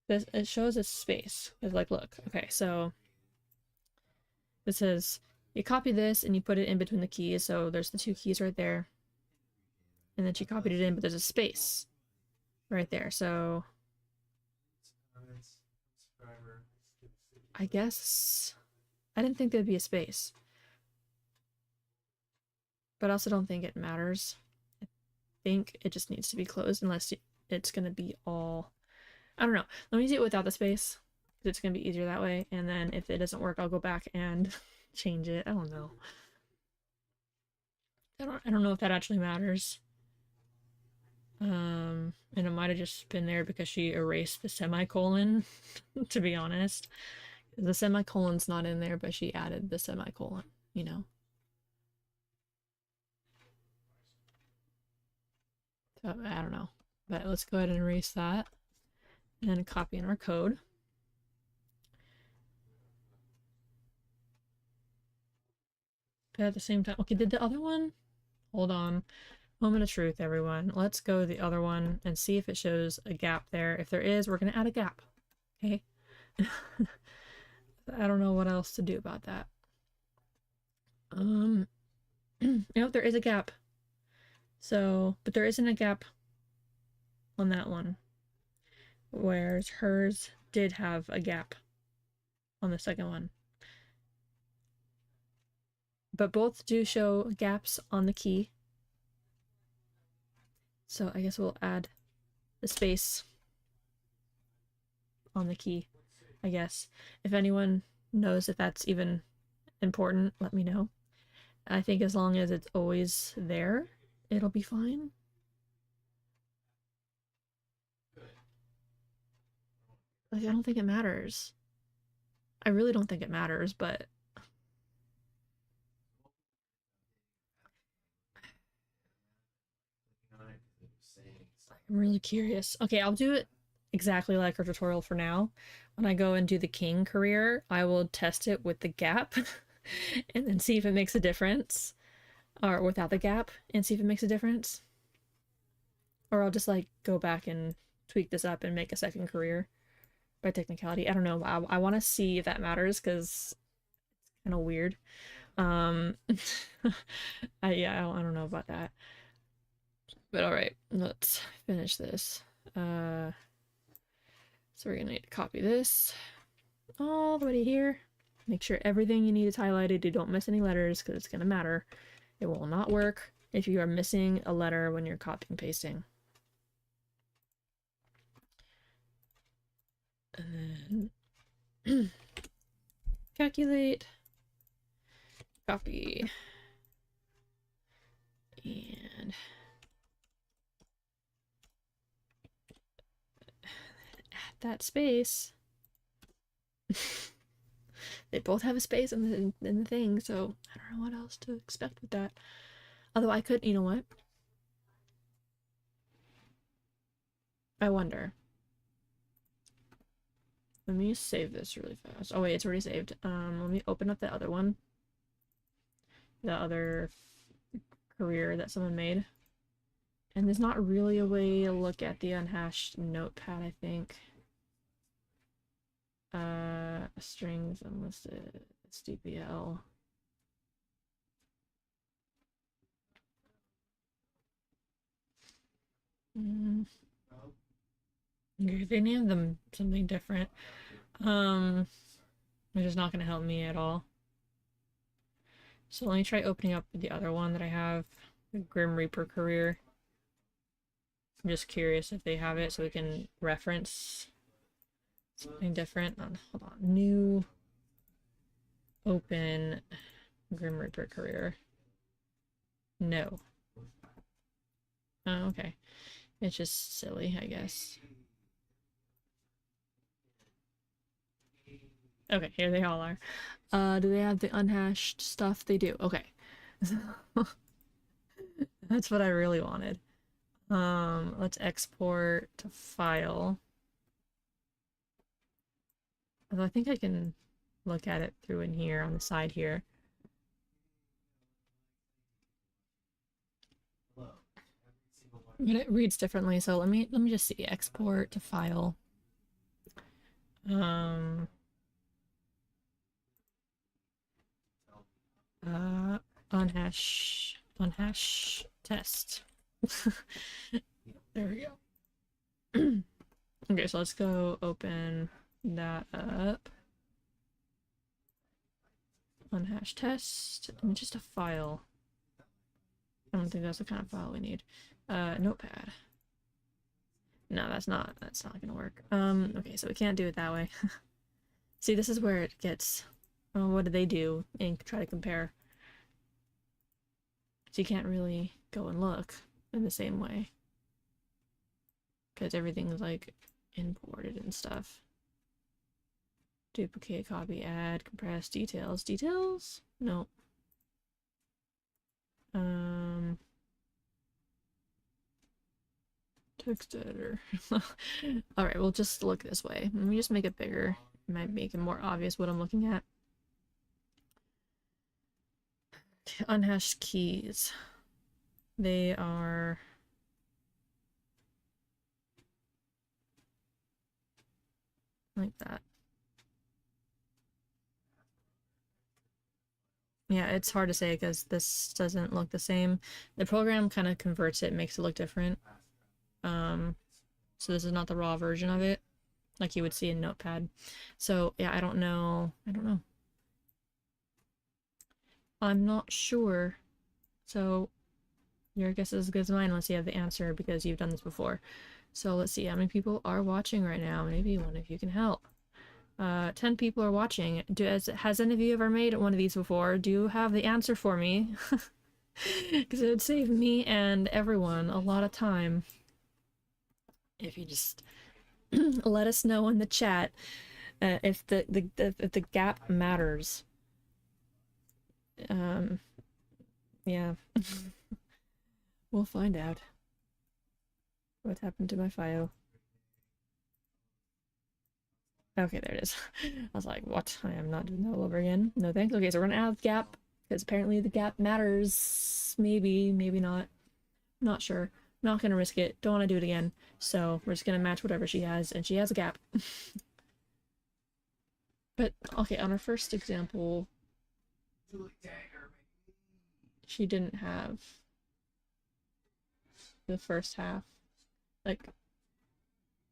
This, it shows a space. It's like, look, okay, so it says you copy this and you put it in between the keys, so there's the two keys right there. And then she copied it in, but there's a space right there, so I guess I didn't think there'd be a space. But I also don't think it matters. I think it just needs to be closed unless it's gonna be all... I don't know. Let me do it without the space. It's gonna be easier that way. And then if it doesn't work, I'll go back and change it. I don't know. I don't know if that actually matters. And it might have just been there because she erased the semicolon, to be honest. The semicolon's not in there, but she added the semicolon, you know? So, I don't know. But let's go ahead and erase that. And copy in our code. But at the same time, okay, did the other one? Hold on. Moment of truth, everyone. Let's go to the other one and see if it shows a gap there. If there is, we're going to add a gap. Okay? I don't know what else to do about that. You know, there is a gap. So, but there isn't a gap on that one. Whereas hers did have a gap on the second one. But both do show gaps on the key. So I guess we'll add the space on the key, I guess. If anyone knows if that's even important, let me know. I think as long as it's always there, it'll be fine. Like, I don't think it matters. I really don't think it matters, but... I'm really curious. Okay, I'll do it exactly like her tutorial for now. When I go and do the king career, I will test it with the gap and then see if it makes a difference. Or without the gap and see if it makes a difference. Or I'll just like go back and tweak this up and make a second career by technicality. I don't know. I want to see if that matters because it's kind of weird. Yeah, I don't know about that. But alright, let's finish this. So we're gonna need to copy this all the way to here. Make sure everything you need is highlighted. You don't miss any letters because it's gonna matter. It will not work if you are missing a letter when you're copying and pasting. And then calculate, copy, and add that space. They both have a space in the thing, so I don't know what else to expect with that. Although I could, you know what? I wonder. Let me save this really fast. Oh wait, it's already saved. Let me open up the other one. The other career that someone made. And there's not really a way to look at the unhashed notepad, I think. Strings unlisted. It's DPL. Okay, they named them something different. Which is not going to help me at all. So let me try opening up the other one that I have, the Grim Reaper career. I'm just curious if they have it so we can reference something different. Hold on. New open Grim Reaper career. No. Oh, okay. It's just silly, I guess. Okay, here they all are. Do they have the unhashed stuff? They do. Okay. That's what I really wanted. Let's export to file. Although I think I can look at it through in here on the side here. But it reads differently, so let me just see. Export to file. Unhash test. There we go. Okay, so let's go open that up. Unhash test, and just a file. I don't think that's the kind of file we need. Notepad. No, that's not gonna work. Okay, so we can't do it that way. See, this is where it gets, oh, what do they do? And try to compare. So you can't really go and look in the same way. Because everything's like imported and stuff. Duplicate, copy, add, compress, details. Details? No. Text editor. Alright, we'll just look this way. Let me just make it bigger. It might make it more obvious what I'm looking at. Unhashed keys. They are like that. Yeah, it's hard to say because this doesn't look the same. The program kind of converts it, makes it look different. So this is not the raw version of it, like you would see in Notepad. So yeah, I don't know. I'm not sure. So your guess is as good as mine unless you have the answer because you've done this before. So let's see how many people are watching right now. Maybe one of you can help. 10 people are watching. Has any of you ever made one of these before? Do you have the answer for me? Because it would save me and everyone a lot of time if you just let us know in the chat if the gap matters. Yeah. We'll find out what happened to my file. Okay, there it is. I was like, what? I am not doing that all over again. No thanks. Okay, so we're gonna add the gap, because apparently the gap matters. Maybe, maybe not. Not sure. Not gonna risk it. Don't want to do it again. So we're just gonna match whatever she has, and she has a gap. But, okay, on our first example, she didn't have the first half. Like,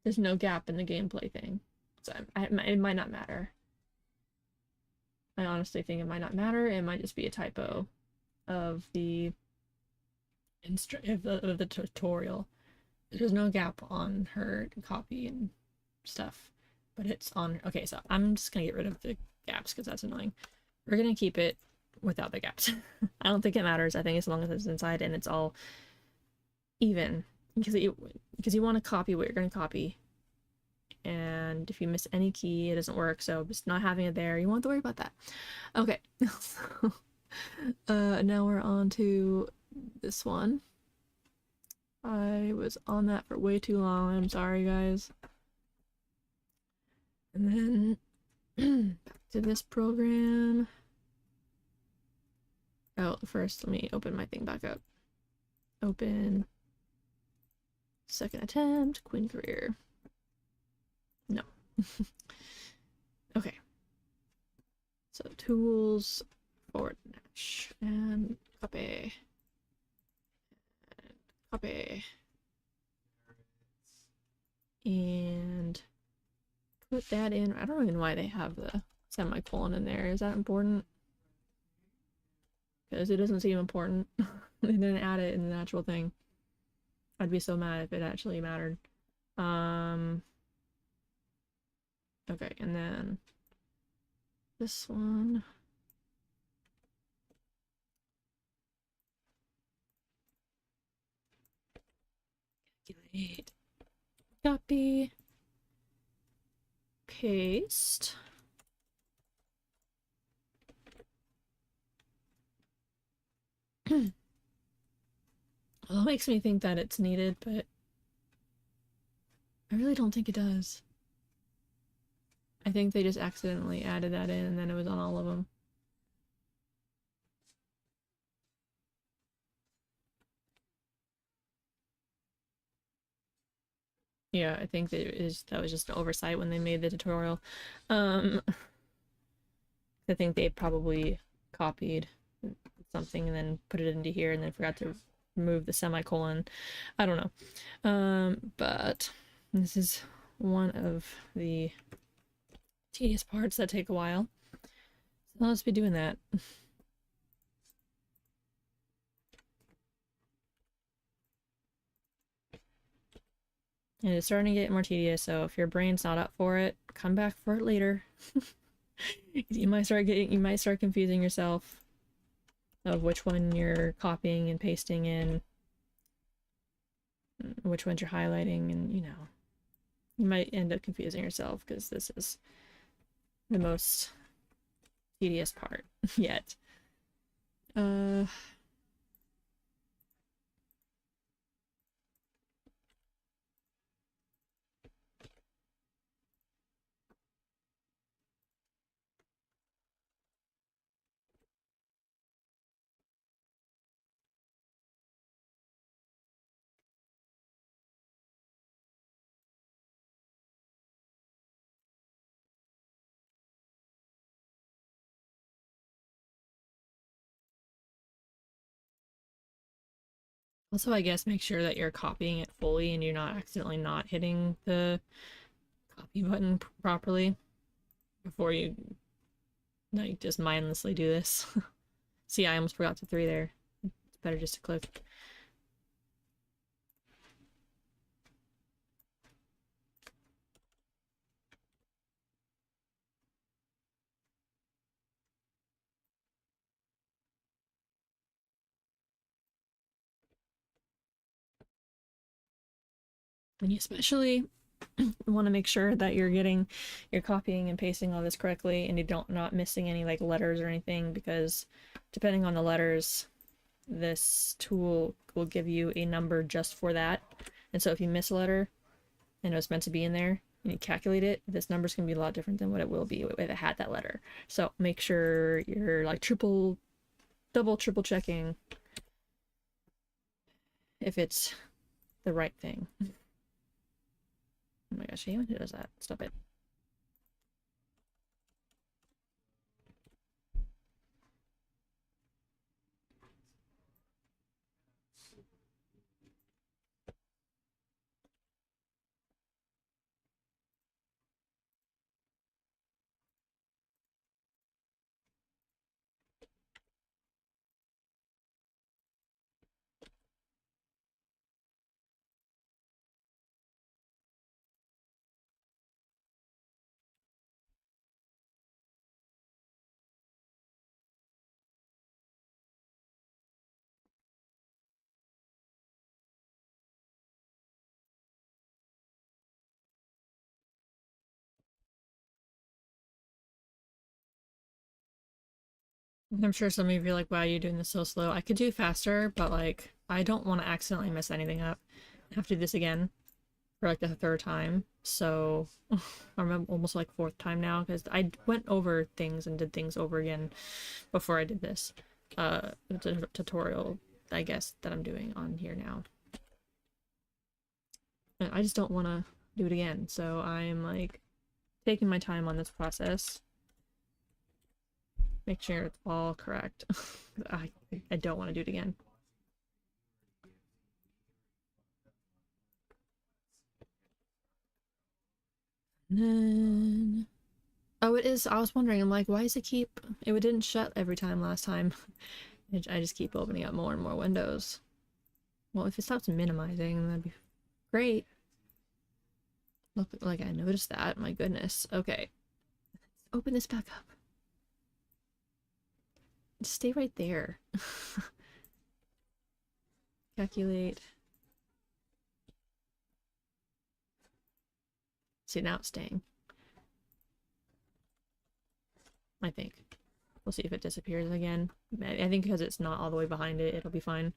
there's no gap in the gameplay thing. So it might not matter. I honestly think it might not matter. It might just be a typo of the of the tutorial. There's no gap on her copy and stuff. but it's on. Okay, so I'm just gonna get rid of the gaps because that's annoying. We're gonna keep it without the gaps. I don't think it matters. I think as long as it's inside and it's all even, because you want to copy what you're gonna copy, and if you miss any key, it doesn't work. So just not having it there, you won't have to worry about that. Okay. Now we're on to this one. I was on that for way too long. I'm sorry, guys. And then back to this program. Oh, first let me open my thing back up. Open. Second attempt. Queen career. No. Okay. So tools, forward dash, and copy. And copy. And put that in. I don't even know why they have the semicolon in there. Is that important? Because it doesn't seem important. They didn't add it in the actual thing. I'd be so mad if it actually mattered. Okay, and then this one. Calculate. Copy. Paste. Well, it makes me think that it's needed, but I really don't think it does. I think they just accidentally added that in and then it was on all of them. Yeah, I think that was just an oversight when they made the tutorial. I think they probably copied something and then put it into here and then forgot to remove the semicolon. I don't know. But this is one of the tedious parts that take a while. So let's be doing that. And it's starting to get more tedious, so if your brain's not up for it, come back for it later. You might start confusing yourself of which one you're copying and pasting in, which ones you're highlighting, and you might end up confusing yourself because this is the most tedious part yet. Also, I guess make sure that you're copying it fully and you're not accidentally not hitting the copy button properly before you like just mindlessly do this. See, I almost forgot to 3 there. It's better just to click. And you especially want to make sure that you're copying and pasting all this correctly and you don't not missing any like letters or anything, because depending on the letters, this tool will give you a number just for that. And so if you miss a letter and it was meant to be in there and you calculate it, this number's gonna be a lot different than what it will be if it had that letter. So make sure you're like double, triple checking if it's the right thing. Oh my gosh, anyone who does that, stop it. I'm sure some of you are like, wow, you're doing this so slow. I could do faster, but like, I don't want to accidentally mess anything up. I have to do this again for like the third time. So I'm almost like fourth time now because I went over things and did things over again before I did this. The tutorial, I guess, that I'm doing on here now. And I just don't want to do it again. So I'm like taking my time on this process. Make sure it's all correct. I don't want to do it again. And then... Oh, it is. I was wondering, I'm like, why does it keep... It didn't shut every time last time. I just keep opening up more and more windows. Well, if it stops minimizing, that'd be great. Look, like I noticed that. My goodness. Okay. Let's open this back up. Just stay right there. Calculate. See, now it's staying. I think. We'll see if it disappears again. I think because it's not all the way behind it, it'll be fine.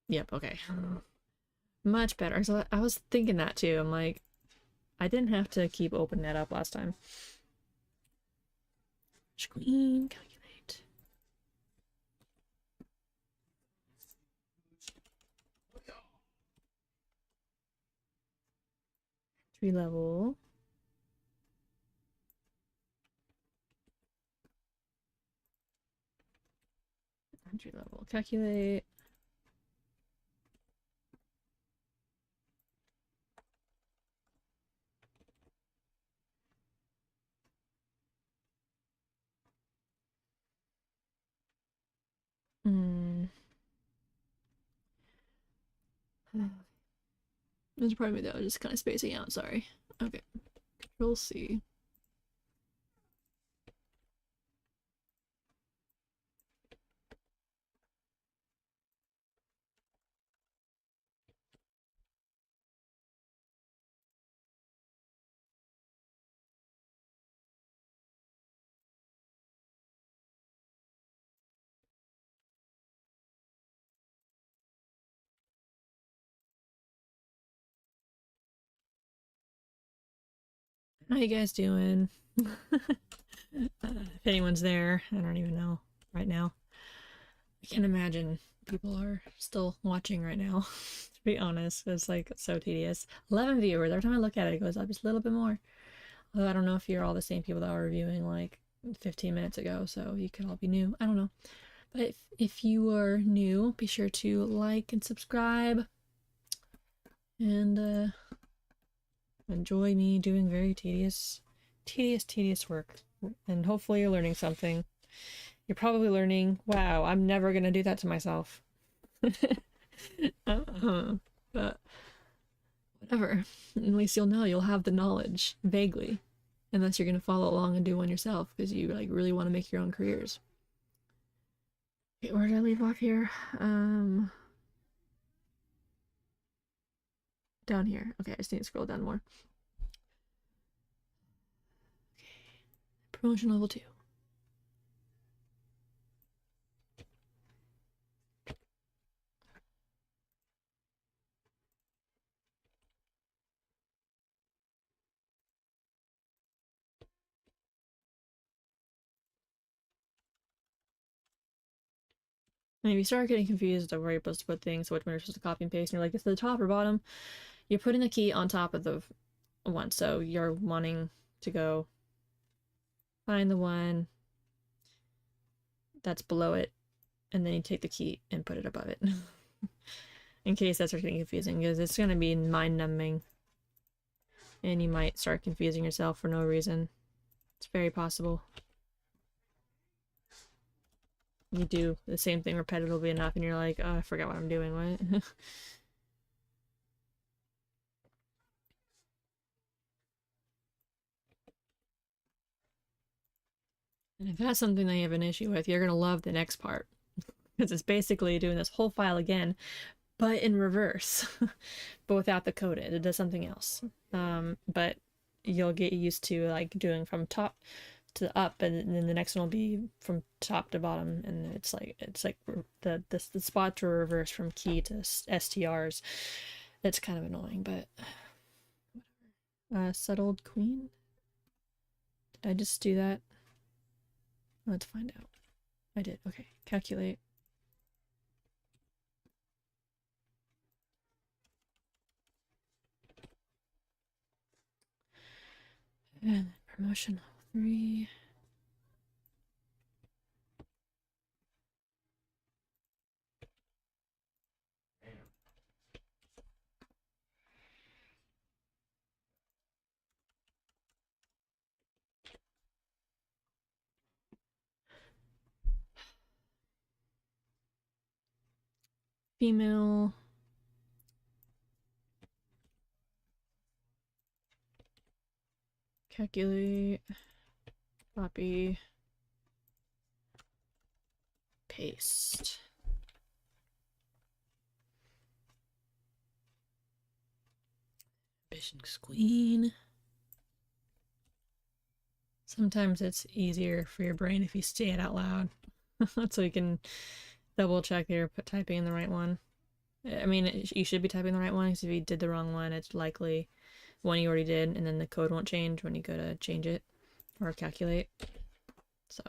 Yep, okay. Much better. So I was thinking that too. I'm like, I didn't have to keep opening that up last time. Screen, calculate. Entry level. Entry level. Calculate. Hmm. There's part of me that was just kind of spacing out, sorry. Okay. Control C. How you guys doing? If anyone's there, I don't even know right now. I can't imagine people are still watching right now, to be honest. It's like so tedious. 11 viewers. Every time I look at it, it goes up just a little bit more. Although I don't know if you're all the same people that were reviewing like 15 minutes ago, so you could all be new. I don't know. But if you are new, be sure to like and subscribe. And enjoy me doing very tedious work. And hopefully you're learning something. You're probably learning, wow, I'm never gonna do that to myself. But whatever. At least you'll know, you'll have the knowledge, vaguely. Unless you're gonna follow along and do one yourself, because you like really want to make your own careers. Okay, where did I leave off here? Down here. Okay, I just need to scroll down more. Okay. Promotion level 2. And if you start getting confused of where you're supposed to put things, which one you're supposed to copy and paste, and you're like, it's the top or bottom, you're putting the key on top of the one. So you're wanting to go find the one that's below it, and then you take the key and put it above it. In case that's getting confusing, because it's going to be mind-numbing. And you might start confusing yourself for no reason. It's very possible. You do the same thing repetitively enough and you're like, oh, I forgot what I'm doing, what? And if that's something that you have an issue with, you're gonna love the next part. Because it's basically doing this whole file again, but in reverse. But without the code, it does something else. But you'll get used to like doing from top to up, and then the next one will be from top to bottom, and it's like the spots are reversed from key to STRs. It's kind of annoying, but settled queen. Did I just do that? Let's find out. I did. Okay, calculate. And promotion level 3. Female. Calculate. Copy. Paste. Ambition's queen. Sometimes it's easier for your brain if you say it out loud. So you can double check that you're typing in the right one. I mean, you should be typing the right one, because if you did the wrong one, it's likely one you already did, and then the code won't change when you go to change it or calculate. So,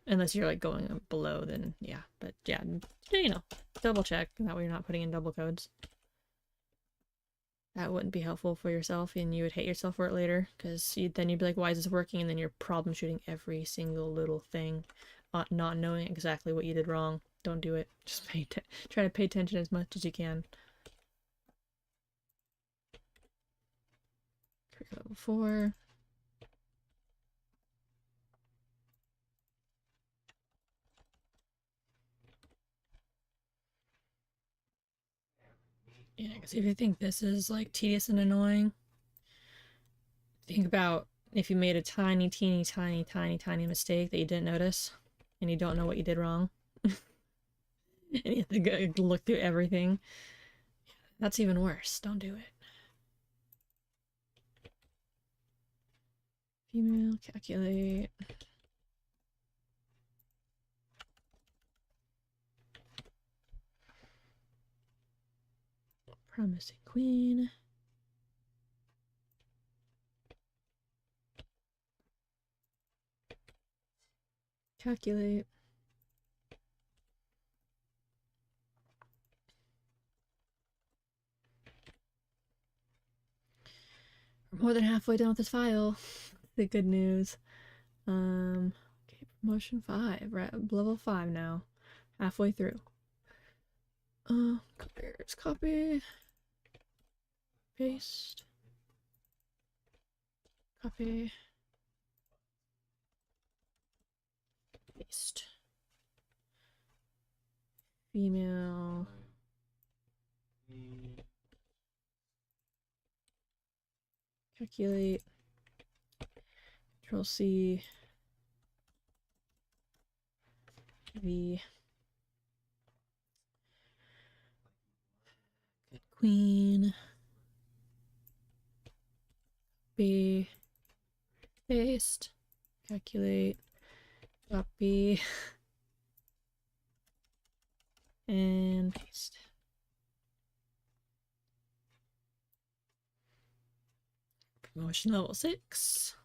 unless you're like going below, then yeah. But yeah, you know, double check. That way you're not putting in double codes. That wouldn't be helpful for yourself, and you would hate yourself for it later, because then you'd be like, why is this working? And then you're problem shooting every single little thing, not knowing exactly what you did wrong. Don't do it. Just try to pay attention as much as you can. Level 4. Yeah, because if you think this is like tedious and annoying, think about if you made a tiny, teeny, tiny, tiny, tiny mistake that you didn't notice, and you don't know what you did wrong, and you have to go look through everything. That's even worse. Don't do it. Female, calculate. Promising queen. Calculate. We're more than halfway done with this file. The good news. Okay, promotion 5. We're at level 5 now. Halfway through. Here's copy. Paste. Copy. Paste. Female. Calculate. Control C. V. Good queen. B. Paste. Calculate. Copy. And paste. Promotion level 6.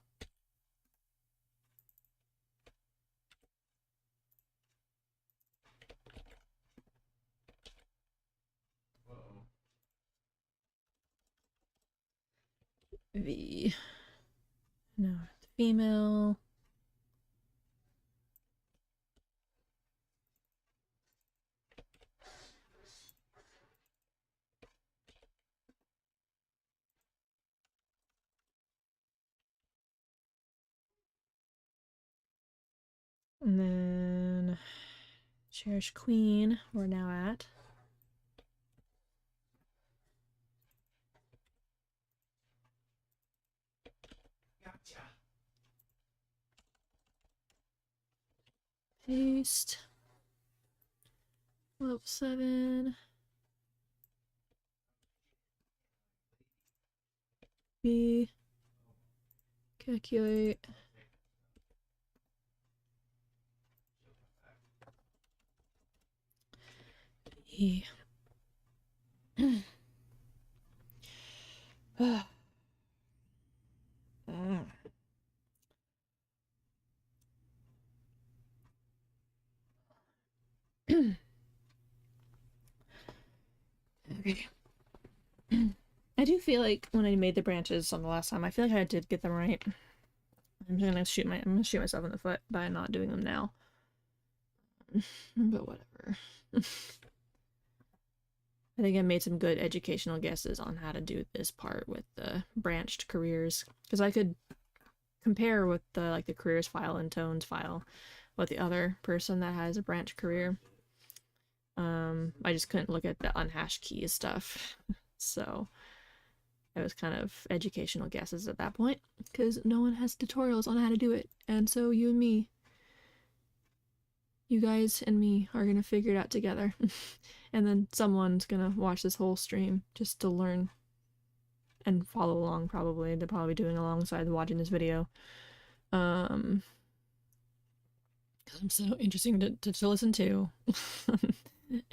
V. No, female. And then Cherish Queen, we're now at. Gotcha. Paste. Level 7. B. Calculate. E. Okay. I do feel like when I made the branches on the last time, I feel like I did get them right. I'm gonna shoot myself in the foot by not doing them now. But whatever. I think I made some good educational guesses on how to do this part with the branched careers, because I could compare with the careers file and tones file with the other person that has a branch career. I just couldn't look at the unhashed keys stuff. So it was kind of educational guesses at that point, because no one has tutorials on how to do it. And so you and me, you guys and me are gonna figure it out together. And then someone's gonna watch this whole stream just to learn and follow along, probably. They're probably doing alongside watching this video. I'm so interesting to listen to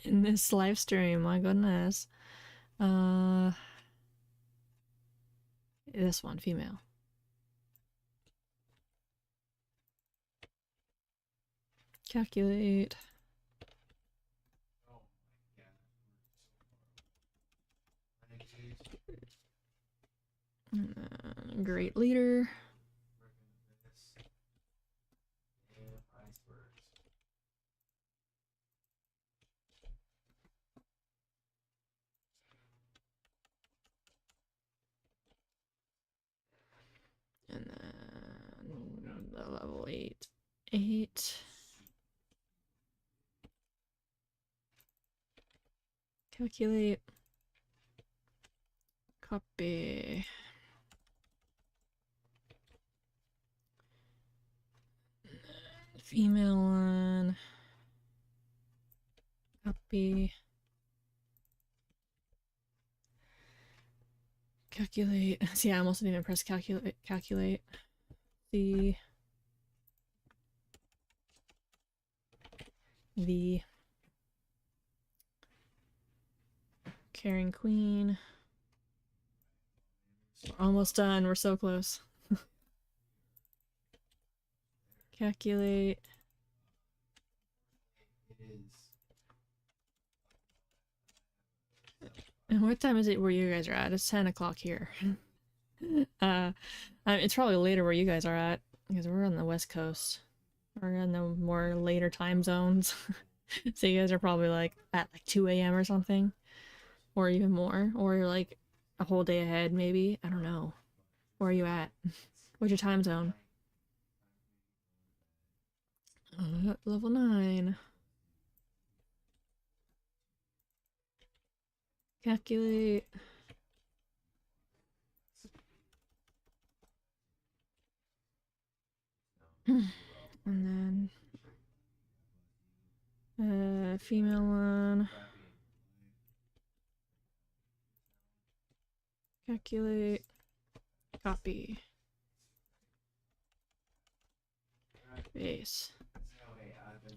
in this live stream. My goodness. This one, female. Calculate. Great leader. And then the level 8. Calculate. Copy. Female one. Copy. Calculate. See, I almost didn't even press calculate. The Caring Queen. We're almost done. We're so close. Calculate. And what time is it where you guys are at? It's 10 o'clock here. It's probably later where you guys are at, because we're on the West Coast. We're in the more later time zones. So you guys are probably at 2 a.m. or something. Or even more. Or you're like a whole day ahead, maybe. I don't know. Where are you at? What's your time zone? Level 9. Calculate. And then female one. Calculate. Copy. Base. I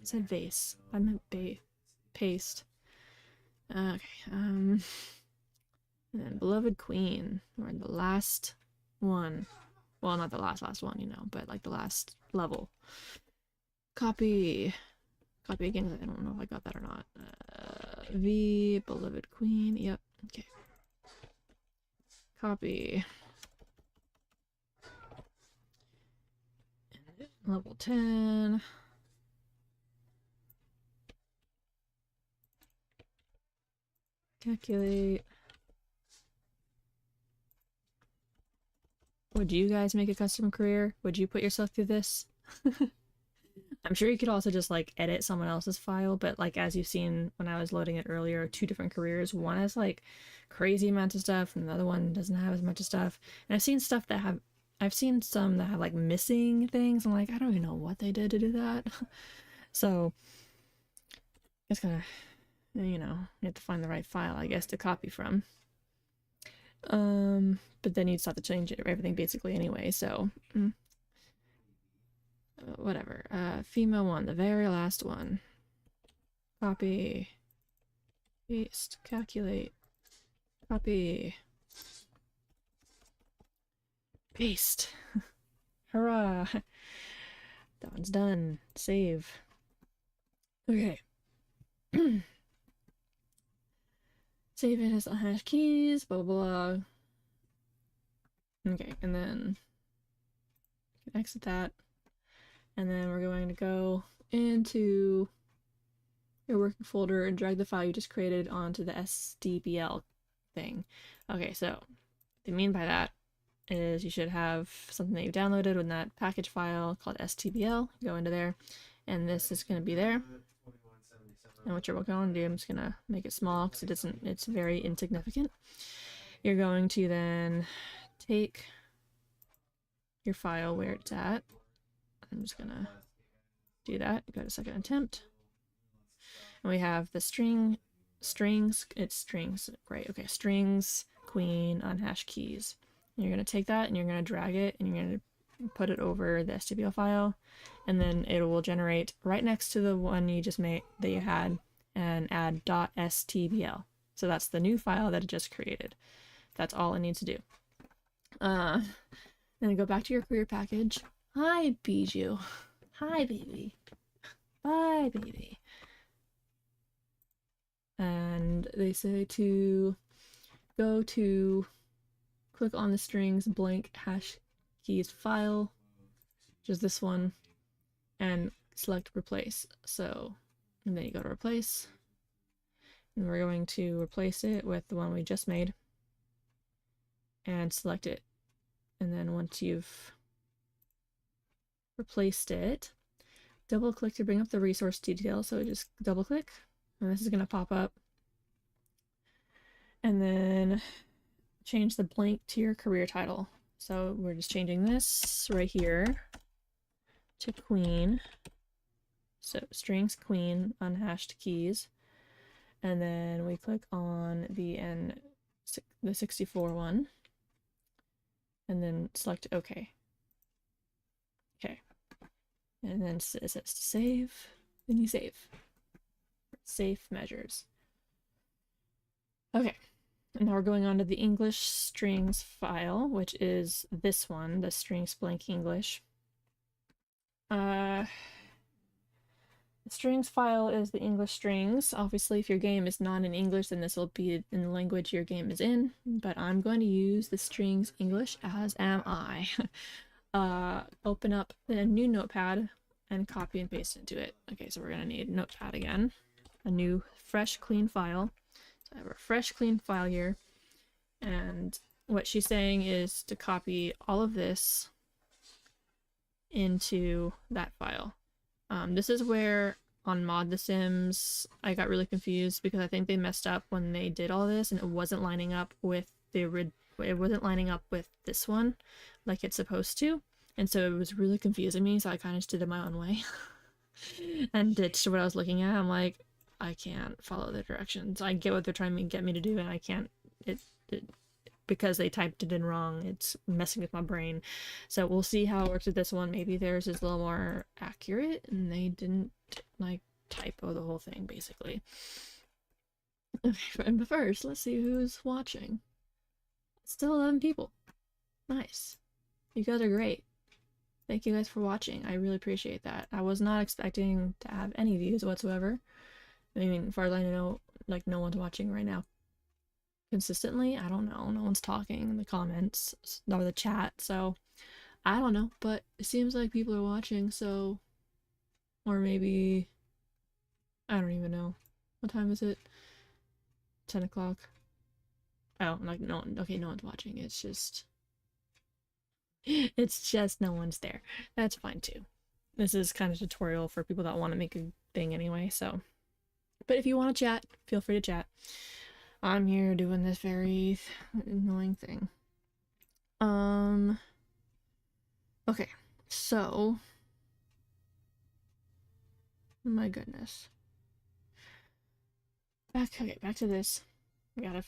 said vase. I meant paste. Okay. And then Beloved Queen. We're in the last one. Well, not the last one, but the last level. Copy. Copy again. I don't know if I got that or not. V. Beloved Queen. Yep. Okay. Copy. Level 10. Calculate. Would you guys make a custom career? Would you put yourself through this? I'm sure you could also just edit someone else's file, but as you've seen when I was loading it earlier, 2 different careers. One has crazy amounts of stuff, and the other one doesn't have as much of stuff. And I've seen some that have missing things. I'm like, I don't even know what they did to do that. So it's gonna, you have to find the right file, I guess, to copy from. But then you'd still have to change everything basically anyway, so whatever. Female one, the very last one. Copy, paste, calculate, copy, paste. Hurrah! That one's done. Save. Okay. Save it as hash keys, blah blah blah. Okay, and then exit that. And then we're going to go into your working folder and drag the file you just created onto the SDBL thing. Okay, so what I mean by that is you should have something that you downloaded with that package file called STBL. Go into there, and this is going to be there. And what you're going to do, I'm just going to make it small because it's very insignificant. You're going to then take your file where it's at. I'm just going to do that. Go to second attempt. And we have the strings, it's strings, great, okay, strings, queen, unhash keys. And you're going to take that and you're going to drag it and you're going to put it over the STBL file, and then it will generate right next to the one you just made that you had and add .stbl. So that's the new file that it just created. That's all it needs to do. Then go back to your career package. Hi, Bijou. Hi, baby. Bye, baby. And they say to go to click on the strings blank hash keys file, which is this one, and select replace. So, and then you go to replace, and we're going to replace it with the one we just made and select it. And then once you've replaced it, double click to bring up the resource details. So just double click, and this is going to pop up. And then change the blank to your career title. So we're just changing this right here to queen. So strings queen, unhashed keys. And then we click on the 64 one. And then select OK. Okay. And then it says to save. Then you save. Safe measures. Okay. And now we're going on to the English strings file, which is this one, the strings blank English. The strings file is the English strings. Obviously, if your game is not in English, then this will be in the language your game is in. But I'm going to use the strings English, as am I. Open up a new notepad and copy and paste into it. Okay, so we're going to need notepad again. A new, fresh, clean file. So I have a fresh, clean file here. And what she's saying is to copy all of this into that file. This is where on ModtheSims I got really confused because I think they messed up when they did all this and it wasn't lining up with this one like it's supposed to, and so it was really confusing me, so I kind of just did it my own way and ditched what I was looking at. I'm like, I can't follow the directions. I get what they're trying to get me to do and I can't, because they typed it in wrong, it's messing with my brain. So we'll see how it works with this one. Maybe theirs is a little more accurate and they didn't like typo the whole thing basically. Okay, but first let's see who's watching. Still 11 people. Nice. You guys are great. Thank you guys for watching. I really appreciate that. I was not expecting to have any views whatsoever. I mean, as far as I know, like no one's watching right now consistently. I don't know. No one's talking in the comments or the chat, so I don't know. But it seems like people are watching, so, or maybe I don't even know. What time is it? 10 o'clock. Oh, like no one. Okay, no one's watching. It's just no one's there. That's fine too. This is kind of a tutorial for people that want to make a thing anyway. So, but if you want to chat, feel free to chat. I'm here doing this very annoying thing. Okay, so my goodness. Back to this. Gotta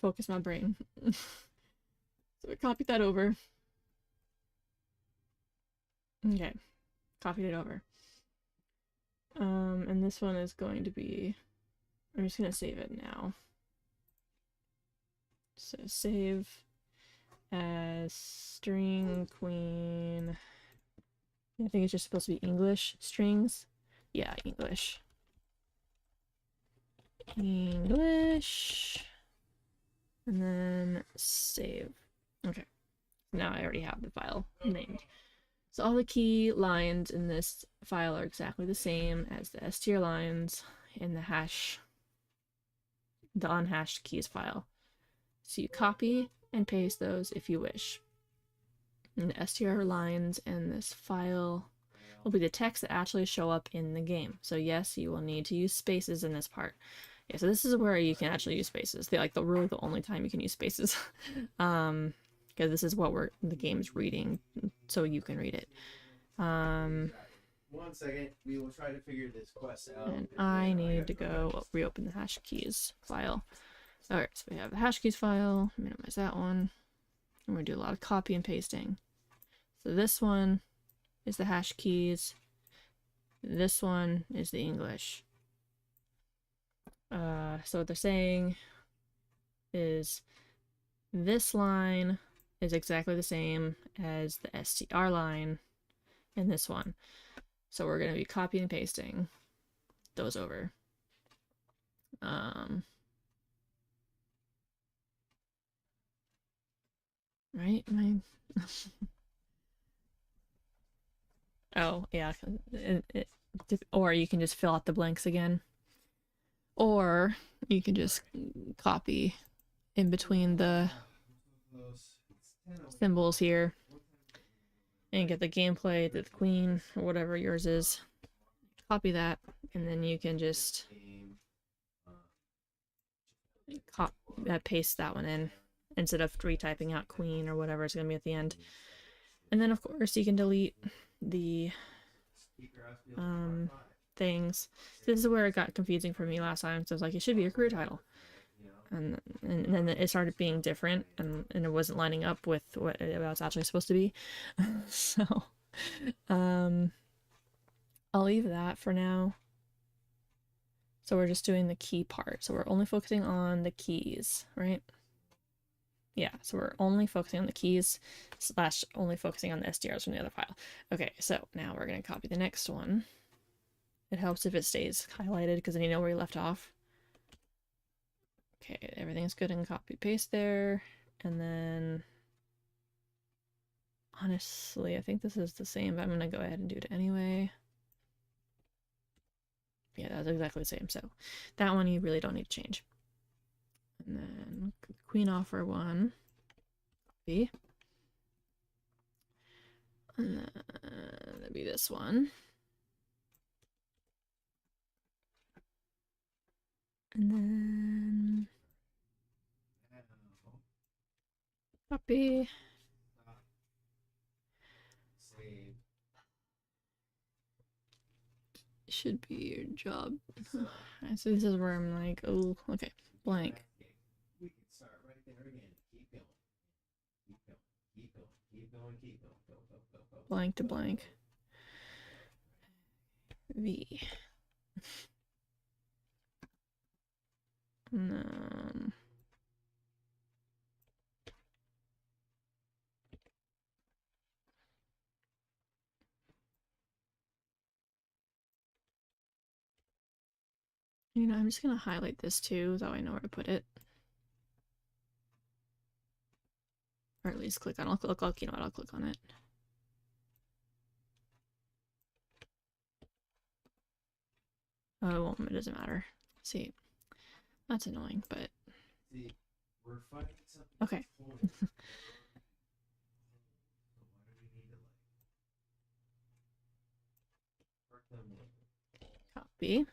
focus my brain. So I copied that over. Okay, copied it over. And this one is going to be, I'm just gonna save it now. So save as string queen. I think it's just supposed to be English strings. Yeah, English. English. And then save. Okay. Now I already have the file named. So all the key lines in this file are exactly the same as the str lines in the unhashed keys file. So you copy and paste those if you wish. And the str lines in this file will be the text that actually show up in the game. So yes, you will need to use spaces in this part. Yeah, so this is where you can actually use spaces. They're like really the only time you can use spaces. Because this is what the game's reading, so you can read it. 1 second, we will try to figure this quest out. And I need to go reopen the hash keys file. Alright, so we have the hash keys file, minimize that one. And we're gonna do a lot of copy and pasting. So this one is the hash keys. This one is the English. So what they're saying is this line is exactly the same as the str line in this one. So we're going to be copying and pasting those over. Right? Oh, yeah. Or you can just fill out the blanks again. Or you can just copy in between the symbols here and get the gameplay, the queen, or whatever yours is. Copy that, and then you can just paste that one in instead of retyping out queen or whatever it's going to be at the end. And then, of course, you can delete the things. This is where it got confusing for me last time. So I was like, it should be a career title. And then it started being different, and it wasn't lining up with what it's actually supposed to be. So, I'll leave that for now. So we're just doing the key part. So we're only focusing on the keys, right? Yeah, so we're only focusing on the keys / only focusing on the SDRs from the other file. Okay, so now we're going to copy the next one. It helps if it stays highlighted because then you know where you left off. Okay, everything's good and copy paste there. And then honestly, I think this is the same, but I'm going to go ahead and do it anyway. Yeah, that's exactly the same. So that one you really don't need to change. And then queen offer one. Copy. And then that'd be this one. And then copy. Should be your job. So this is where I'm like, oh, okay, blank. We can start right there again. Keep going. Keep going. Keep going. Keep going. Keep going. Go, go, go, go. Blank to blank. V. And then you know, I'm just gonna highlight this too, so I know where to put it. Or at least click on it. You know what, I'll click on it. Oh, it won't, it doesn't matter. See, that's annoying, but see, we're fighting something. Okay. Copy.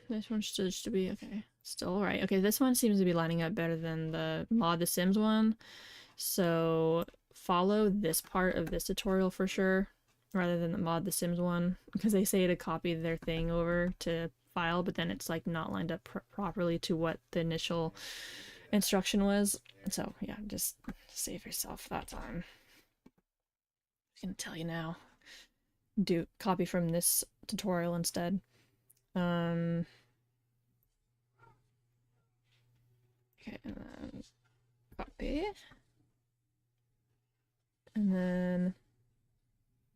This one should be okay. Still alright. Okay, this one seems to be lining up better than the ModtheSims one. So follow this part of this tutorial for sure, rather than the ModtheSims one, because they say to copy their thing over to file, but then it's like not lined up properly to what the initial instruction was. So yeah, just save yourself that time. I'm gonna tell you now. Do copy from this tutorial instead. Okay, and then copy. And then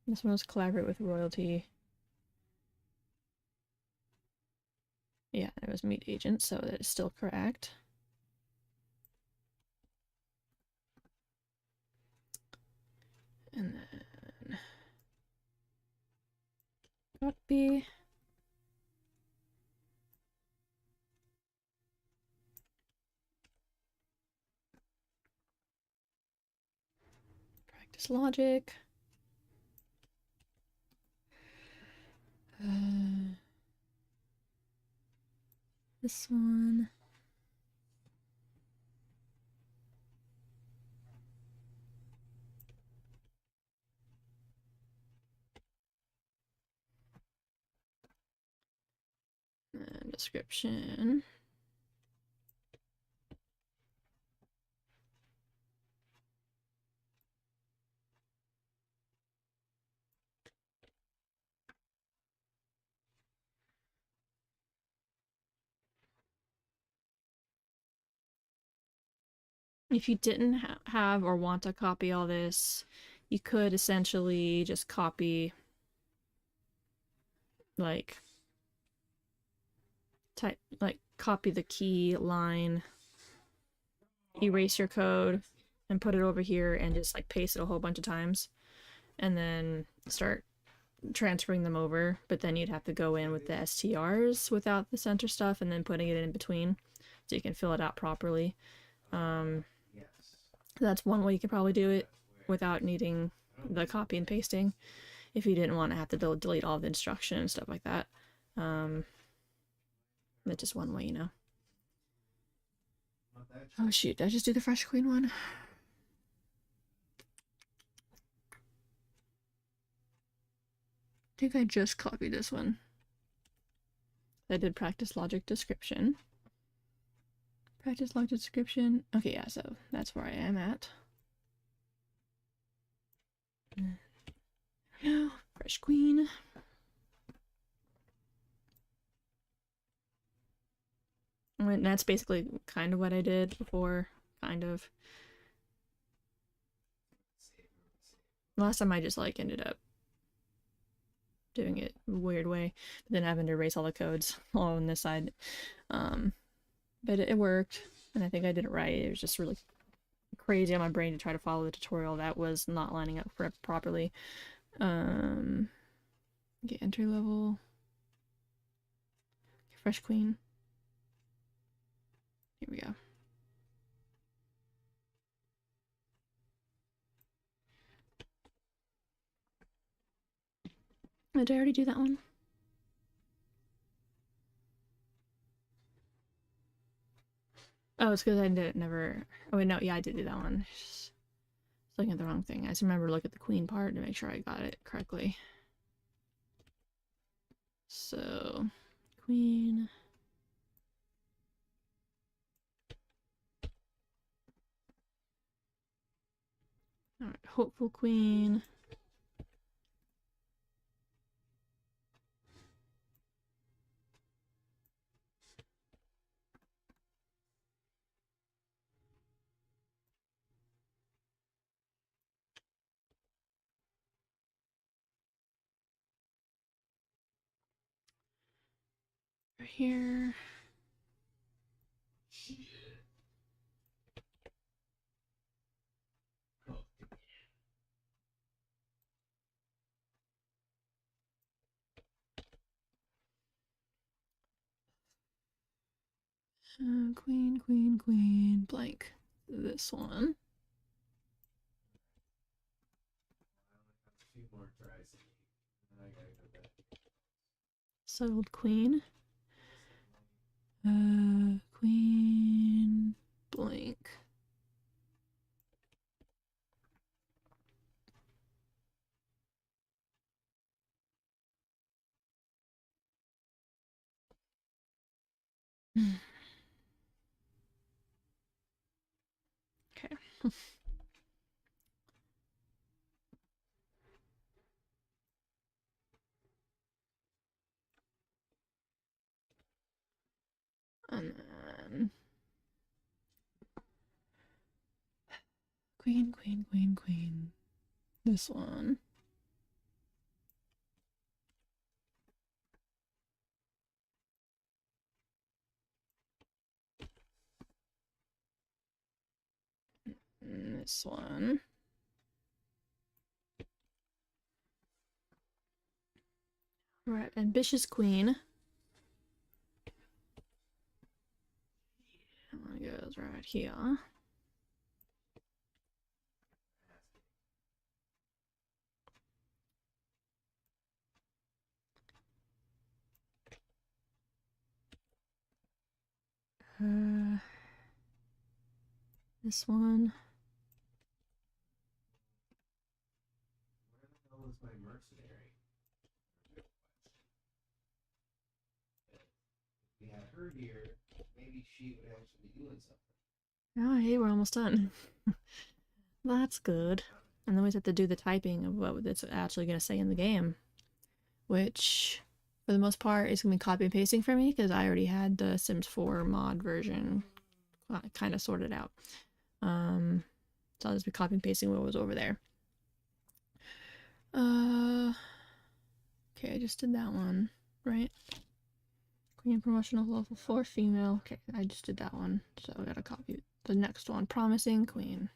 this one was collaborate with royalty. Yeah, it was meet agent, so that is still correct. And then copy. Practice logic. This one. And description. If you didn't have or want to copy all this, you could essentially just copy, like, copy the key line, erase your code, and put it over here and just like paste it a whole bunch of times, and then start transferring them over. But then you'd have to go in with the STRs without the center stuff and then putting it in between so you can fill it out properly. That's one way you could probably do it without needing the copy and pasting if you didn't want to have to delete all the instruction and stuff like that. That's just one way, you know. Oh shoot, did I just do the Fresh Queen one? I think I just copied this one. I did practice logic description. Practice logic description. Okay, yeah, so that's where I am at. Fresh Queen. And that's basically kind of what I did before, kind of. Last time I just like ended up doing it a weird way, but then having to erase all the codes all on this side. But it worked, and I think I did it right. It was just really crazy on my brain to try to follow the tutorial that was not lining up properly. Get entry level. Fresh Queen. Here we go. Did I already do that one? Oh, it's because I never. Oh wait, no, yeah, I did do that one. Just looking at the wrong thing. I just remember to look at the queen part to make sure I got it correctly. So, queen. All right, hopeful queen. Right here. Queen, queen, queen, blank. This one. Settled queen. Queen, blank. Okay. And then queen, queen, queen, queen. This one. And this one. Right, ambitious queen. That one goes right here. This one. Where the hell is my mercenary? If we had her here, maybe she would actually be doing something. Oh, hey, we're almost done. That's good. And then we just have to do the typing of what it's actually going to say in the game, which, for the most part, is going to be copy and pasting for me because I already had the Sims 4 mod version kind of sorted out. So I'll just be copy and pasting what was over there. Okay, I just did that one, right? Queen promotional level 4 female. Okay, I just did that one, so I gotta copy the next one. Promising queen.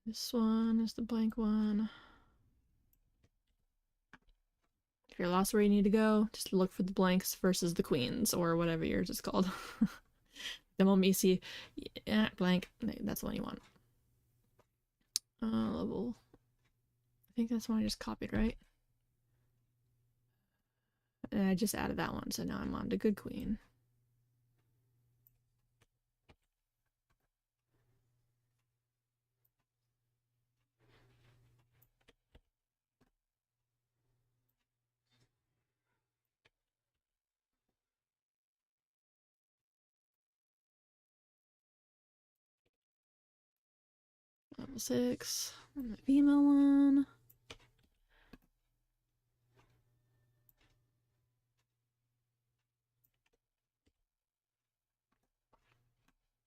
This one is the blank one. If you're lost where you need to go, just look for the blanks versus the queens, or whatever yours is called. The moment you see blank, that's the one you want. Level. I think that's one I just copied, right? And I just added that one, so now I'm on to good queen. Level 6. And the female one.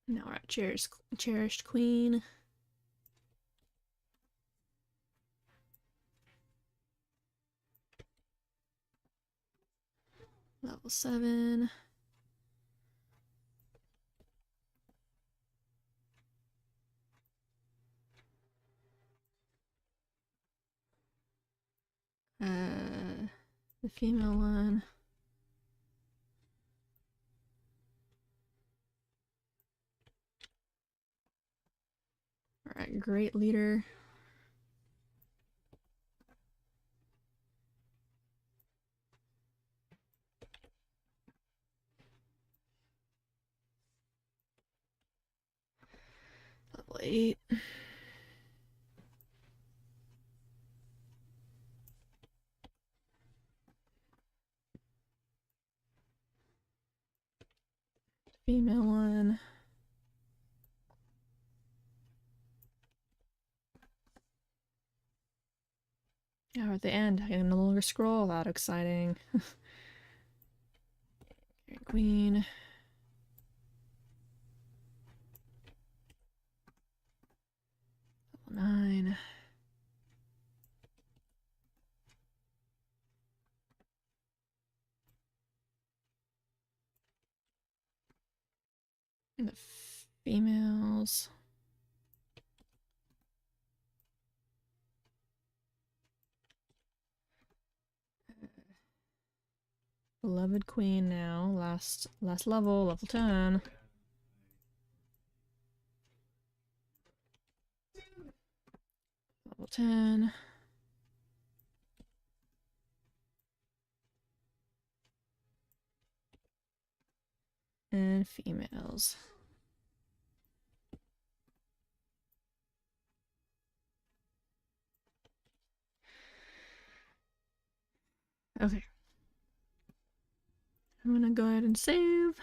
Now we're at cherished queen. Level 7. The female one. Alright, great leader. Level 8. Female one. Yeah, we're at the end. I can no longer scroll. That exciting. Queen. Level 9. And the females. Beloved queen now. Last level, level 10. level 10. And females. Okay. I'm gonna go ahead and save.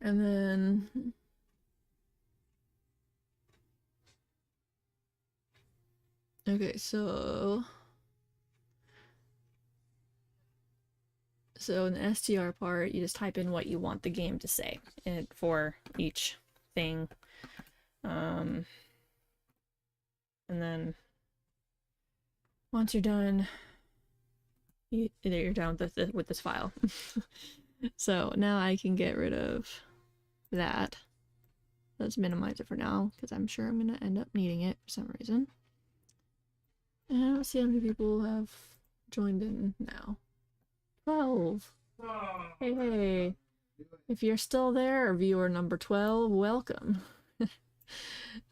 And then okay, so in the STR part, you just type in what you want the game to say for each thing. And then once you're done, you're done with this file. So now I can get rid of that. Let's minimize it for now, because I'm sure I'm going to end up needing it for some reason. And I don't see how many people have joined in now. 12. Hey. If you're still there, viewer number 12, welcome.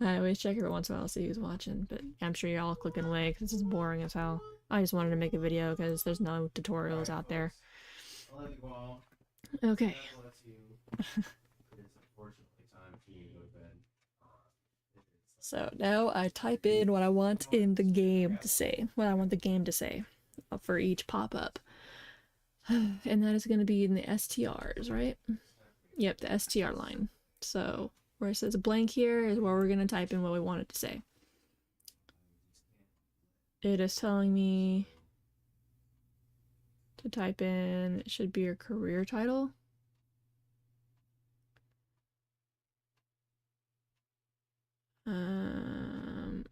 I always check every once in a while to see who's watching, but I'm sure you're all clicking away because this is boring as hell. I just wanted to make a video because there's no tutorials out there. Okay. So now I type in what I want in the game to say, what I want the game to say for each pop-up. And that is going to be in the STRs, right? Yep, the STR line. So where it says blank here is where we're going to type in what we want it to say. It is telling me to type in, it should be your career title.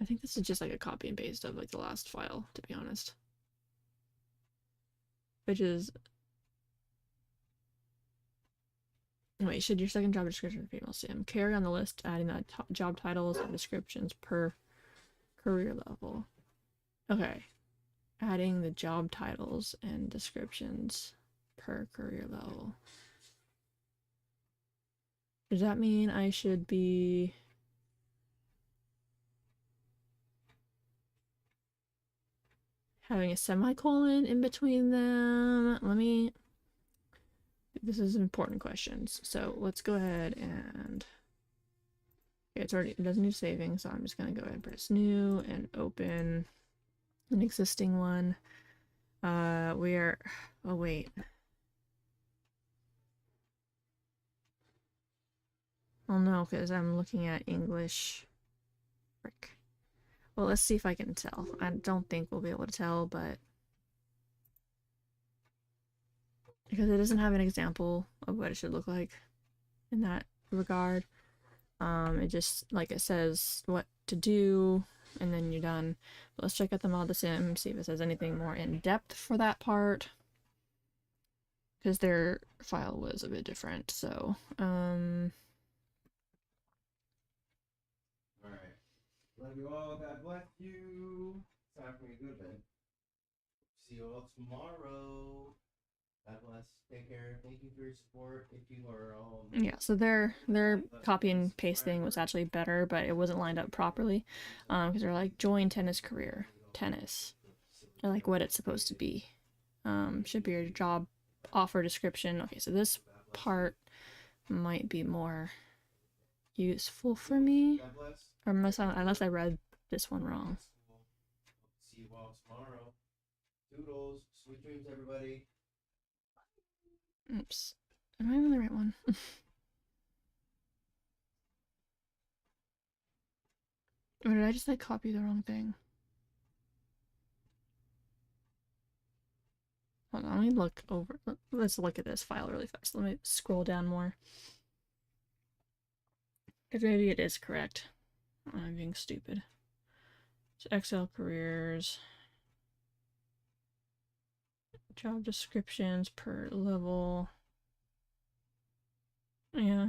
I think this is just like a copy and paste of like the last file, to be honest. Which is, wait, should your second job description female sim carry on the list, adding the job titles and descriptions per career level? Okay, adding the job titles and descriptions per career level. Does that mean I should be having a semicolon in between them? This is important questions. So let's go ahead and, okay, it doesn't need saving, so I'm just gonna go ahead and press new and open an existing one. Oh wait. Oh no, because I'm looking at English. Frick. Well, let's see if I can tell. I don't think we'll be able to tell, but because it doesn't have an example of what it should look like in that regard. It just, like, it says what to do, and then you're done. But let's check out the ModtheSims, see if it says anything more in depth for that part, because their file was a bit different. So, Alright. Love you all. God bless you. Time for me to go to bed. See you all tomorrow. God bless. Take care. Thank you for your support. If you are all, yeah, so their copy and paste thing was actually better, but it wasn't lined up properly, because they're like join tennis career, tennis, or like what it's supposed to be. Should be your job offer description. Okay, so this part might be more useful for me, or unless I read this one wrong. see you all tomorrow. Doodles. Sweet dreams, everybody. Oops. Am I on the right one? Or did I just like copy the wrong thing? Hold on, let me look over. Let's look at this file really fast. Let me scroll down more. Because maybe it is correct. I'm being stupid. So Excel careers. Job descriptions per level. Yeah.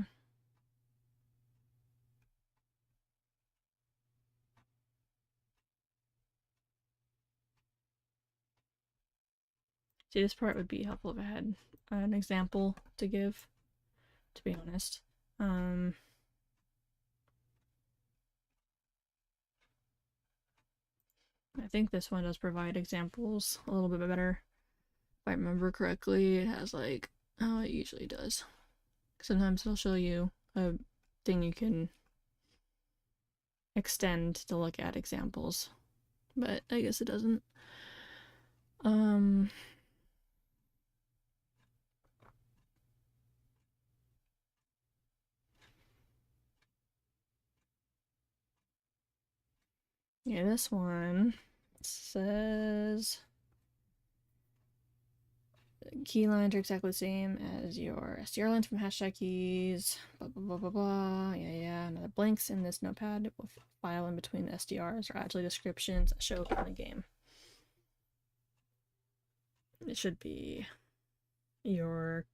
See, this part would be helpful if I had an example to give, to be honest. I think this one does provide examples a little bit better. If I remember correctly, it has like, oh, it usually does. Sometimes it'll show you a thing you can extend to look at examples, but I guess it doesn't. Yeah, this one says key lines are exactly the same as your STR lines from hashtag keys, blah blah blah blah blah. Yeah. Now the blanks in this notepad will file in between the SDRs are actually descriptions that show up in the game. It should be your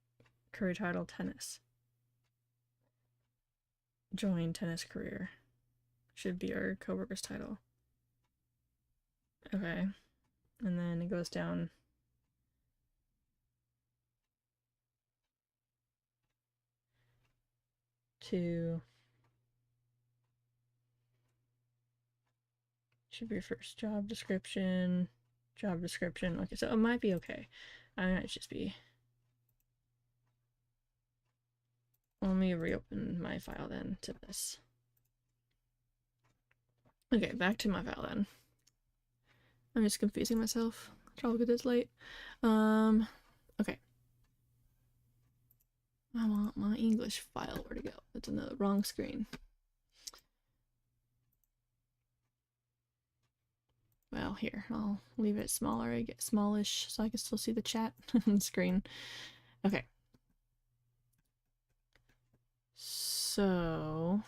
career title tennis. Join tennis career. Should be our coworker's title. Okay. And then it goes down to should be your first job description. Okay, so it might be okay. I might just be. Let me reopen my file then to this. Okay, back to my file then. I'm just confusing myself. Probably because it's late. Okay. I want my English file. Where to go? That's on the wrong screen. Well, here, I'll leave it smaller. I get smallish so I can still see the chat on the screen. Okay. So,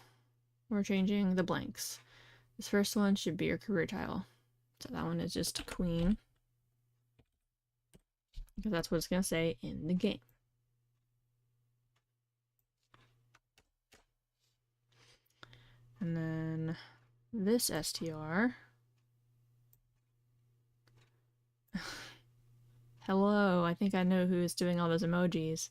we're changing the blanks. This first one should be your career title. So that one is just queen. Because that's what it's going to say in the game. And then this STR. Hello, I think I know who is doing all those emojis.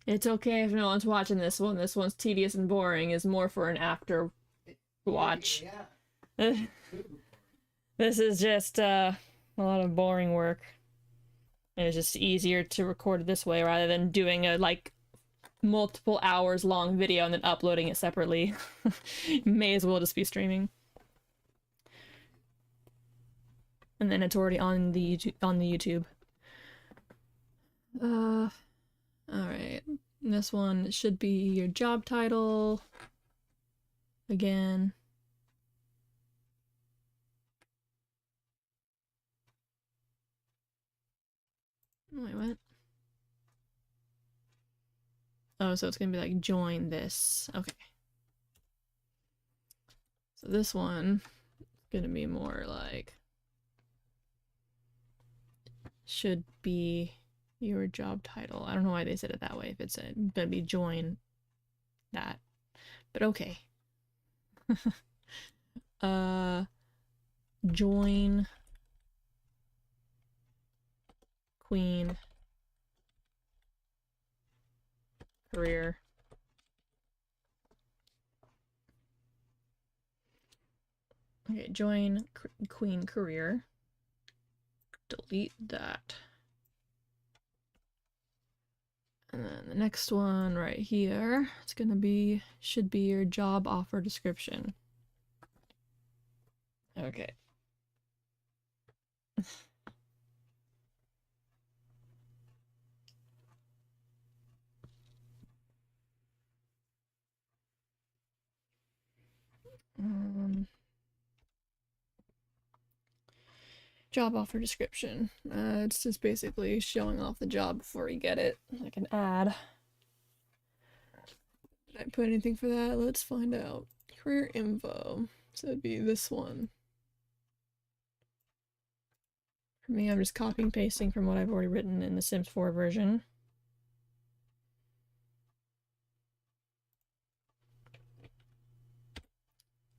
It's okay if no one's watching this one. This one's tedious and boring. Is more for an after watch. Yeah. This is just a lot of boring work. And it's just easier to record this way rather than doing a like multiple hours long video and then uploading it separately. May as well just be streaming. And then it's already on the YouTube. Alright. This one should be your job title. Again. Wait, what? Oh, so it's gonna be like join this. Okay. So this one is gonna be more like should be your job title. I don't know why they said it that way if it's gonna be join that. But okay. Join queen career. Okay, join queen career. Delete that. And then the next one right here, it's gonna be, should be your job offer description. Okay. Job offer description. It's just basically showing off the job before you get it, like an ad. Did I put anything for that? Let's find out. Career info. So it'd be this one. For me, I'm just copying pasting from what I've already written in the Sims 4 version.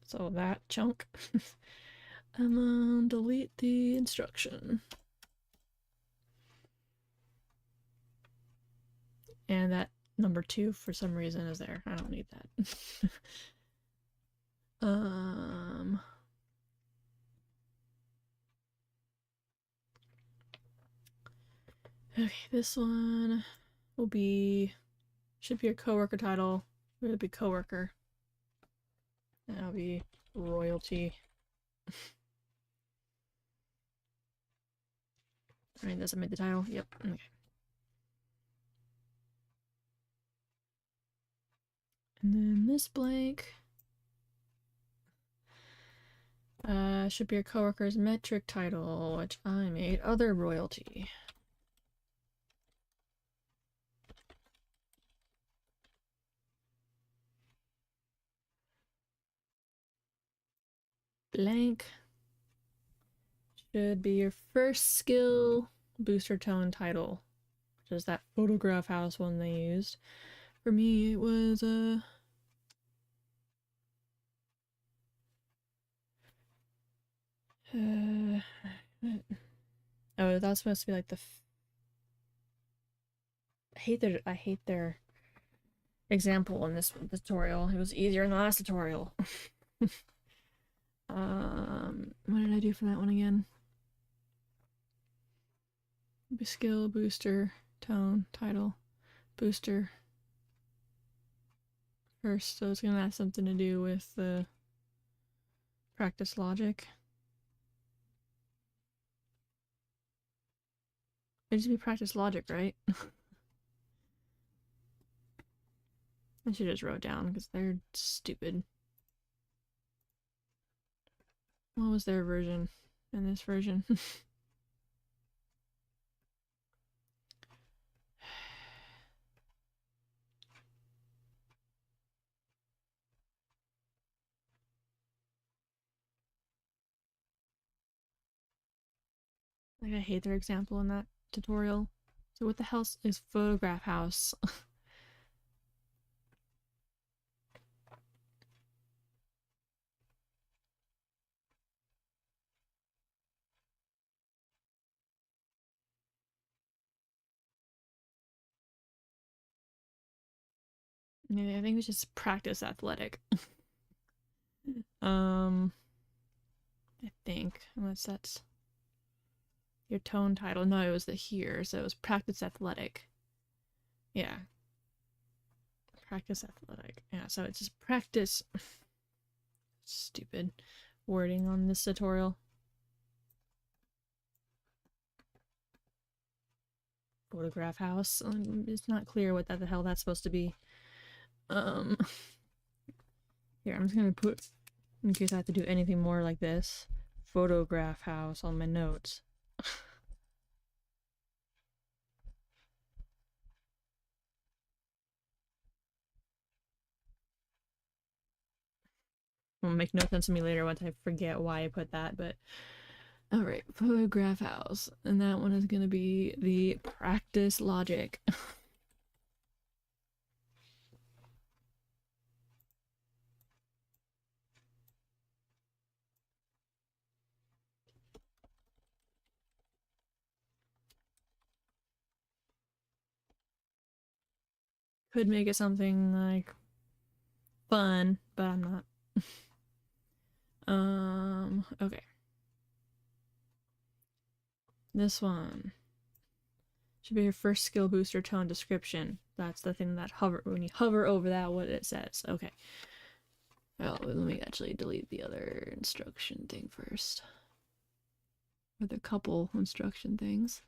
So that chunk. And then delete the instruction. And that number 2 for some reason is there. I don't need that. Okay, this one will be, should be a coworker title. It'll be coworker. That'll be royalty. Alright, does it make the title? Yep. Okay. And then this blank should be a coworker's metric title, which I made other royalty. Blank should be your first skill booster tone title, which is that photograph house one they used. For me, it was oh, that's supposed to be like the. I hate their example in this tutorial. It was easier in the last tutorial. What did I do for that one again? Skill, booster, tone, title, booster. First, so it's gonna have something to do with the practice logic. It should be practice logic, right? I should just wrote down because they're stupid. What was their version and this version? Like, I hate their example in that tutorial. So what the hell is photograph house? Yeah, I think it's just practice athletic. I think, unless that's your tone title. No, it was the here, so it was practice athletic. Yeah. Practice athletic. Yeah, so it's just practice. Stupid wording on this tutorial. Photograph house. It's not clear what the hell that's supposed to be. Here, I'm just gonna put, in case I have to do anything more like this, photograph house on my notes. Will make no sense to me later once I forget why I put that, but alright, photograph house. And that one is gonna be the practice logic. Could make it something like fun, but I'm not. Okay. This one should be your first skill booster tone description. That's the thing that when you hover over that, what it says. Okay. Well, let me actually delete the other instruction thing first. Or the couple instruction things.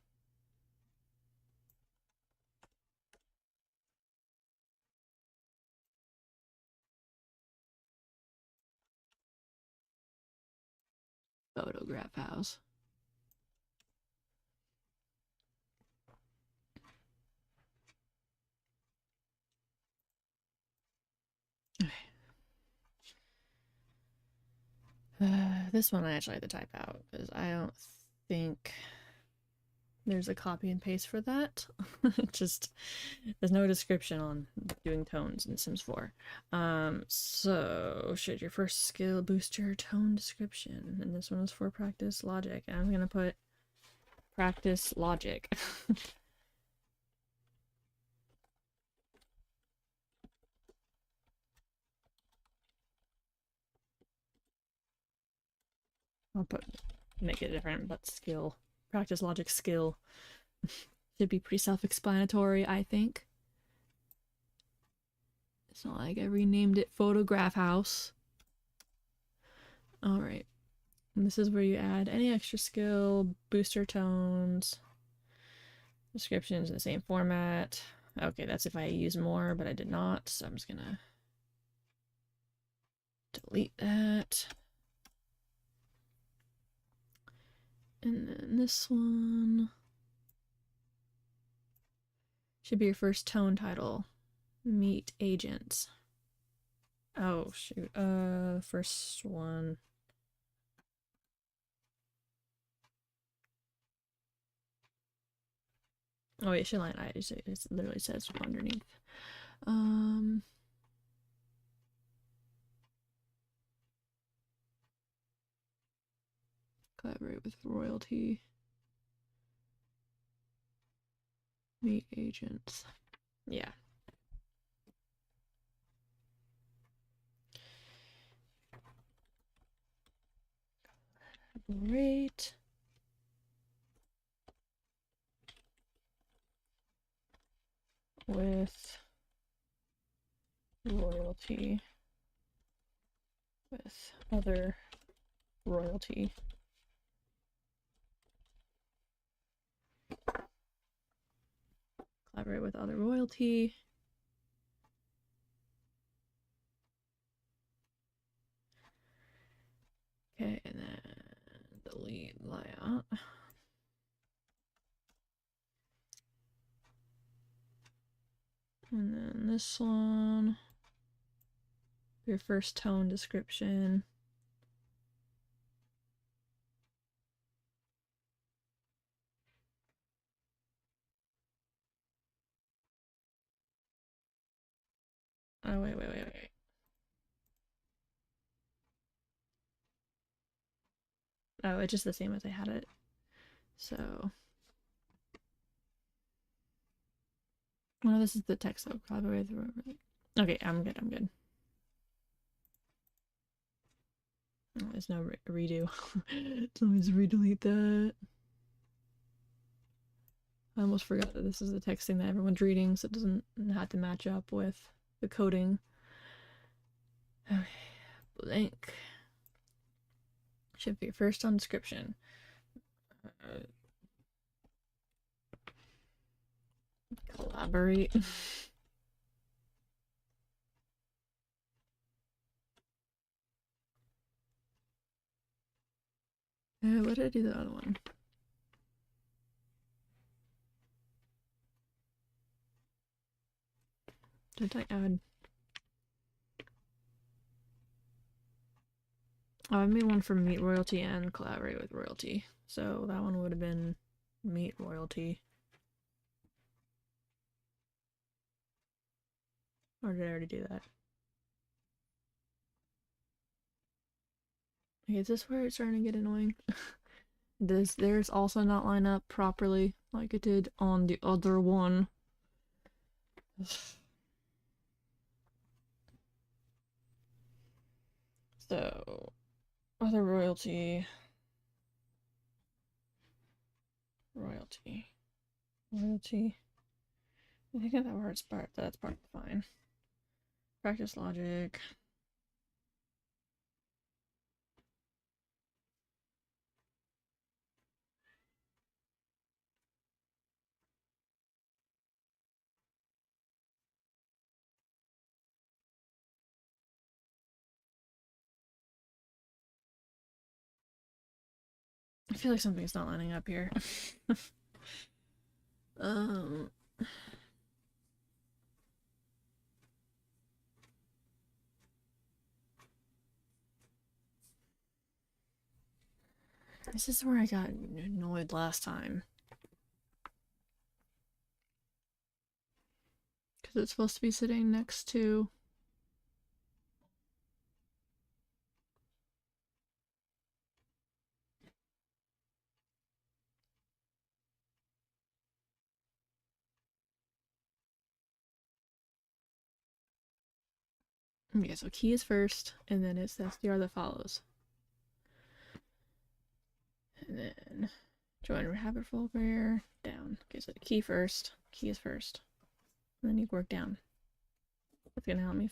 Photograph house. Okay. This one I actually had to type out because I don't think there's a copy and paste for that. Just there's no description on doing tones in Sims 4. So should your first skill boost your tone description, and this one is for practice logic. And I'm gonna put practice logic. I'll make it different, but skill. Practice logic skill. Should be pretty self-explanatory, I think. It's not like I renamed it Photograph House. Alright. This is where you add any extra skill, booster tones, descriptions in the same format. Okay, that's if I use more, but I did not, so I'm just gonna delete that. And then this one should be your first tone title. Meet agents. Oh shoot. First one. Oh wait, should line I just it literally says underneath. Collaborate with royalty. Meet agents. Yeah. Great. With royalty. With other royalty. Collaborate with other royalty. Okay, and then delete layout. And then this one, your first tone description. Oh, wait. Oh, it's just the same as I had it. So, well, this is the text though. Okay, I'm good. Oh, there's no redo. So let me just redelete that. I almost forgot that this is the texting that everyone's reading, so it doesn't have to match up with the coding. Okay, blank. Should be first on description. Collaborate. What did I do the other one? Did I add? Oh, I made one for meet royalty and collaborate with royalty. So that one would have been meet royalty. Or did I already do that? Okay, is this where it's starting to get annoying? There's also not line up properly like it did on the other one. So, other royalty. Royalty. I think that part's that's part fine. Practice logic. I feel like something's not lining up here. um This is where I got annoyed last time. Because it's supposed to be sitting next to... Okay, so key is first, and then it's the SDR that follows. And then join habit folder, down. Okay, so the key first. Key is first. And then you work down. That's gonna help me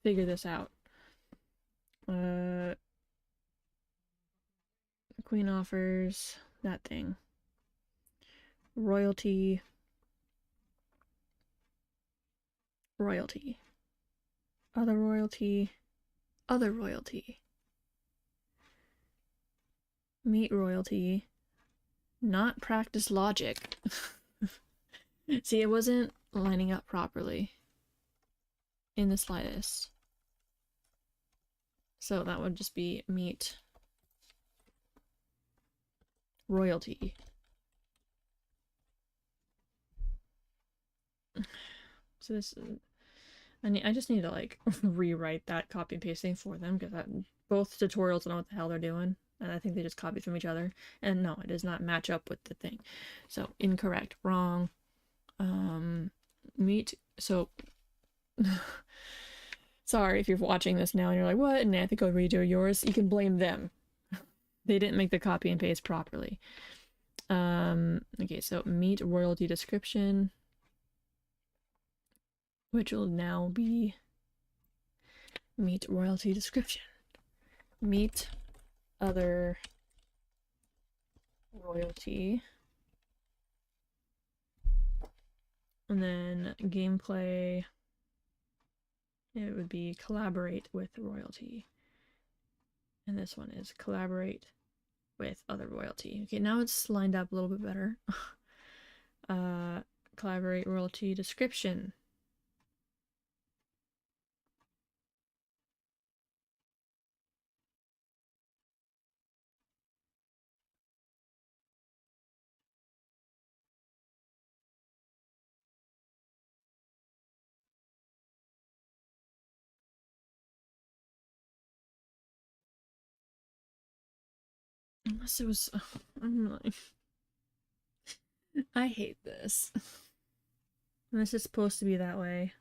figure this out. Queen offers that thing. Royalty. Royalty. Other royalty. Other royalty. Meet royalty. Not practice logic. See, it wasn't lining up properly in the slightest. So that would just be meet royalty. So this is, I just need to like rewrite that copy and pasting for them because both tutorials don't know what the hell they're doing, and I think they just copied from each other. And no, it does not match up with the thing. So incorrect, wrong. Meet. So sorry if you're watching this now and you're like, what? And I think I'll redo yours. You can blame them. They didn't make the copy and paste properly. Okay, so meet royalty description, which will now be meet royalty description. Meet other royalty. And then gameplay, it would be collaborate with royalty. And this one is collaborate with other royalty. Okay, now it's lined up a little bit better. Collaborate royalty description. Unless it was, I'm like, I hate this. Unless it's supposed to be that way.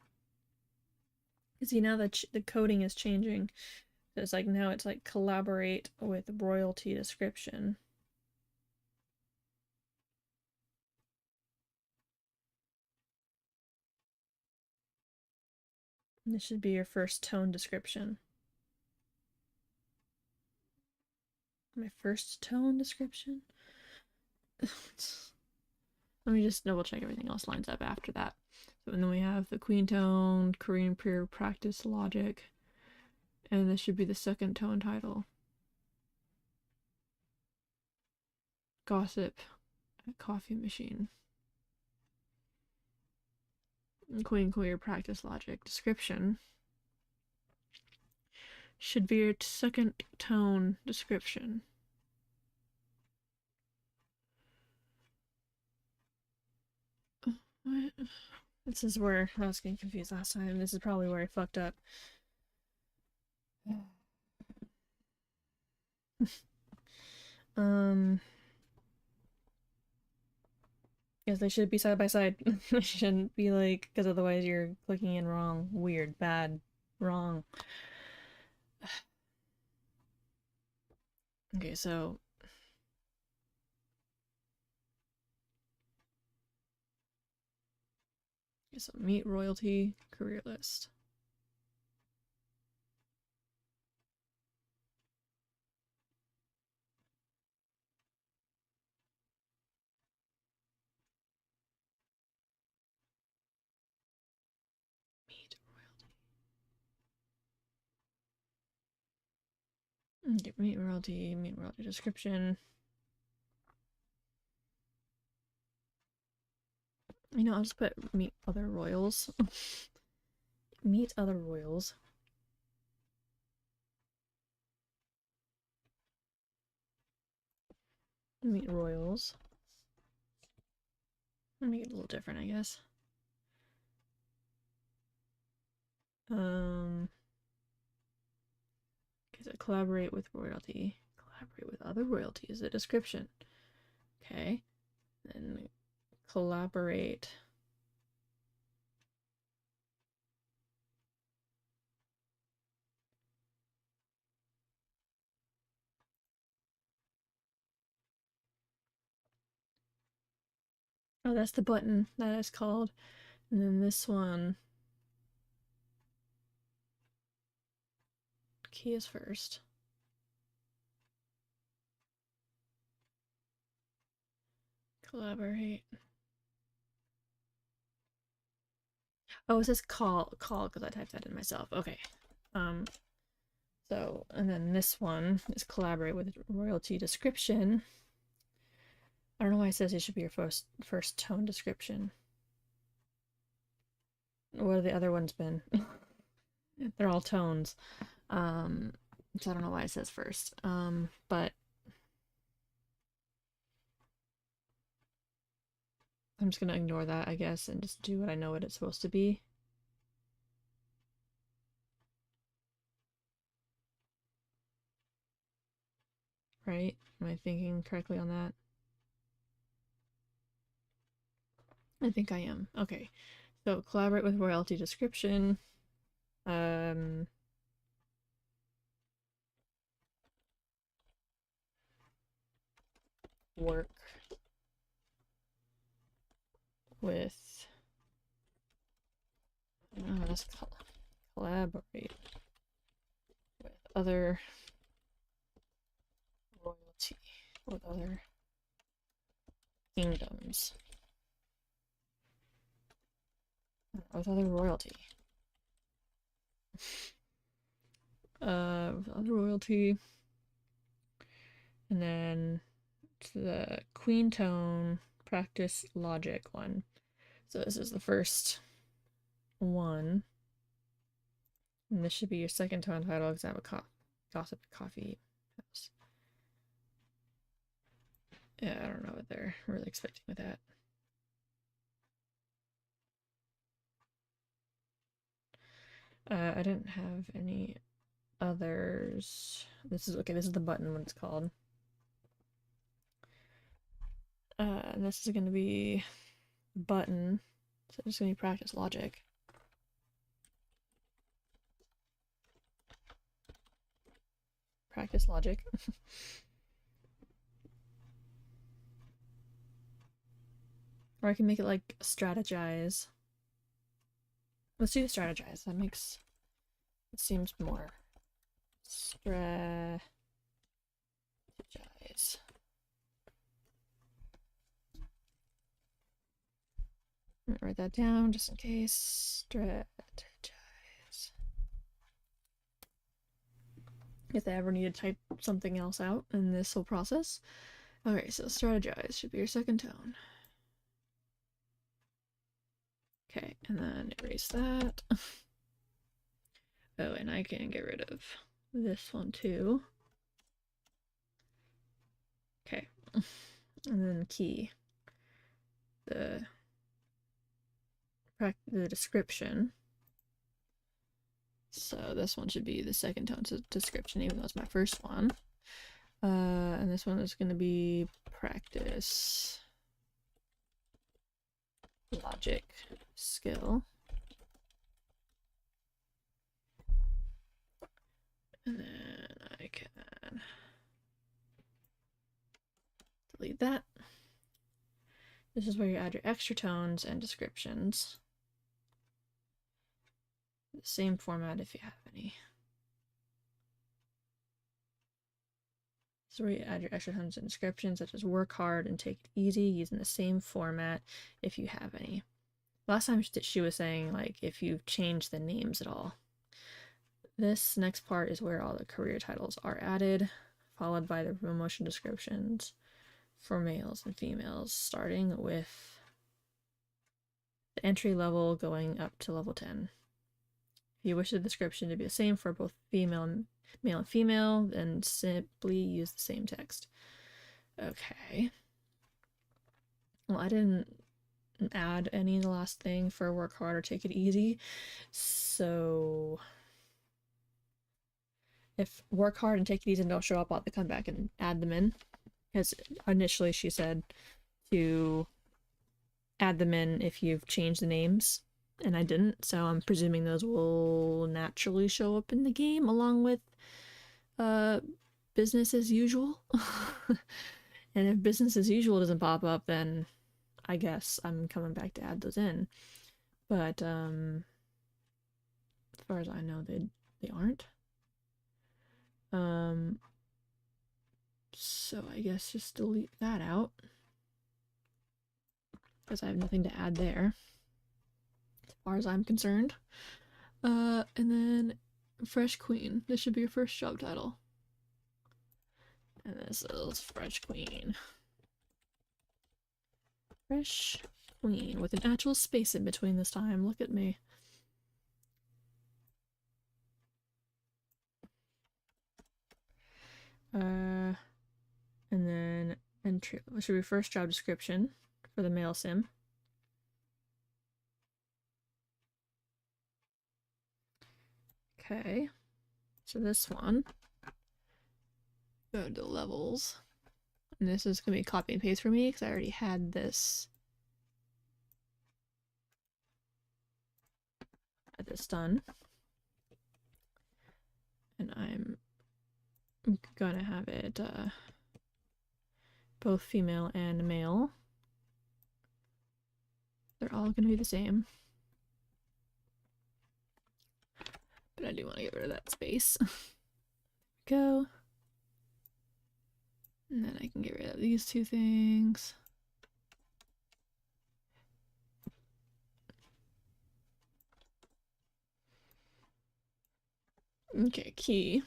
Because you know the coding is changing. So it's like now it's like collaborate with royalty description. And this should be your first tone description. My first tone description? Let me just double check everything else lines up after that. So and then we have the queen tone, Korean prayer practice logic, and this should be the second tone title. Gossip at coffee machine. Queen queer practice logic description should be your second tone description. What? This is where I was getting confused last time. This is probably where I fucked up. Yes, they should be side by side. They shouldn't be like, because otherwise you're clicking in wrong. Weird, bad, wrong. Okay, so meet royalty career list. Meet royalty. Okay, meet royalty description. You know, I'll just put meet other royals. Meet other royals. Meet royals. I'll make it a little different, I guess. Okay, so collaborate with royalty. Collaborate with other royalty is a description. Okay. Then collaborate. Oh, that's the button that is called. And then this one, key is first. Collaborate. Oh, it says call because I typed that in myself. Okay. So, and then this one is collaborate with royalty description. I don't know why it says it should be your first tone description. What have the other ones been? They're all tones. So I don't know why it says first. But I'm just gonna ignore that, I guess, and just do what I know what it's supposed to be. Right? Am I thinking correctly on that? I think I am. Okay. So collaborate with royalty description. Work with let's collaborate with other royalty, with other kingdoms, with other royalty. With other royalty, and then the queen tone practice logic one. So this is the first one, and this should be your second tone title because I have a gossip coffee house. Yeah, I don't know what they're really expecting with that. I didn't have any others. This is okay. This is the button, what it's called. And this is going to be button. So it's going to be practice logic. Practice logic. Or I can make it like strategize. Let's do the strategize. That makes it seems more strategize. I'm gonna write that down just in case. Strategize. If I ever need to type something else out in this whole process. Okay, so strategize should be your second tone. Okay, and then erase that. Oh, and I can get rid of this one too. Okay, and then key. The description. So this one should be the second tone description, even though it's my first one. And this one is going to be practice logic skill. And then I can delete that. This is where you add your extra tones and descriptions. The same format if you have any. So where you add your extra tones and descriptions, such as work hard and take it easy, using the same format if you have any. Last time she was saying, like, if you've changed the names at all. This next part is where all the career titles are added, followed by the promotion descriptions for males and females, starting with the entry level going up to level 10. If you wish the description to be the same for both male and female, then simply use the same text. Okay. Well, I didn't add any in the last thing for work hard or take it easy, so if work hard and take it easy and don't show up, I'll have to come back and add them in, because initially she said to add them in if you've changed the names, and I didn't, so I'm presuming those will naturally show up in the game along with business as usual. And if business as usual doesn't pop up, then I guess I'm coming back to add those in. But as far as I know, they aren't. So I guess just delete that out because I have nothing to add there, as far as I'm concerned. And then Fresh Queen. This should be your first job title. And this is Fresh Queen. Fresh Queen with an actual space in between this time. Look at me. And then entry. What should be first job description for the male sim? Okay. So this one. Go to levels. And this is going to be copy and paste for me because I already had this. Had this done. And I'm gonna have it both female and male. They're all gonna be the same. But I do want to get rid of that space. Go. And then I can get rid of these two things. Okay, key.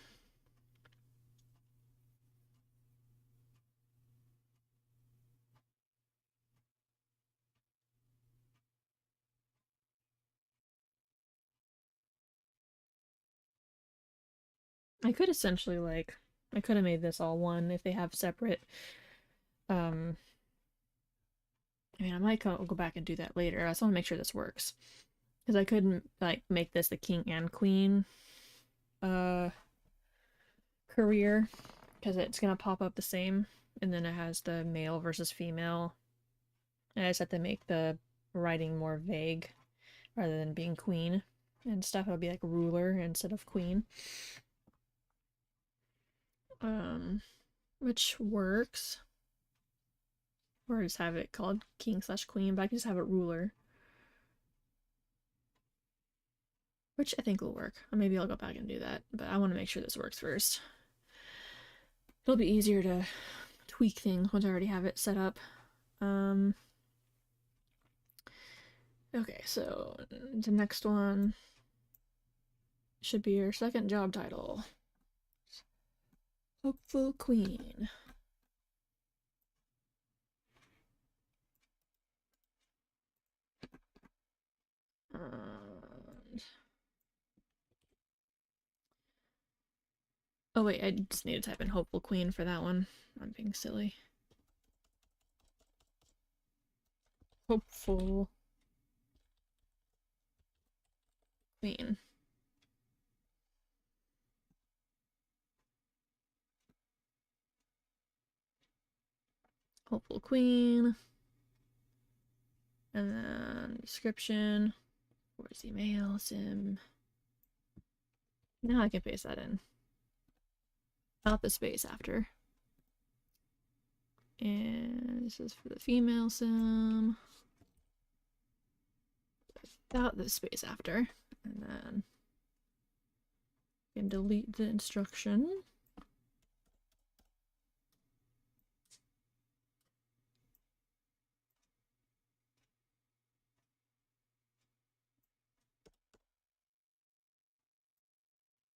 I could essentially I could have made this all one if they have separate I mean I might go back and do that later. I just want to make sure this works. Because I couldn't make this the king and queen career because it's gonna pop up the same and then it has the male versus female. And I just have to make the writing more vague rather than being queen and stuff. It'll be like ruler instead of queen. Which works. Or just have it called king/queen, but I can just have it ruler. Which I think will work. Or maybe I'll go back and do that, but I want to make sure this works first. It'll be easier to tweak things once I already have it set up. Okay, so the next one should be your second job title. Hopeful Queen. Oh wait, I just need to type in Hopeful Queen for that one. I'm being silly. Hopeful Queen. Hopeful Queen. And then description. Where's the email? Sim. Now I can paste that in. Out the space after. And this is for the female sim. Without the space after. And then you can delete the instruction.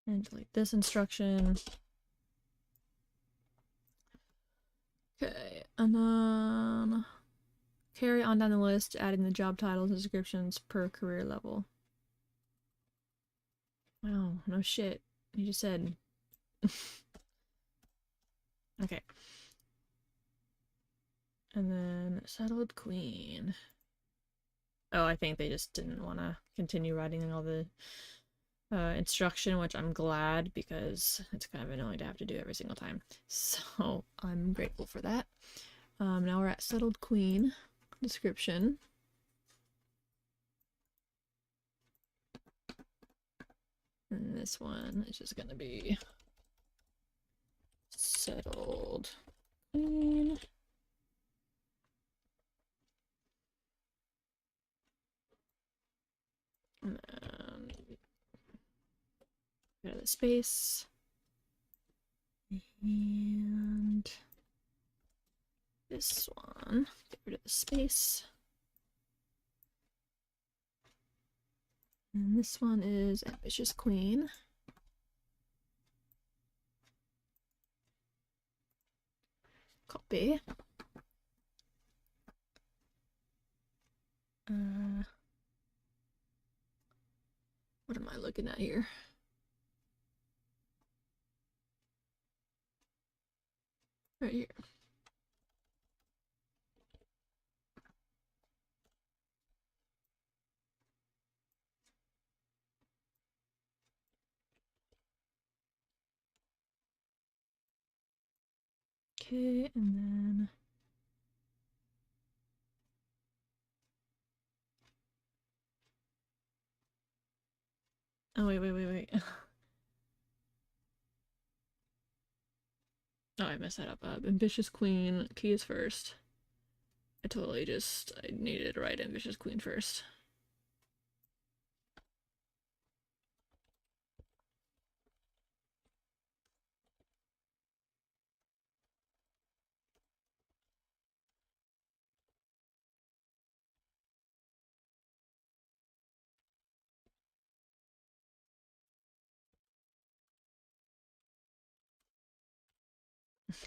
And delete this instruction. Okay, and then carry on down the list, adding the job titles and descriptions per career level. Wow, no shit. You just said. Okay. And then Settled Queen. Oh, I think they just didn't want to continue writing all the instruction, which I'm glad because it's kind of annoying to have to do every single time. So I'm grateful for that. Now we're at Settled Queen description. And this one is just gonna be Settled Queen. Get rid of the space. And this one, get rid of the space. And this one is Ambitious Queen. Copy. What am I looking at here? Right here. Okay, and then oh wait. Oh, I messed that up. Ambitious Queen, key is first. I needed to write Ambitious Queen first.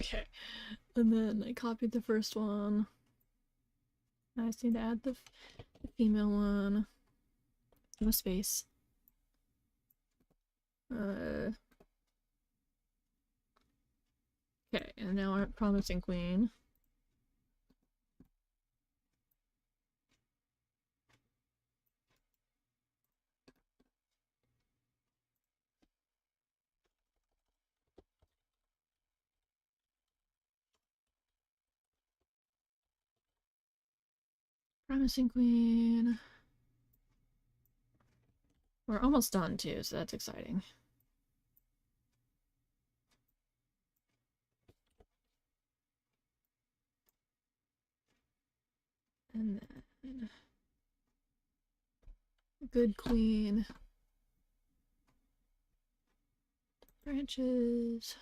Okay, and then I copied the first one. I just need to add the female one. No space. Okay, and now our Promising Queen. Promising Queen. We're almost done too, so that's exciting. And then Good Queen. Branches.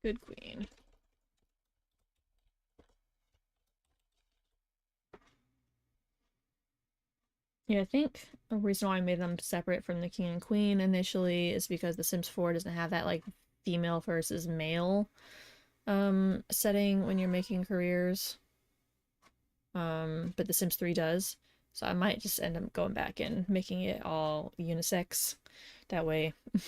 Good Queen. Yeah, I think the reason why I made them separate from the King and Queen initially is because The Sims 4 doesn't have that like female versus male setting when you're making careers. But The Sims 3 does. So I might just end up going back and making it all unisex. That way, at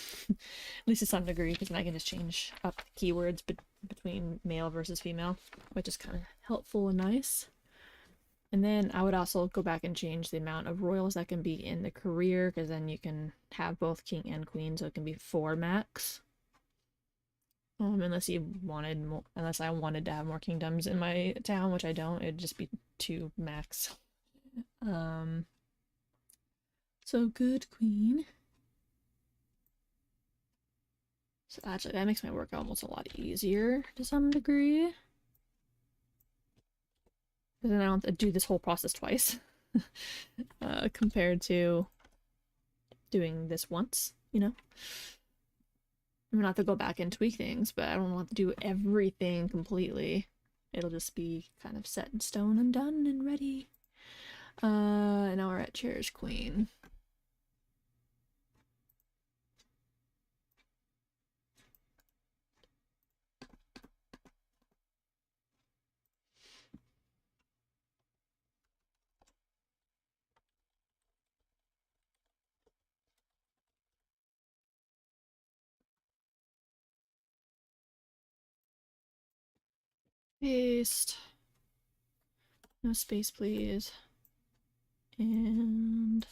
least to some degree, because then I can just change up keywords between male versus female, which is kind of helpful and nice. And then I would also go back and change the amount of royals that can be in the career, because then you can have both king and queen, so it can be 4 max. Unless you wanted more, unless I wanted to have more kingdoms in my town, which I don't, it'd just be 2 max. So good queen. So actually that makes my work almost a lot easier to some degree. Because then I don't have to do this whole process twice. Compared to doing this once, you know? I'm gonna have to go back and tweak things, but I don't want to do everything completely. It'll just be kind of set in stone and done and ready. And now we're at Cherish Queen. Paste. No space, please. And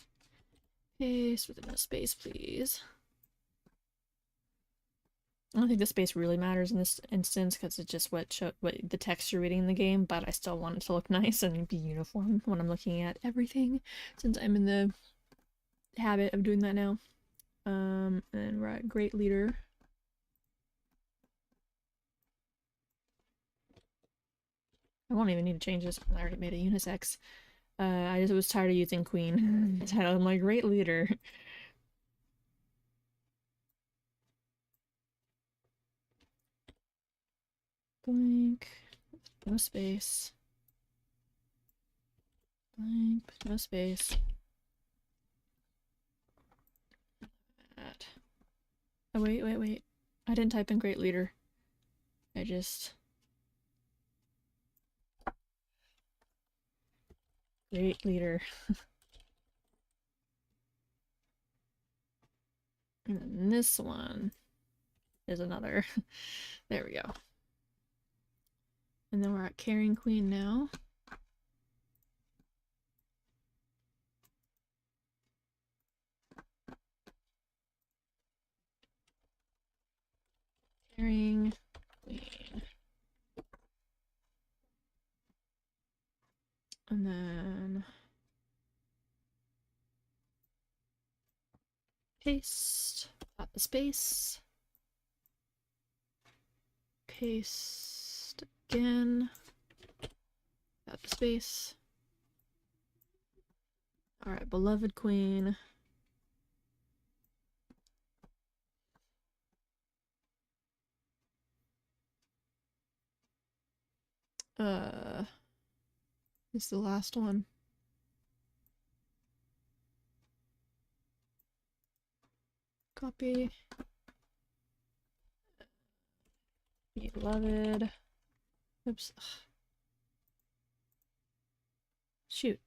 paste with no space, please. I don't think the space really matters in this instance because it's just what the text you're reading in the game, but I still want it to look nice and be uniform when I'm looking at everything, since I'm in the habit of doing that now. And we're at great leader. I won't even need to change this. I already made a unisex. I just was tired of using queen. I'm like, great leader. Blank. No space. Blank. No space. That. Oh, wait. I didn't type in great leader. I just... Great leader. And then this one is another. There we go. And then we're at carrying queen now. Carrying queen. And then paste, at the space, paste again, at the space. All right, beloved queen. This is the last one. Copy. Beloved. Oops. Shoot.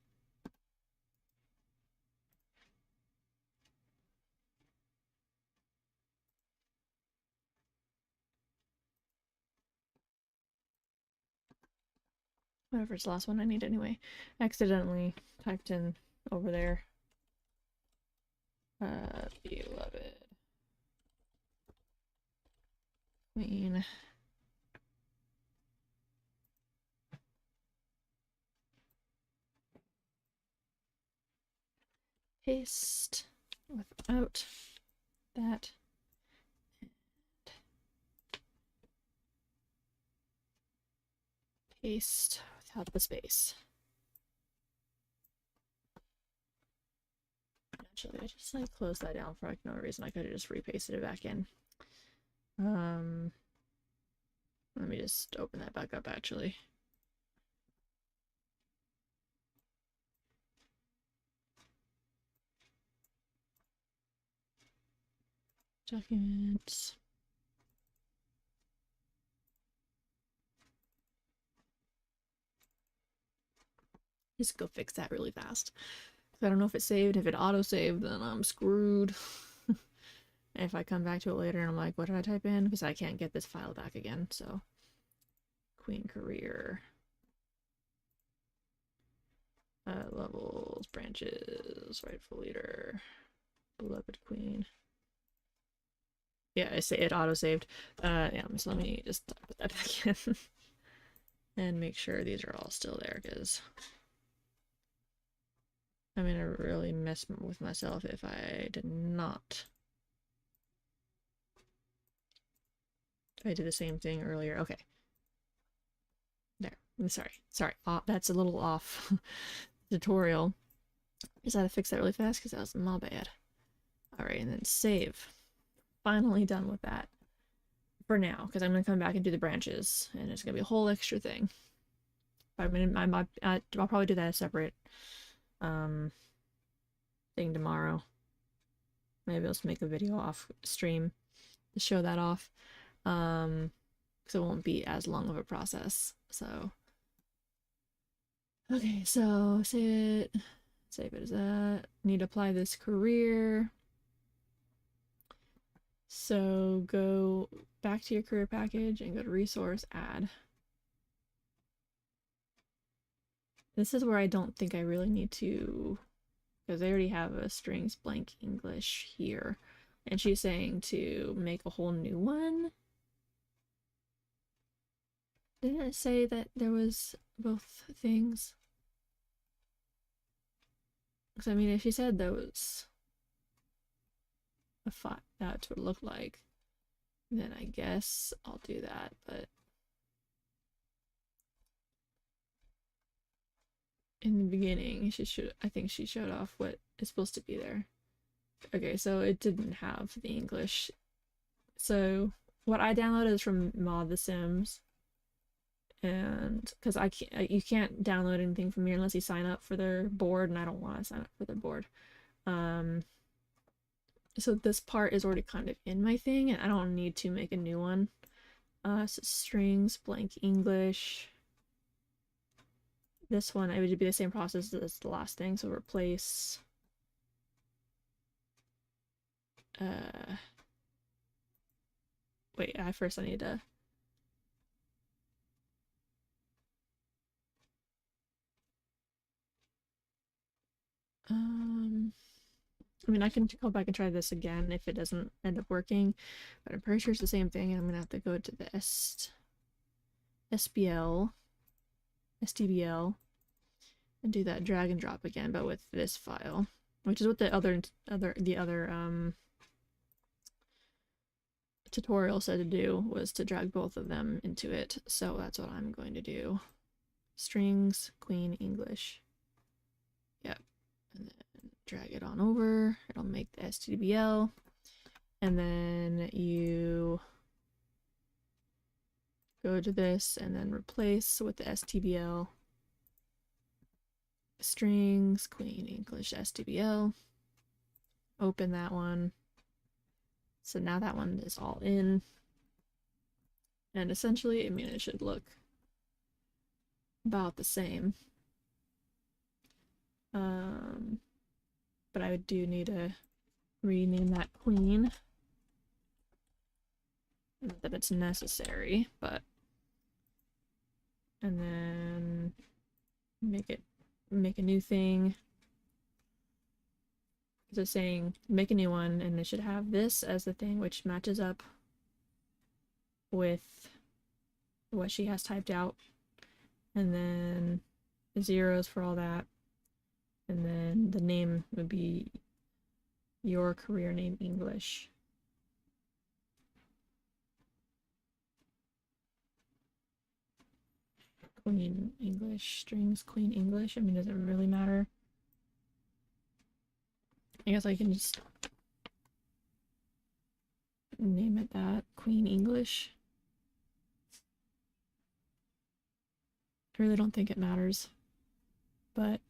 Whatever's the last one I need anyway. Accidentally typed in over there. Beloved queen. Paste without that. Paste without the space. Actually, I just like closed that down for like no reason. I could have just repasted it back in. Let me just open that back up actually. Documents. Just go fix that really fast. I don't know if it saved. If it auto-saved, then I'm screwed. If I come back to it later and I'm like, what did I type in? Because I can't get this file back again, so. Queen career. Levels, branches, rightful leader, beloved queen. Yeah, I say it auto-saved. Yeah, so let me just put that back in. And make sure these are all still there, because I'm gonna really mess with myself if I did not. I did the same thing earlier. Okay. There. I'm sorry. That's a little off tutorial. Just had to fix that really fast because that was my bad. Alright, and then save. Finally done with that. For now, because I'm going to come back and do the branches, and it's going to be a whole extra thing. I'll probably do that as a separate thing tomorrow. Maybe I'll just make a video off stream to show that off. Because it won't be as long of a process. So okay, so save it as that. Need to apply this career. So go back to your career package and go to resource, add. This is where I don't think I really need to, because I already have a strings blank English here. And she's saying to make a whole new one. Didn't it say that there was both things? Because I mean, if she said those, that's what it looked like, then I guess I'll do that. But in the beginning, I think she showed off what is supposed to be there. Okay, so it didn't have the English. So what I downloaded is from ModtheSims, and because you can't download anything from here unless you sign up for their board, and I don't want to sign up for their board. So this part is already kind of in my thing, and I don't need to make a new one. So strings, blank English. This one, it would be the same process as the last thing, so replace wait, first I need to I mean, I can go back and try this again if it doesn't end up working, but I'm pretty sure it's the same thing, and I'm gonna have to go to the SBL, STBL, and do that drag and drop again, but with this file, which is what the other tutorial said to do, was to drag both of them into it. So that's what I'm going to do. Strings, Queen English. Yep. And then drag it on over. It'll make the STBL. And then you go to this and then replace with the STBL. Strings, Queen English, STBL. Open that one. So now that one is all in. And essentially, I mean, it should look about the same. But I do need to rename that Queen. Not that it's necessary, but... And then make a new thing. It's saying make a new one, and it should have this as the thing, which matches up with what she has typed out, and then the zeros for all that, and then the name would be your career name English. Queen English, strings, Queen English. I mean, does it really matter? I guess I can just name it that, Queen English. I really don't think it matters, but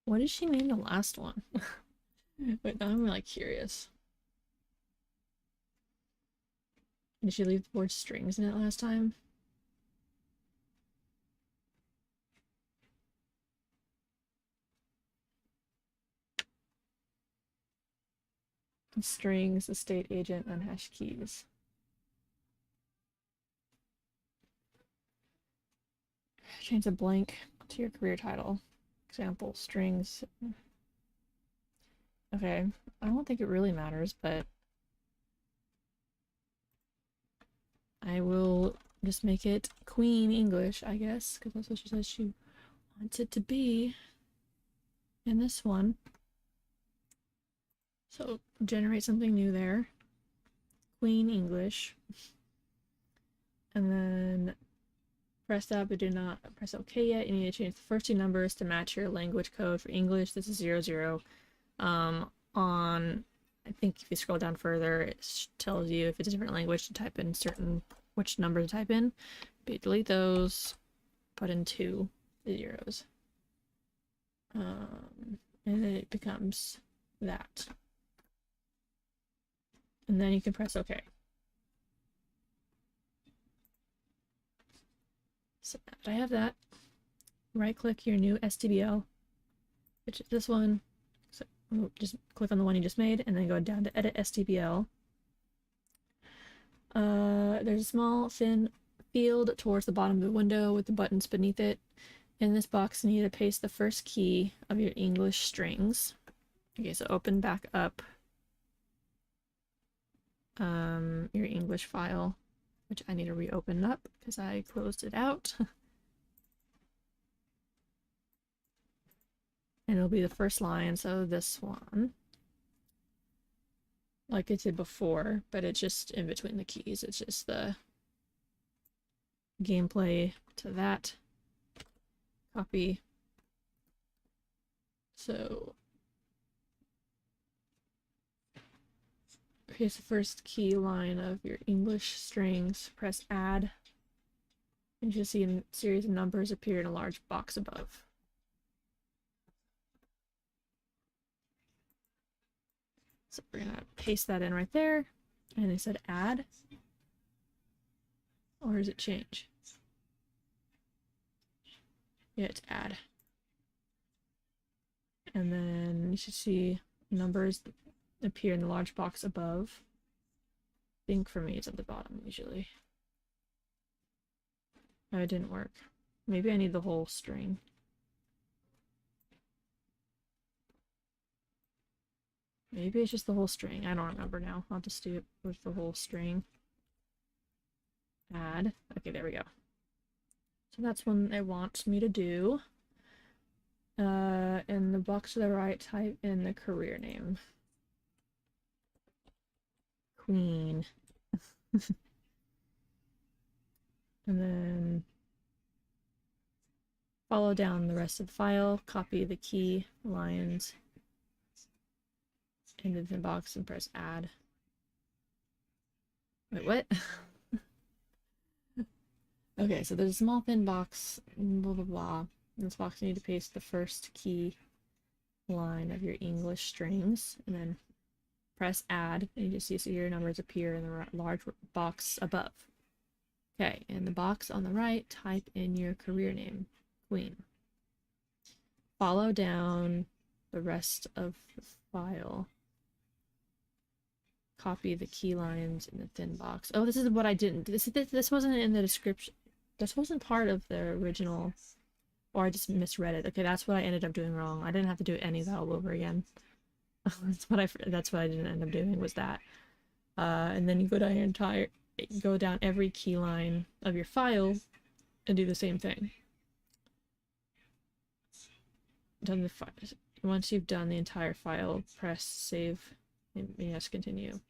what did she name the last one? Wait, now I'm like curious. Did she leave the word strings in it last time? Strings, estate agent, unhashed keys. Change a blank to your career title. Example, strings. Okay, I don't think it really matters, but I will just make it Queen English, I guess, because that's what she says she wants it to be in this one. So generate something new there. Queen English. And then press that, but do not press OK yet. You need to change the first two numbers to match your language code for English. This is 00. I think if you scroll down further, it tells you if it's a different language to type in which number to type in. But delete those, put in 2 zeros. And then it becomes that. And then you can press OK. So now that I have that, right click your new STBL, which is this one. So just click on the one you just made and then go down to edit STBL. There's a small thin field towards the bottom of the window with the buttons beneath it. In this box, you need to paste the first key of your English strings. Okay, so open back up your English file. which I need to reopen up because I closed it out. And it'll be the first line, so this one. Like I did before, but it's just in between the keys. It's just the gameplay to that. Copy. So here's the first key line of your English strings. Press add. And you'll see a series of numbers appear in a large box above. So we're gonna paste that in right there. And it said add. Or does it change? Yeah, it's add. And then you should see numbers appear in the large box above. I think for me it's at the bottom usually. Oh, it didn't work. Maybe I need the whole string. Maybe it's just the whole string. I don't remember now. I'll just do it with the whole string. Add. Okay, there we go. So that's what it wants me to do. In the box to the right, type in the career name. Queen. And then follow down the rest of the file, copy the key lines into the box and press add. Wait, what? Okay, so there's a small thin box, blah blah blah. In this box you need to paste the first key line of your English strings, and then press add, and you just see your numbers appear in the large box above. Okay, in the box on the right, type in your career name, Queen. Follow down the rest of the file. Copy the key lines in the thin box. Oh, this is what I didn't. This wasn't in the description. This wasn't part of the original, or I just misread it. Okay, that's what I ended up doing wrong. I didn't have to do any of that all over again. That's what I didn't end up doing, was that. And then you go down every key line of your file and do the same thing. Once you've done the entire file, press save and yes, continue.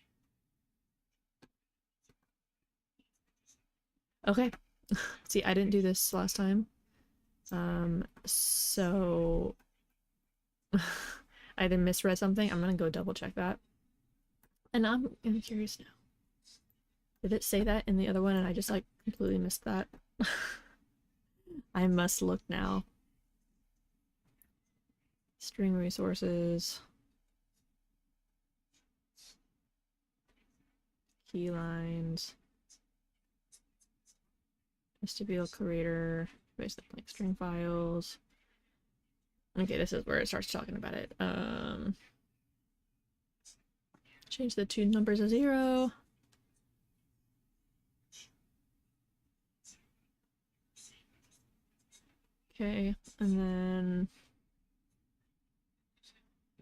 Okay. See, I didn't do this last time. So I either misread something. I'm gonna go double check that. And I'm curious now. Did it say that in the other one and I just like completely missed that? I must look now. String resources. Key lines. Vestibule creator. Space the blank string files. Okay, this is where it starts talking about it. Change the two numbers to 0. Okay, and then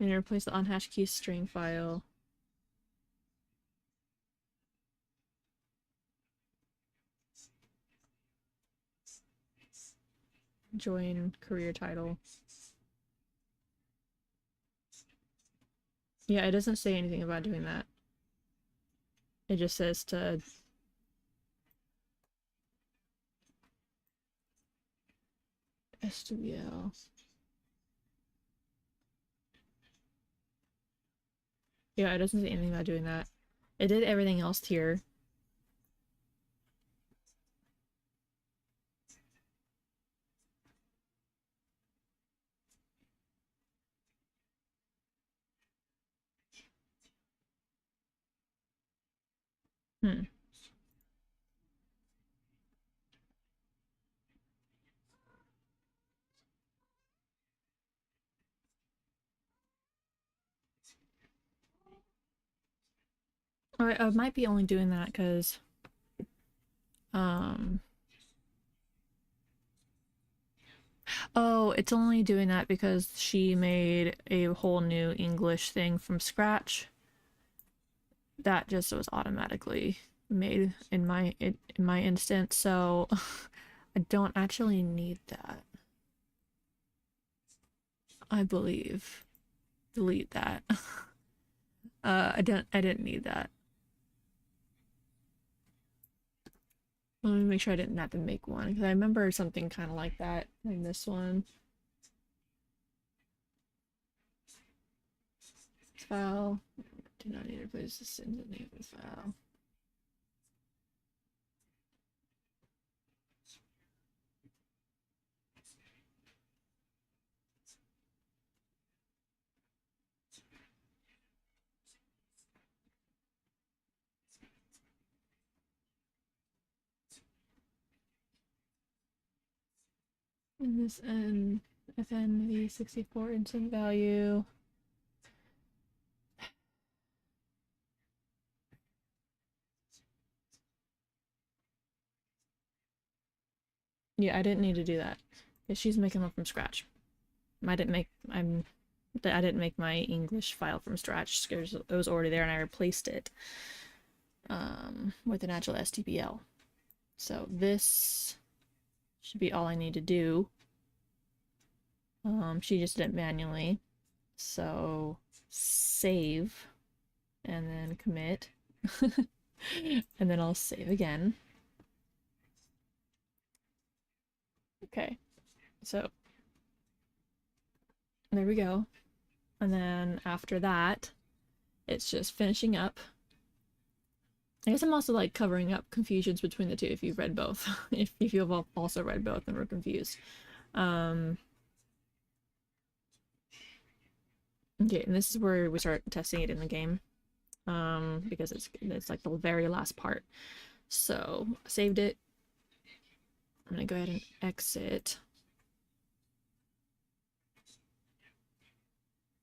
I'm gonna replace the unhashed key string file. Join career title. Yeah, it doesn't say anything about doing that. It just says to SWL. Yeah, it doesn't say anything about doing that. It did everything else here. Alright, I might be only doing that because oh, it's only doing that because she made a whole new English thing from scratch. That just was automatically made in my instance, so I don't actually need that. I believe. Delete that. I didn't need that. Let me make sure I didn't have to make one, because I remember something kind of like that in this one. File. Do not need to replace the Sims in the name of the file. And this FNV64 instant value. Yeah, I didn't need to do that because she's making them from scratch. I didn't make my English file from scratch because it was already there and I replaced it with an actual STPL. So this should be all I need to do. She just did it manually. So save and then commit. And then I'll save again. Okay, so there we go. And then after that, it's just finishing up. I guess I'm also like covering up confusions between the two if you've read both. if you've also read both and were confused. Okay, and this is where we start testing it in the game. Because it's like the very last part. So I saved it. I'm gonna go ahead and exit.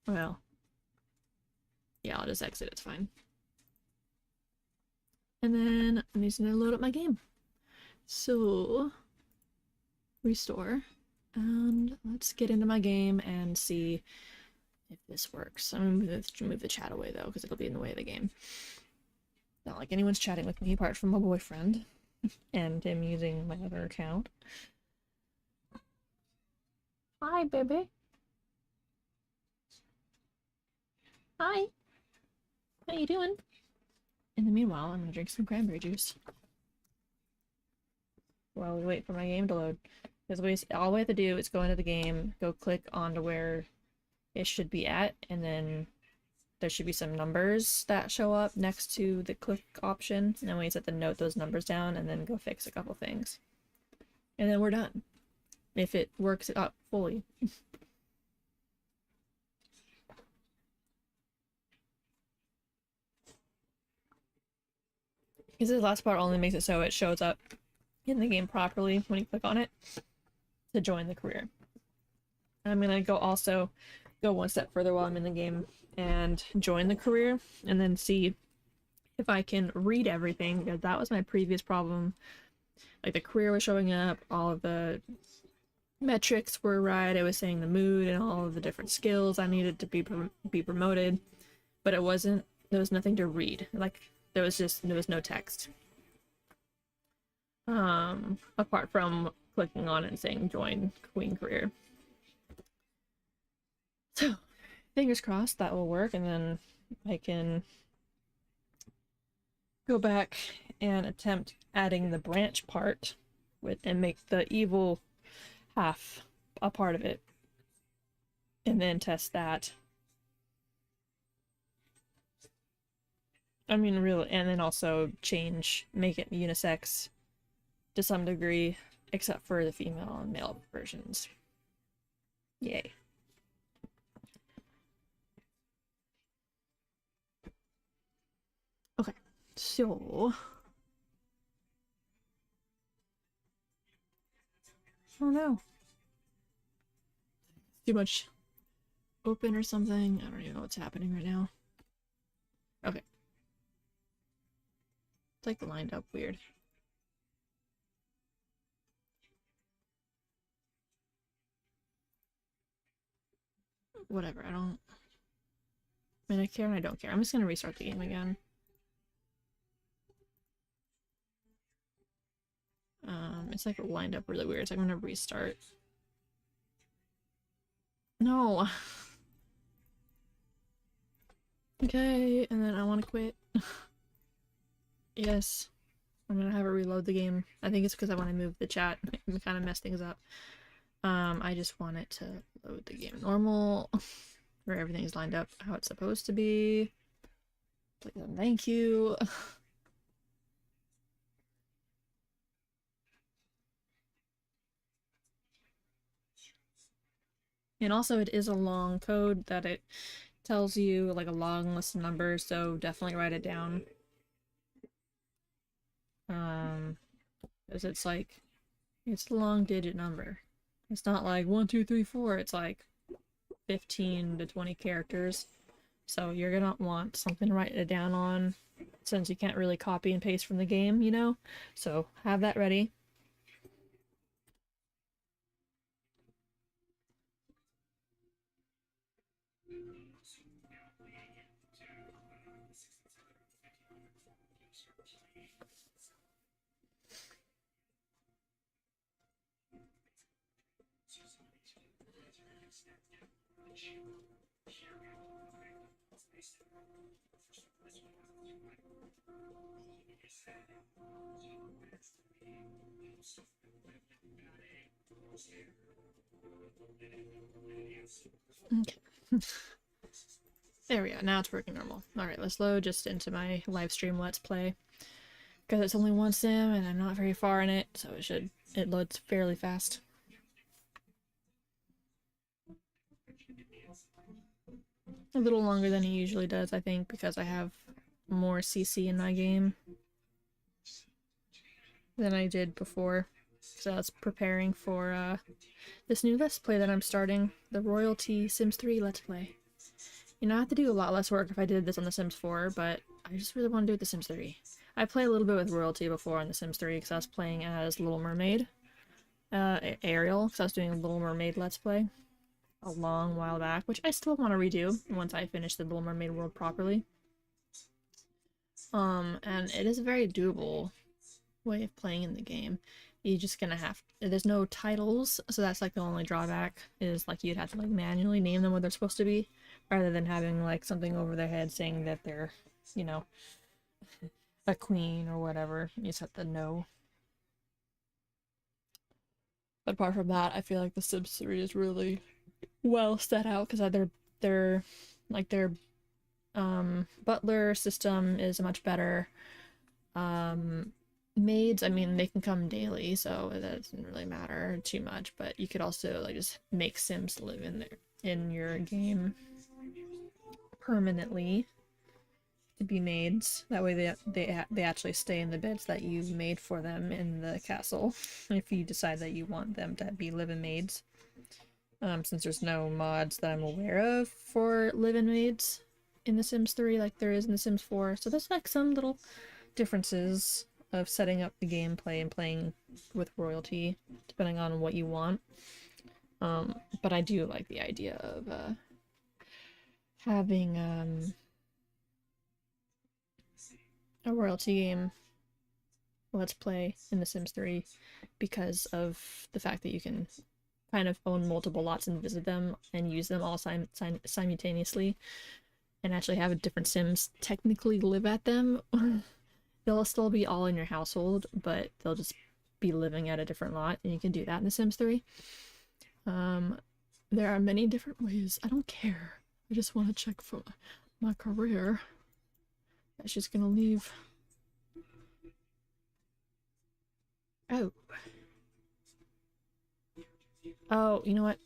Well, yeah, I'll just exit, it's fine. And then I'm just gonna load up my game. So, restore, and let's get into my game and see if this works. I'm gonna move the chat away though, because it'll be in the way of the game. Not like anyone's chatting with me apart from my boyfriend and him using my other account. Hi, baby. Hi. How you doing? In the meanwhile, I'm gonna drink some cranberry juice while we wait for my game to load. Because all we have to do is go into the game, go click onto where it should be at, and then there should be some numbers that show up next to the click option, and then we just have to note those numbers down and then go fix a couple things. And then we're done. If it works it up fully. Because this last part only makes it so it shows up in the game properly when you click on it to join the career. I'm gonna go one step further while I'm in the game and join the career and then see if I can read everything, because that was my previous problem. Like the career was showing up, all of the metrics were right, it was saying the mood and all of the different skills I needed to be promoted, but there was nothing to read. Like there was no text. Apart from clicking on it and saying join queen career. So fingers crossed that will work, and then I can go back and attempt adding the branch part and make the evil half a part of it, and then test that. I mean, really, and then also make it unisex to some degree, except for the female and male versions. Yay. Okay, so... Oh no. Too much open or something? I don't even know what's happening right now. Okay. It's like lined up weird. Whatever, I mean, I care and I don't care. I'm just gonna restart the game again. It's like lined up really weird, so I'm gonna restart. No. Okay, and then I want to quit. Yes. I'm gonna have it reload the game. I think it's because I want to move the chat and kind of mess things up. I just want it to load the game normal, where everything's lined up how it's supposed to be. Please and thank you. And also it is a long code that it tells you, like a long list of numbers, so definitely write it down. Because it's like, it's a long digit number. It's not like 1, 2, 3, 4, it's like 15 to 20 characters. So you're gonna want something to write it down on, since you can't really copy and paste from the game, you know? So have that ready. Okay. There we go, now it's working normal. Alright, let's load just into my live stream Let's Play. Because it's only one sim and I'm not very far in it, so it loads fairly fast. A little longer than it usually does, I think, because I have more CC in my game than I did before. So I was preparing for this new Let's Play that I'm starting, the Royalty Sims 3 Let's Play. You know, I have to do a lot less work if I did this on The Sims 4, but I just really want to do it with The Sims 3. I played a little bit with Royalty before on The Sims 3 because I was playing as Little Mermaid. Ariel, because I was doing a Little Mermaid Let's Play a long while back, which I still want to redo once I finish the Little Mermaid world properly. And it is a very doable way of playing in the game. You're just gonna have, there's no titles, so that's like the only drawback, is like you'd have to like manually name them what they're supposed to be, rather than having like something over their head saying that they're, you know, a queen or whatever. You just have to know. But apart from that, I feel like the Sims 3 is really well set out, because their butler system is much better. Maids, I mean, they can come daily, so that doesn't really matter too much, but you could also like just make Sims live in your game permanently to be maids. That way they actually stay in the beds that you've made for them in the castle, if you decide that you want them to be live-in maids. Since there's no mods that I'm aware of for live-in maids in The Sims 3 like there is in The Sims 4, so there's like some little differences of setting up the gameplay and playing with royalty, depending on what you want. But I do like the idea of having a royalty game Let's Play in The Sims 3, because of the fact that you can kind of own multiple lots and visit them and use them all simultaneously, and actually have different Sims technically live at them. They'll still be all in your household, but they'll just be living at a different lot, and you can do that in The Sims 3. There are many different ways. I don't care. I just want to check for my career. That's just gonna leave. Oh. Oh, you know what?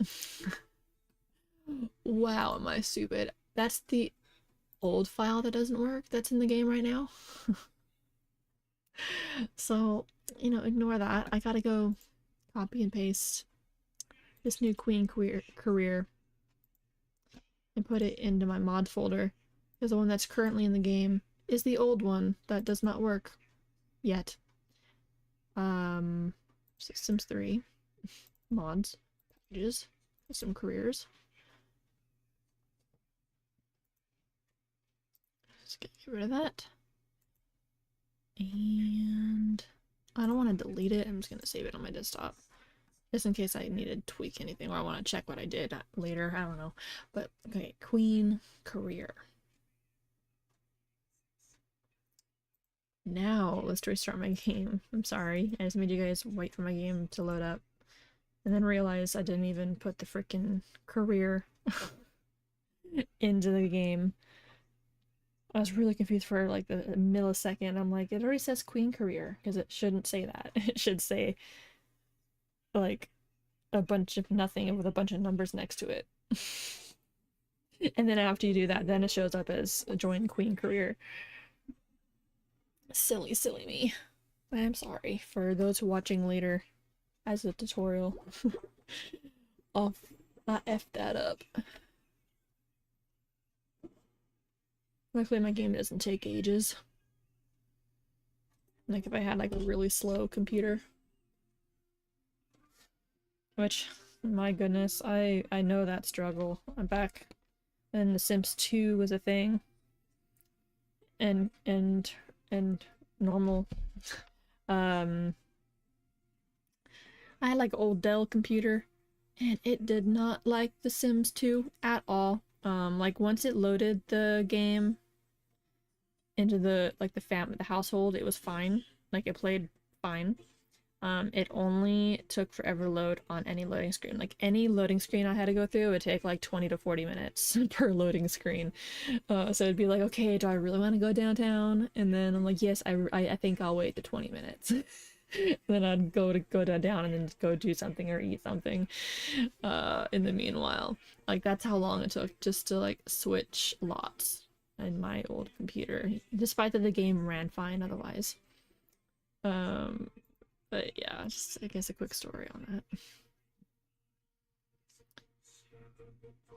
Wow, am I stupid. That's the old file that doesn't work that's in the game right now. So, you know, ignore that. I gotta go copy and paste this new queen career and put it into my mod folder, because the one that's currently in the game is the old one that does not work yet. Sims 3 mods, packages, custom careers. Let's get rid of that. And I don't want to delete it. I'm just gonna save it on my desktop. Just in case I need to tweak anything or I want to check what I did later. I don't know. But okay, Queen career. Now let's restart my game. I'm sorry. I just made you guys wait for my game to load up. And then realize I didn't even put the freaking career into the game. I was really confused for like a millisecond. I'm like, it already says Queen career because it shouldn't say that. It should say like a bunch of nothing with a bunch of numbers next to it. And then after you do that, then it shows up as join Queen career. Silly, silly me. I'm sorry for those who are watching later as a tutorial. I'll F that up. Luckily my game doesn't take ages. Like if I had like a really slow computer. Which, my goodness, I know that struggle. I'm back when The Sims 2 was a thing. And normal. I had like old Dell computer and it did not like The Sims 2 at all. Like once it loaded the game into the household, it was fine. Like it played fine. It only took forever to load on any loading screen. Like any loading screen I had to go through would take like 20 to 40 minutes per loading screen. So it'd be like, okay, do I really want to go downtown? And then I'm like, yes, I think I'll wait the 20 minutes. Then I'd go down and then go do something or eat something in the meanwhile. Like that's how long it took just to like switch lots in my old computer, despite that the game ran fine otherwise. But yeah, just I guess a quick story on that.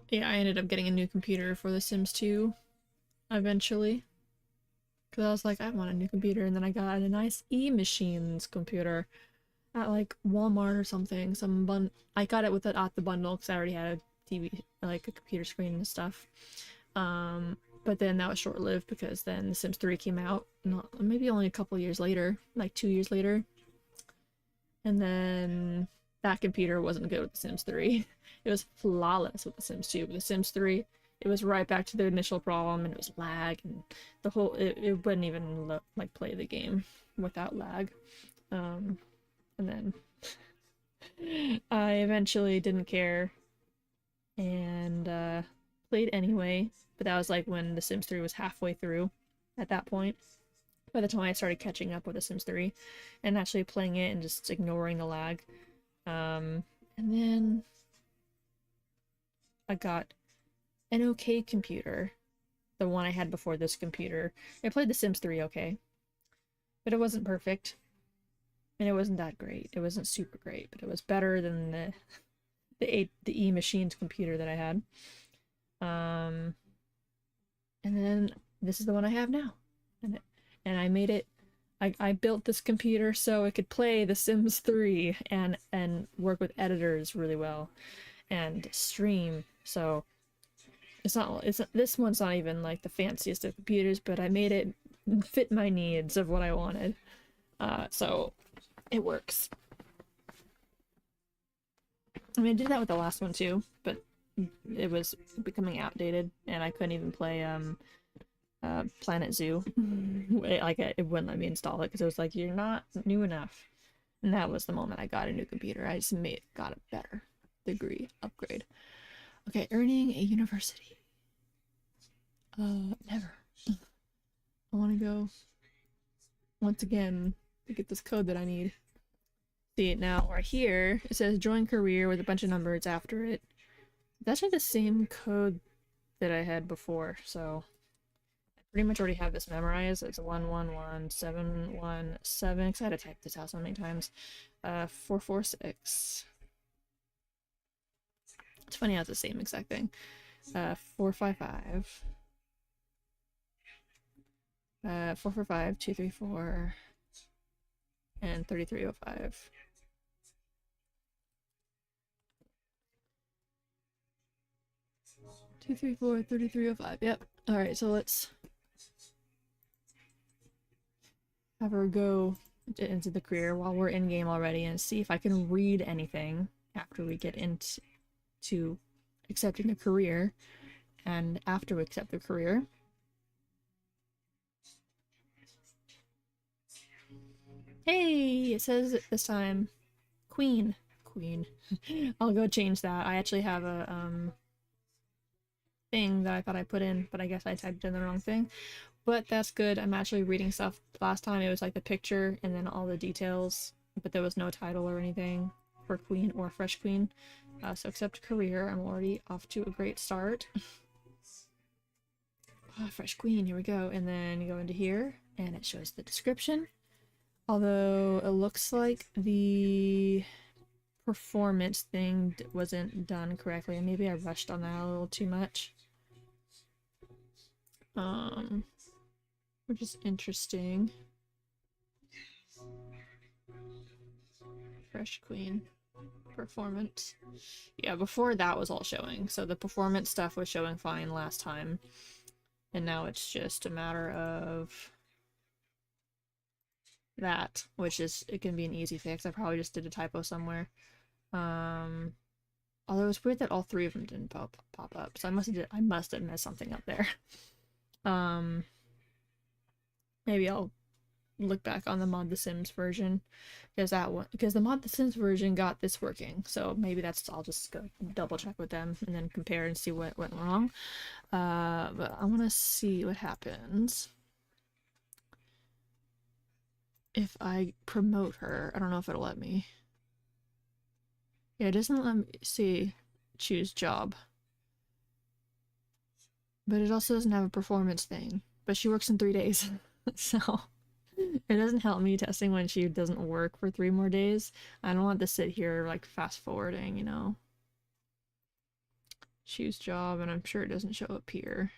Yeah, I ended up getting a new computer for The Sims 2 eventually. Because I was like, I want a new computer, and then I got a nice E-Machines computer at like Walmart or something. I got it with it at the bundle because I already had a TV, like a computer screen and stuff. But then that was short-lived because then The Sims 3 came out, maybe only a couple years later, like 2 years later. And then that computer wasn't good with The Sims 3. It was flawless with The Sims 2, but The Sims 3, it was right back to the initial problem, and it was lag, and the whole it wouldn't even like play the game without lag. And then I eventually didn't care and played anyway. But that was like when The Sims 3 was halfway through at that point. By the time I started catching up with The Sims 3 and actually playing it and just ignoring the lag. And then I got an okay computer, the one I had before this computer. I played The Sims 3 okay, but it wasn't perfect, and it wasn't that great. It wasn't super great, but it was better than the E-Machines computer that I had. And then this is the one I have now, and I made it. I built this computer so it could play The Sims 3 and work with editors really well and stream. So this one's not even like the fanciest of computers, but I made it fit my needs of what I wanted. So it works. I mean, I did that with the last one too, but it was becoming outdated and I couldn't even play Planet Zoo. It wouldn't let me install it because it was like, you're not new enough. And that was the moment I got a new computer. I just got a better degree upgrade. Okay, earning a university. Never. I want to go once again to get this code that I need. See, now right here, it says join career with a bunch of numbers after it. That's actually the same code that I had before, so I pretty much already have this memorized. It's 111717, because I had to type this out so many times. 446. It's funny how it's the same exact thing. 455. 445, 234, and 3305. Two, three, four, 3305. Yep. Alright, so let's have her go into the career while we're in game already and see if I can read anything after we get into accepting the career and after we accept the career. Hey, it says it this time. Queen. Queen. I'll go change that. I actually have a thing that I thought I put in, but I guess I typed in the wrong thing. But that's good. I'm actually reading stuff. Last time it was like the picture and then all the details, but there was no title or anything for Queen or Fresh Queen. So accept career. I'm already off to a great start. Fresh Queen, here we go. And then you go into here and it shows the description. Although it looks like the performance thing wasn't done correctly, and maybe I rushed on that a little too much. Which is interesting. Fresh Queen performance. Yeah, before that was all showing, so the performance stuff was showing fine last time, and now it's just a matter of that, which is, it can be an easy fix. I probably just did a typo somewhere. Although it's weird that all three of them didn't pop up, so I must have messed something up there. Maybe I'll look back on the ModtheSims version, because the ModtheSims version got this working, so maybe I'll just go double check with them and then compare and see what went wrong. But I want to see what happens if I promote her. I don't know if it'll let me. Yeah, it doesn't let me choose job. But it also doesn't have a performance thing. But she works in 3 days. So it doesn't help me testing when she doesn't work for 3 more days. I don't want to sit here like fast forwarding, you know. Choose job, and I'm sure it doesn't show up here.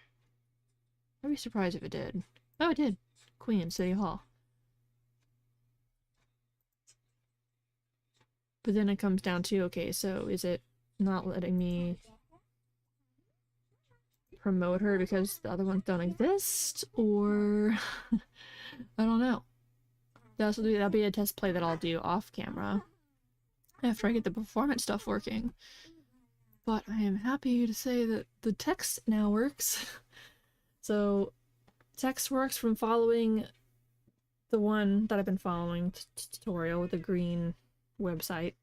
I'd be surprised if it did. Oh, it did. Queen, City Hall. But then it comes down to, okay, so is it not letting me promote her because the other ones don't exist? Or I don't know. That'll be a test play that I'll do off camera after I get the performance stuff working. But I am happy to say that the text now works. So text works from following the one that I've been following, tutorial with the green website,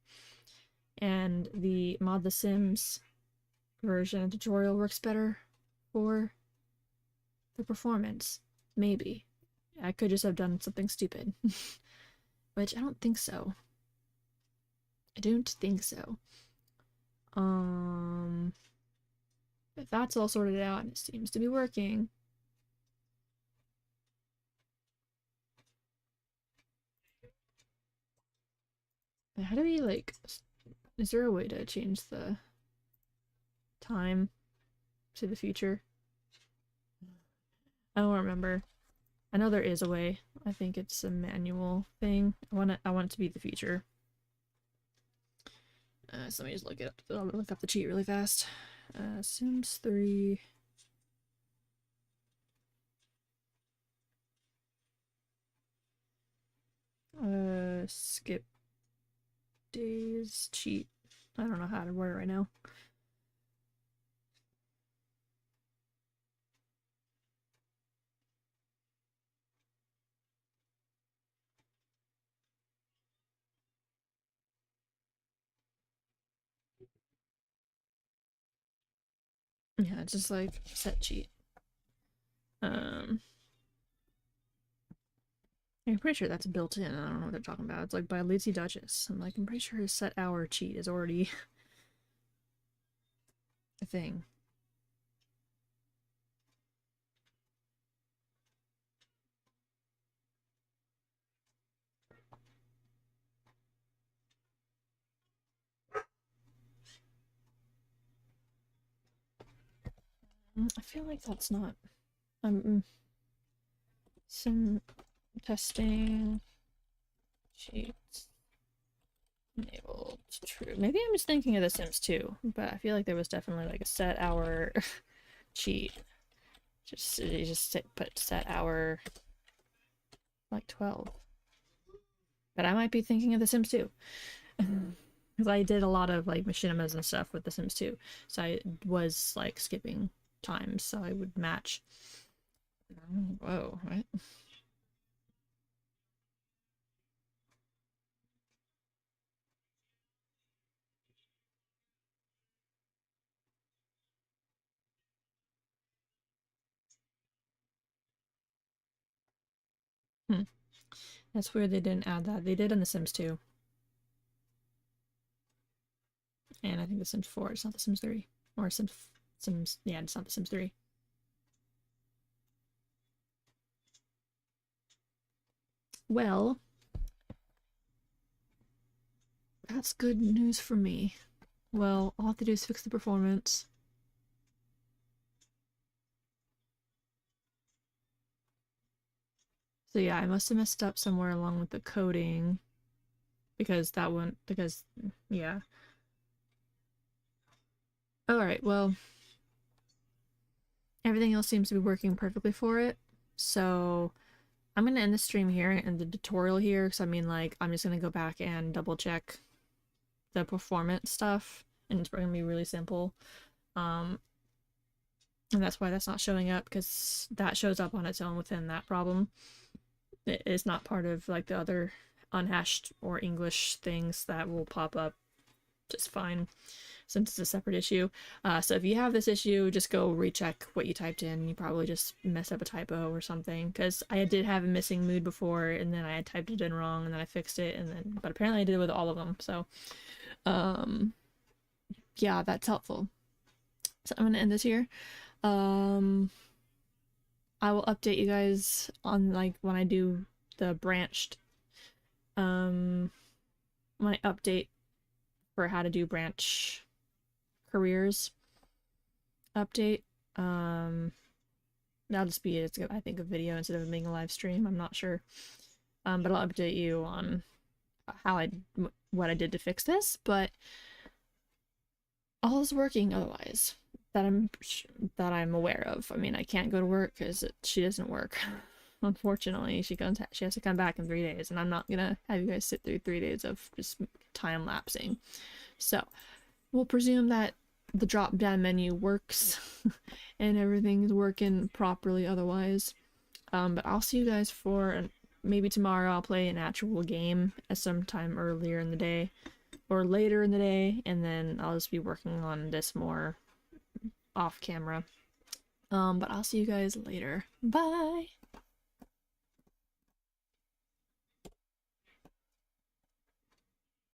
and the ModtheSims version tutorial works better for the performance. Maybe. I could just have done something stupid. Which I don't think so. I don't think so. If that's all sorted out and it seems to be working. How do we, like, is there a way to change the time to the future? I don't remember. I know there is a way. I think it's a manual thing. I want it to be the future. So let me just look it up. I'll look up the cheat really fast. Sims 3. Skip days cheat. I don't know how to word it right now. Yeah, it's just like set cheat. I'm pretty sure that's built in. I don't know what they're talking about. It's like by Lazy Duchess. I'm pretty sure his set hour cheat is already a thing. I feel like that's not. Sim testing cheats enabled true. Maybe I'm just thinking of The Sims 2, but I feel like there was definitely like a set hour cheat. You just put set hour like 12. But I might be thinking of The Sims 2. Because I did a lot of like machinimas and stuff with The Sims 2. So I was like skipping times so I would match. Whoa, what? Hmm. That's weird they didn't add that. They did in The Sims 2. And I think The Sims 4. It's not The Sims 3. Or Sims, yeah, it's not The Sims 3. Well, that's good news for me. Well, all I have to do is fix the performance. So yeah, I must have messed up somewhere along with the coding. Because that one, because, yeah. Alright, well, everything else seems to be working perfectly for it. So I'm gonna end the stream here and the tutorial here, because I mean, like, I'm just gonna go back and double check the performance stuff, and it's gonna be really simple. Um, and that's why that's not showing up, because that shows up on its own within that problem. It is not part of, like, the other unhashed or English things that will pop up just fine, since it's a separate issue. So if you have this issue, just go recheck what you typed in. You probably just messed up a typo or something, because I did have a missing mood before, and then I had typed it in wrong, and then I fixed it, and then, but apparently I did it with all of them, so, yeah, that's helpful. So I'm gonna end this here. Um, I will update you guys on, like, when I do the branched, my update for how to do branch careers update. That'll just be, it's, I think, a video instead of being a live stream. I'm not sure. But I'll update you on what I did to fix this, but all is working otherwise that I'm aware of. I mean, I can't go to work because she doesn't work. Unfortunately, she has to come back in 3 days, and I'm not gonna have you guys sit through 3 days of just time lapsing. So we'll presume that the drop down menu works and everything's working properly otherwise. But I'll see you guys for maybe tomorrow. I'll play an actual game at some time earlier in the day or later in the day, and then I'll just be working on this more off camera. But I'll see you guys later. Bye!